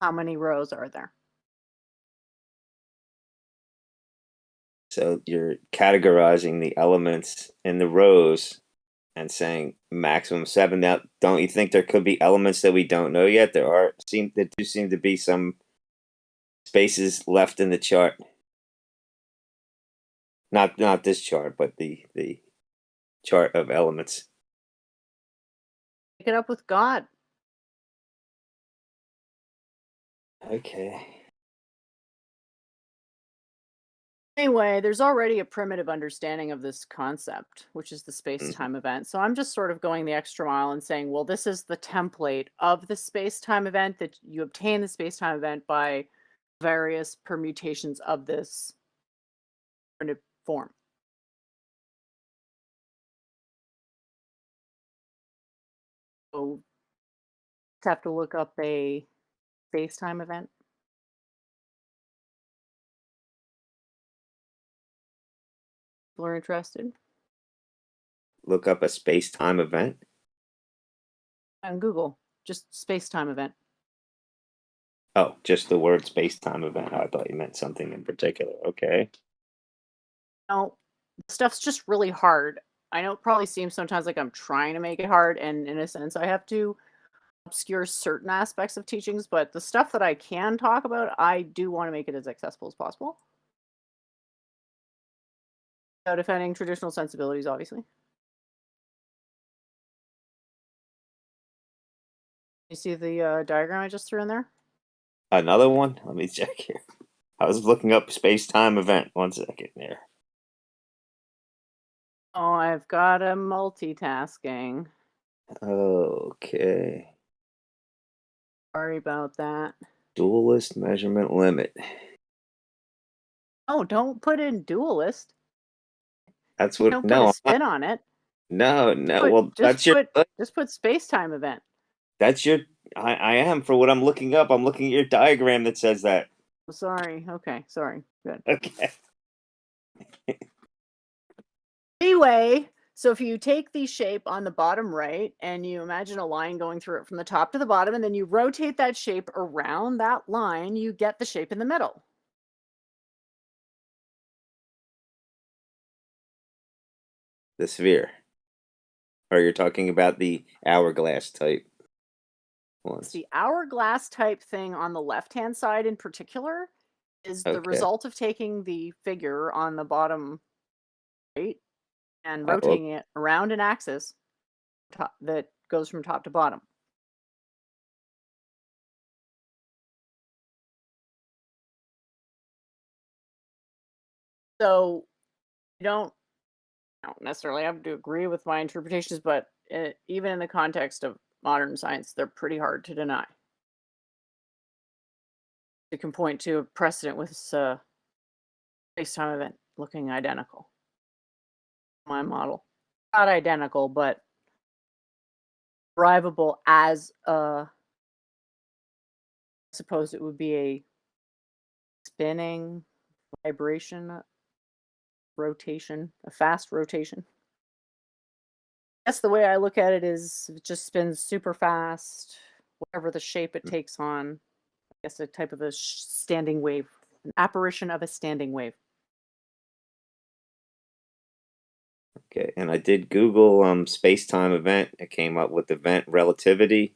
How many rows are there? So you're categorizing the elements in the rows and saying maximum 7. Now, don't you think there could be elements that we don't know yet? There do seem to be some spaces left in the chart. Not this chart, but the chart of elements. Pick it up with God. Okay. Anyway, there's already a primitive understanding of this concept, which is the space-time event. So I'm just sort of going the extra mile and saying, well, this is the template of the space-time event, that you obtain the space-time event by various permutations of this primitive form. So just have to look up a space-time event. People are interested Look up a space-time event. on Google, just space-time event. Oh, just the word space-time event. I thought you meant something in particular. Okay. No, the stuff's just really hard. I know it probably seems sometimes like I'm trying to make it hard, and in a sense, I have to obscure certain aspects of teachings, but the stuff that I can talk about, I do want to make it as accessible as possible. Without offending traditional sensibilities, obviously. You see the diagram I just threw in there? Another one? Let me check here. I was looking up space-time event. 1 second here. Oh, I've got a multitasking. Okay. Sorry about that. Dualist measurement limit. Oh, don't put in dualist. That's what. Don't put No, a I'm not. spin on it. No. Well, Just put space-time event. That's your. I am for what I'm looking up. I'm looking at your diagram that says that. Sorry. Okay, sorry. Good. Okay. Anyway, so if you take the shape on the bottom right and you imagine a line going through it from the top to the bottom, and then you rotate that shape around that line, you get the shape in the middle. The sphere. Or you're talking about the hourglass type It's ones. the hourglass type thing on the left-hand side in particular is the Okay. result of taking the figure on the bottom right and Oh, rotating it around an axis that goes from top to bottom. So you don't necessarily have to agree with my interpretations, but even in the context of modern science, they're pretty hard to deny. You can point to a precedent with space-time event looking identical. My model, not identical, but derivable as I suppose it would be a spinning vibration rotation, a fast rotation. That's the way I look at it, is it just spins super fast, whatever the shape it takes on. I guess a type of a standing wave, an apparition of a standing wave. Okay. And I did Google space-time event. It came up with event relativity.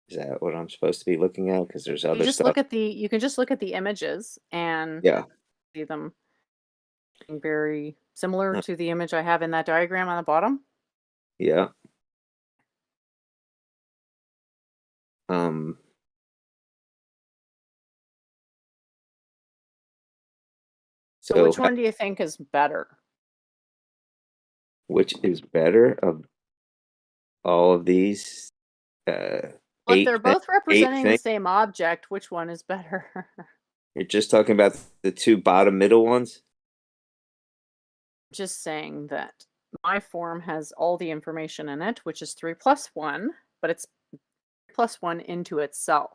Is that what I'm supposed to be looking at? Because there's You other just stuff. look at you can just look at the images and Yeah. see them being very similar to the image I have in that diagram on the bottom. Yeah. Um. So which one do you think is better? Which is better of all of these? Well, if they're both representing the same object, which one is better? You're just talking about the two bottom middle ones? Just saying that my form has all the information in it, which is 3 plus 1, but it's plus 1 into itself.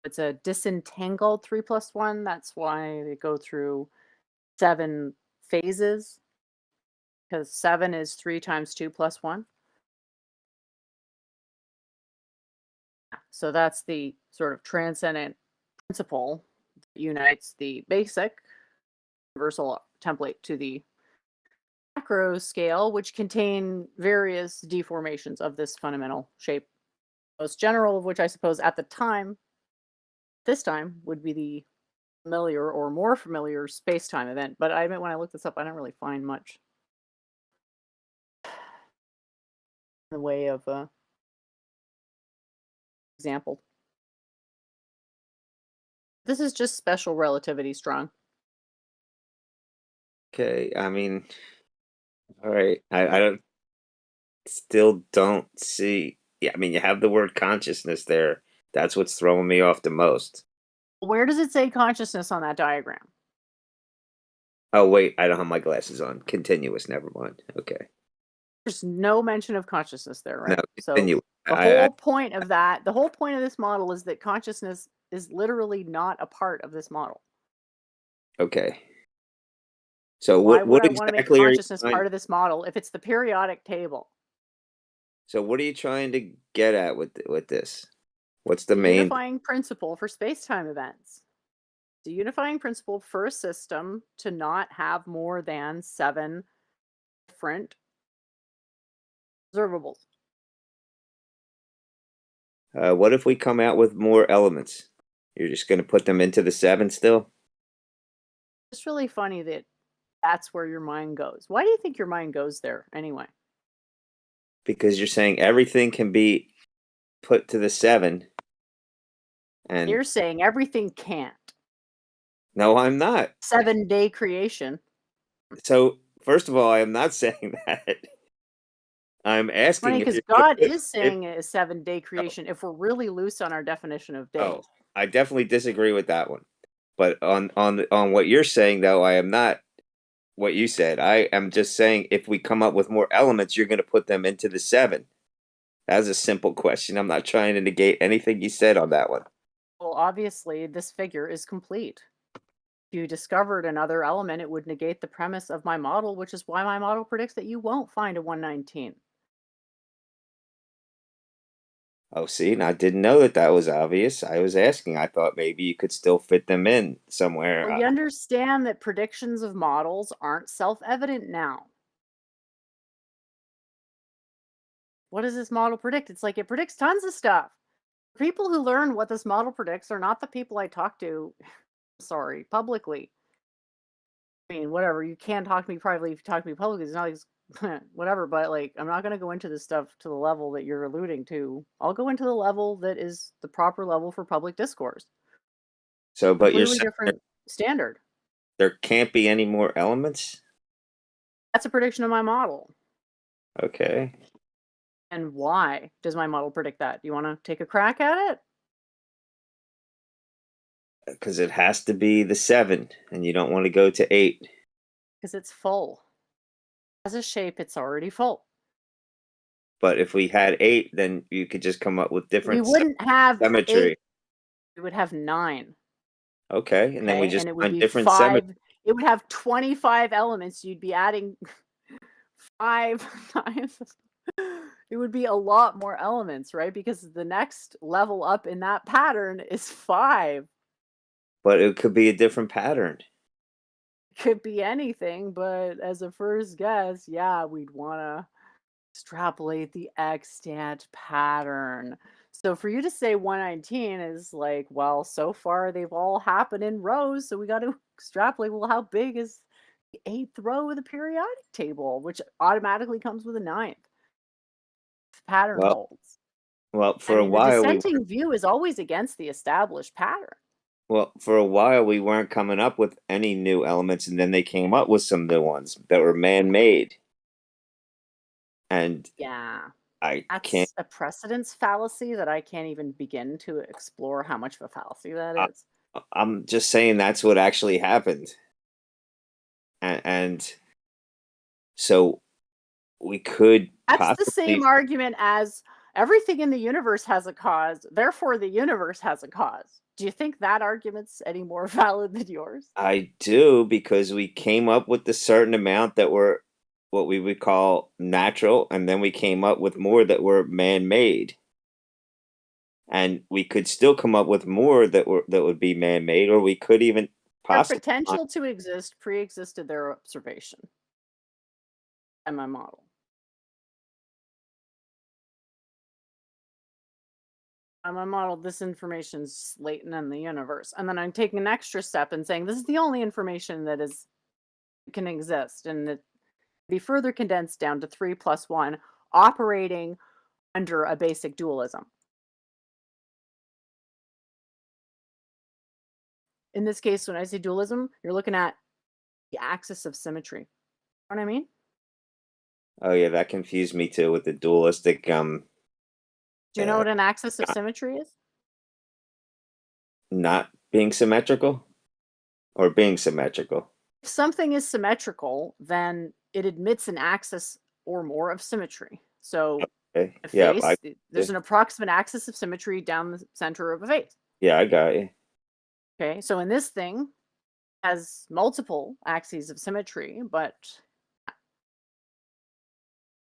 It's a disentangled 3 plus 1. That's why they go through 7 phases, because 7 is 3 times 2 plus 1. So that's the sort of transcendent principle that unites the basic universal template to the macro scale, which contain various deformations of this fundamental shape. Most general of which I suppose at the time, this time, would be the familiar or more familiar space-time event. But I admit when I looked this up, I didn't really find much in the way of example. This is just special relativity strong. Okay, I mean, all right. I still don't see. Yeah, I mean, you have the word consciousness there. That's what's throwing me off the most. Where does it say consciousness on that diagram? Oh wait, I don't have my glasses on. Continuous. Never mind. Okay. There's no mention of consciousness there, No, right? So continuous. the whole point of that, the whole point of this model is that consciousness is literally not a part of this model. Okay. So Why would what I want to make exactly are you consciousness trying? part of this model if it's the periodic table? So what are you trying to get at with this? What's the The main? unifying principle for space-time events. The unifying principle for a system to not have more than 7 different observables. What if we come out with more elements? You're just going to put them into the 7 still? It's really funny that that's where your mind goes. Why do you think your mind goes there anyway? Because you're saying everything can be put to the 7. And You're saying everything can't. no, I'm not. 7-day creation. So first of all, I am not saying that. I'm asking Funny if because you're gonna God put is saying it is 7-day creation if we're really loose on our definition of days. Oh, I definitely disagree with that one. But on what you're saying though, I am not what you said. I am just saying if we come up with more elements, you're going to put them into the 7. That's a simple question. I'm not trying to negate anything you said on that one. Well, obviously, this figure is complete. If you discovered another element, it would negate the premise of my model, which is why my model predicts that you won't find a 119. Oh, see, and I didn't know that that was obvious. I was asking. I thought maybe you could still fit them in somewhere. Well, you understand that predictions of models aren't self-evident now. What does this model predict? It's like it predicts tons of stuff. People who learn what this model predicts are not the people I talk to, sorry, publicly. I mean, whatever, you can talk to me privately if you talk to me publicly. It's not like, whatever, but like, I'm not going to go into this stuff to the level that you're alluding to. I'll go into the level that is the proper level for public discourse. So, but you're Completely saying different standard. there can't be any more elements? That's a prediction of my model. Okay. And why does my model predict that? Do you want to take a crack at it? Because it has to be the 7, and you don't want to go to 8. Because it's full. As a shape, it's already full. But if we had 8, then you could just come up with We different wouldn't have symmetry. 8. We would have 9. Okay, and then we Okay, just and it would want be different 5. symmetry. It would have 25 elements. You'd be adding 5 times. It would be a lot more elements, right? Because the next level up in that pattern is 5. But it could be a different pattern. Could be anything, but as a first guess, yeah, we'd want to extrapolate the extant pattern. So for you to say 119 is like, well, so far they've all happened in rows, so we got to extrapolate. Well, how big is the 8th row of the periodic table, which automatically comes with a 9th? The pattern Well, holds. for I a mean, the while dissenting view is always against the established pattern. we weren't coming up with any new elements, and then they came up with some new ones that were man-made. And Yeah. I That's can't. a precedence fallacy that I can't even begin to explore how much of a fallacy that is. I'm just saying that's what actually happened. And so we could That's the possibly. same argument as everything in the universe has a cause, therefore the universe has a cause. Do you think that argument's any more valid than yours? I do, because we came up with a certain amount that were what we would call natural, and then we came up with more that were man-made. And we could still come up with more that would be man-made, or we could even Their possibly. potential to exist pre-existed their observation and my model. On my model, this information's latent in the universe. And then I'm taking an extra step and saying this is the only information that can exist, and it be further condensed down to 3 plus 1, operating under a basic dualism. in this case, when I say dualism, you're looking at the axis of symmetry. You know what I mean? Oh yeah, that confused me too with the dualistic. Do you know Uh, what an axis of not, symmetry is? not being symmetrical or being symmetrical. If something is symmetrical, then it admits an axis or more of symmetry. So Okay. a Yeah, face, I there's an approximate axis of symmetry down the center of a face. yeah, I got you. Okay, so in this thing has multiple axes of symmetry, but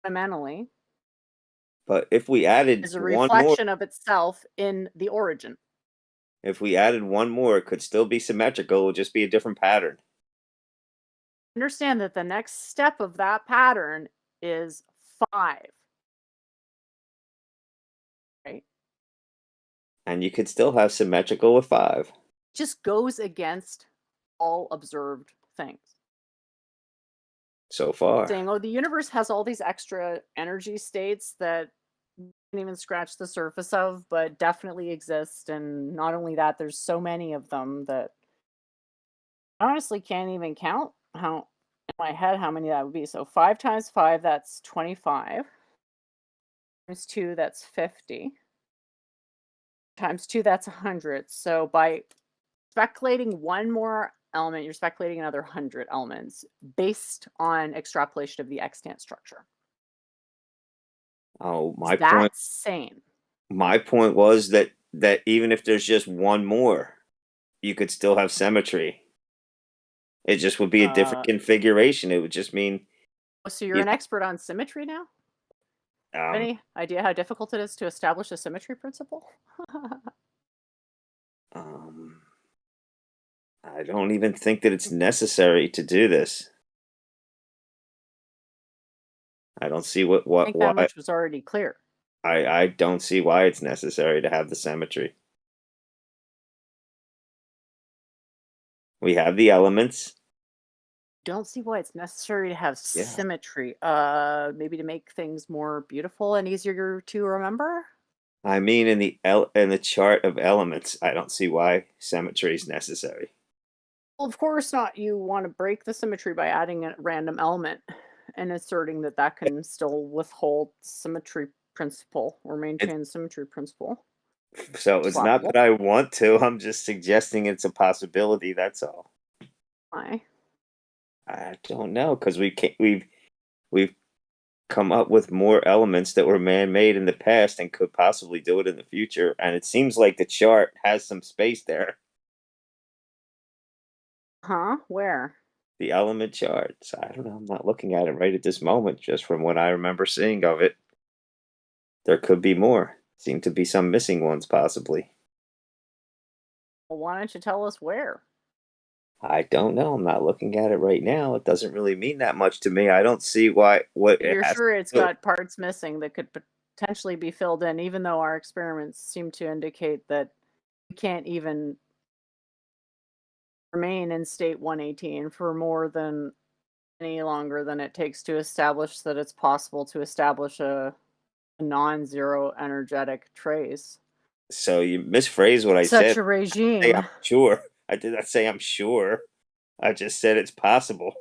fundamentally But if we added is a one more, reflection of itself in the origin. if we added one more, it could still be symmetrical. It would just be a different pattern. Understand that the next step of that pattern is 5. Right? And you could still have symmetrical with 5. Just goes against all observed things. So far. Saying, oh, the universe has all these extra energy states that we can't even scratch the surface of, but definitely exist. And not only that, there's so many of them that I honestly can't even count how in my head how many that would be. So 5 times 5, that's 25. Times 2, that's 50. Times 2, that's 100. So by speculating one more element, you're speculating another 100 elements based on extrapolation of the extant structure. Oh, That's sane. my point was that even if there's just one more, you could still have symmetry. It just would be a different configuration. It would just mean So you're an expert on symmetry now? Any idea how difficult it is to establish a symmetry principle? I don't even think that it's necessary to do this. I don't see I think that much was already clear. I don't see why it's necessary to have the symmetry. We have the elements. Don't see why it's necessary to have Yeah. symmetry. Maybe to make things more beautiful and easier to remember? I mean, in the chart of elements, I don't see why symmetry is necessary. Well, of course not. You want to break the symmetry by adding a random element and asserting that that can still withhold symmetry principle or maintain symmetry principle. So it's not that I want to. I'm just suggesting it's a possibility. That's all. Why? I don't know, because we've come up with more elements that were man-made in the past and could possibly do it in the future, and it seems like the chart has some space there. Huh? Where? The element charts. I don't know. I'm not looking at it right at this moment, just from what I remember seeing of it. There could be more. Seem to be some missing ones, possibly. Well, why don't you tell us where? I don't know. I'm not looking at it right now. It doesn't really mean that much to me. I don't see what it You're has sure to it's do. got parts missing that could potentially be filled in, even though our experiments seem to indicate that we can't even remain in state 118 for more than any longer than it takes to establish that it's possible to establish a non-zero energetic trace. So you misphrased what I Such said. a regime. Hey, I'm sure. I did not say I'm sure. I just said it's possible.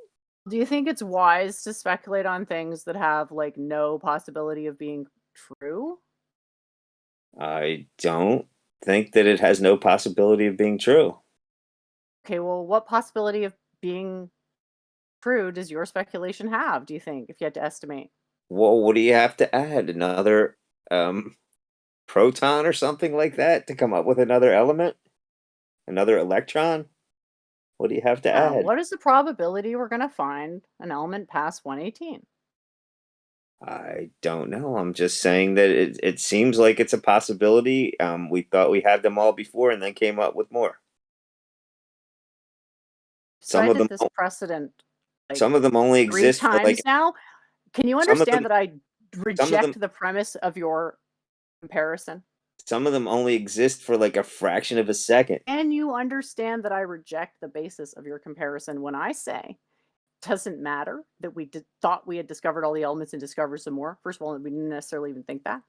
Do you think it's wise to speculate on things that have like no possibility of being true? I don't think that it has no possibility of being true. Okay, well, what possibility of being true does your speculation have, do you think, if you had to estimate? Well, what do you have to add? Another proton or something like that to come up with another element? Another electron? What do you have to add? What is the probability we're going to find an element past 118? I don't know. I'm just saying that it seems like it's a possibility. We thought we had them all before and then came up with more. Some of them Cited this precedent like some of them only 3 exist for times like now. Can you some of understand them that I them- reject the premise of your comparison? some of them only exist for like a fraction of a second. Can you understand that I reject the basis of your comparison when I say it doesn't matter that we thought we had discovered all the elements and discovered some more? First of all, we didn't necessarily even think that.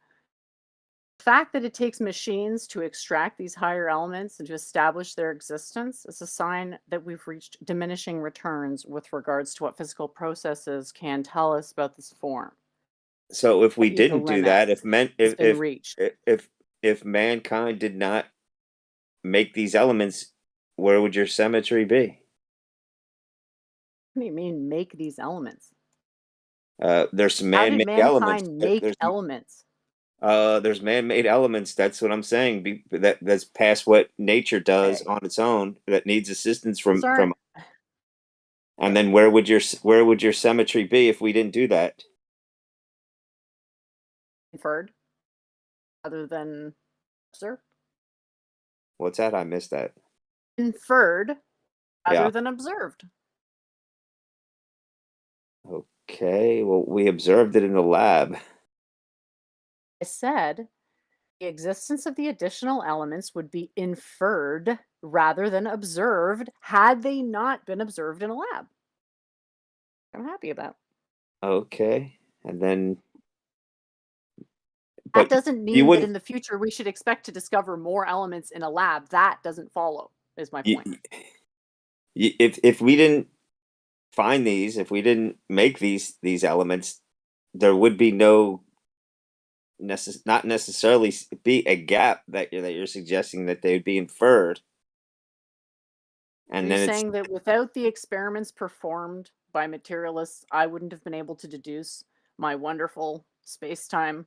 fact that it takes machines to extract these higher elements and to establish their existence is a sign that we've reached diminishing returns with regards to what physical processes can tell us about this form. So if we The didn't do limit that, has been reached. if mankind did not make these elements, where would your symmetry be? What do you mean make these elements? There's some How did man-made elements. mankind make elements? There's man-made elements. That's what I'm saying. That's past what nature does Okay. on its own. That needs assistance Those from. aren't And then where would your symmetry be if we didn't do that? inferred other than observed. What's that? I missed that. Inferred other Yeah. than observed. Okay. Well, we observed it in the lab. I said the existence of the additional elements would be inferred rather than observed had they not been observed in a lab. I'm happy about. Okay. And then, That but doesn't you mean that wouldn't. in the future we should expect to discover more elements in a lab. That doesn't follow, is my point. If we didn't find these, if we didn't make these elements, there would be not necessarily be a gap that you're suggesting that they would be inferred. Are And you then saying that without the experiments performed by materialists, I wouldn't have been able to deduce my wonderful space-time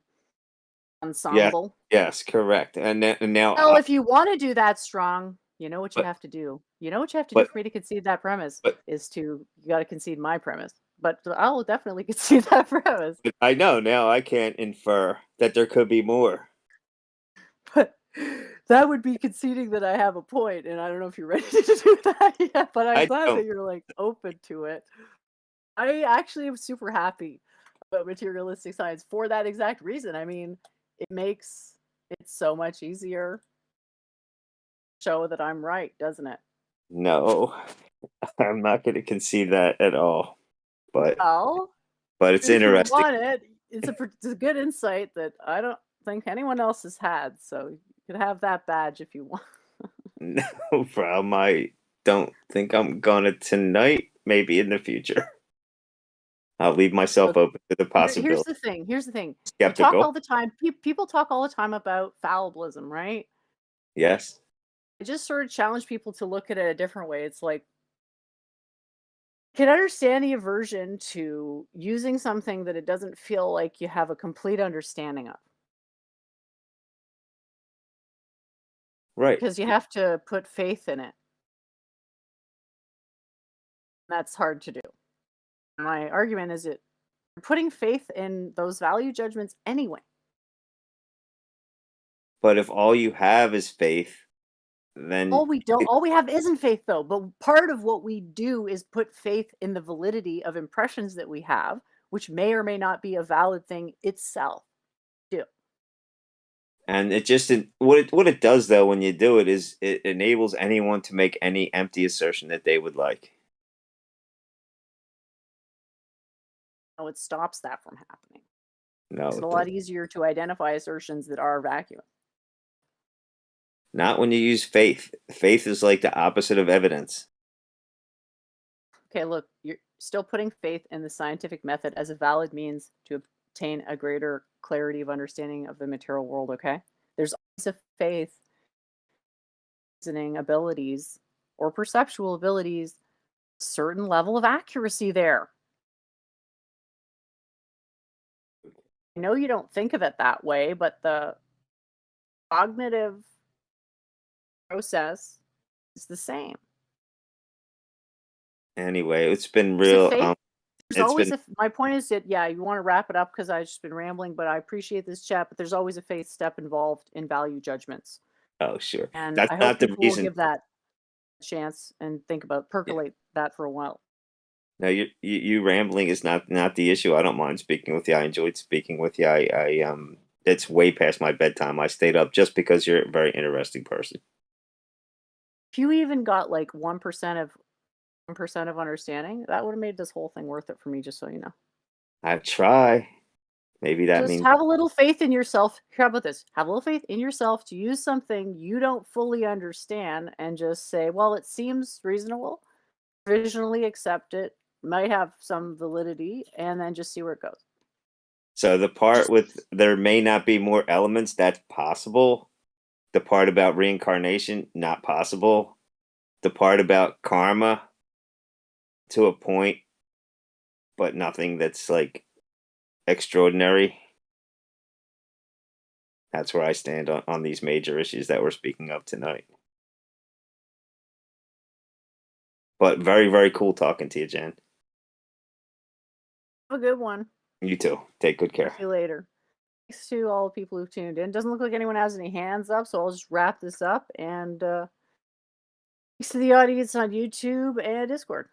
ensemble? yes, correct. And now, Well, if you want to do that strong, you know what you but have to do. You know what you have to do but for me to concede that premise but is you got to concede my premise. But I'll definitely concede that premise. I know now I can't infer that there could be more. But that would be conceding that I have a point, and I don't know if you're ready to do that yet. But I'm I glad don't. that you're like open to it. I actually am super happy about materialistic science for that exact reason. I mean, it makes it so much easier to show that I'm right, doesn't it? No, I'm not going to concede that at all. But Well, it's if you interesting. want it, it's a good insight that I don't think anyone else has had. So you could have that badge if you want. No problem. I don't think I'm gonna tonight. Maybe in the future. I'll leave myself Look, open to the here's possibility. the thing. Here's the thing. We talk Skeptical. all the time. People talk all the time about fallibilism, right? Yes. I just sort of challenge people to look at it a different way. It's like, can understand the aversion to using something that it doesn't feel like you have a complete understanding of. Right. Because you have to put faith in it. That's hard to do. My argument is that you're putting faith in those value judgments anyway. But if all you have is faith, then All we have isn't faith though, but part of what we do is put faith in the validity of impressions that we have, which may or may not be a valid thing itself. and it just what it does though when you do it is it enables anyone to make any empty assertion that they would like. No, it stops that from happening. No, It's a lot easier to identify assertions that are vacuous. not when you use faith. Faith is like the opposite of evidence. Okay, look, you're still putting faith in the scientific method as a valid means to obtain a greater clarity of understanding of the material world, okay? There's always a faith, reasoning abilities, or perceptual abilities, certain level of accuracy there. I know you don't think of it that way, but the cognitive process is the same. Anyway, it's been There's a real. faith. There's It's always been my point is that, yeah, you want to wrap it up because I've just been rambling, but I appreciate this chat, but there's always a faith step involved in value judgments. oh sure. And That's I hope not the people will reason. give that a chance and think about, percolate that for a while. No, you rambling is not the issue. I don't mind speaking with you. I enjoyed speaking with you. I it's way past my bedtime. I stayed up just because you're a very interesting person. If you even got like 1% of understanding, that would have made this whole thing worth it for me, just so you know. I try. Maybe that Just means have a little faith in yourself. How about this? Have a little faith in yourself to use something you don't fully understand and just say, well, it seems reasonable, provisionally accept it, might have some validity, and then just see where it goes. so. The part Just with there may not be more elements, that's possible. The part about reincarnation, not possible. The part about karma, to a point, but nothing that's like extraordinary. That's where I stand on these major issues that we're speaking of tonight. But very, very cool talking to you, Jen. have a good one. You too. Take good care. See you later. Thanks to all the people who tuned in. Doesn't look like anyone has any hands up, so I'll just wrap this up. And thanks to the audience on YouTube and Discord.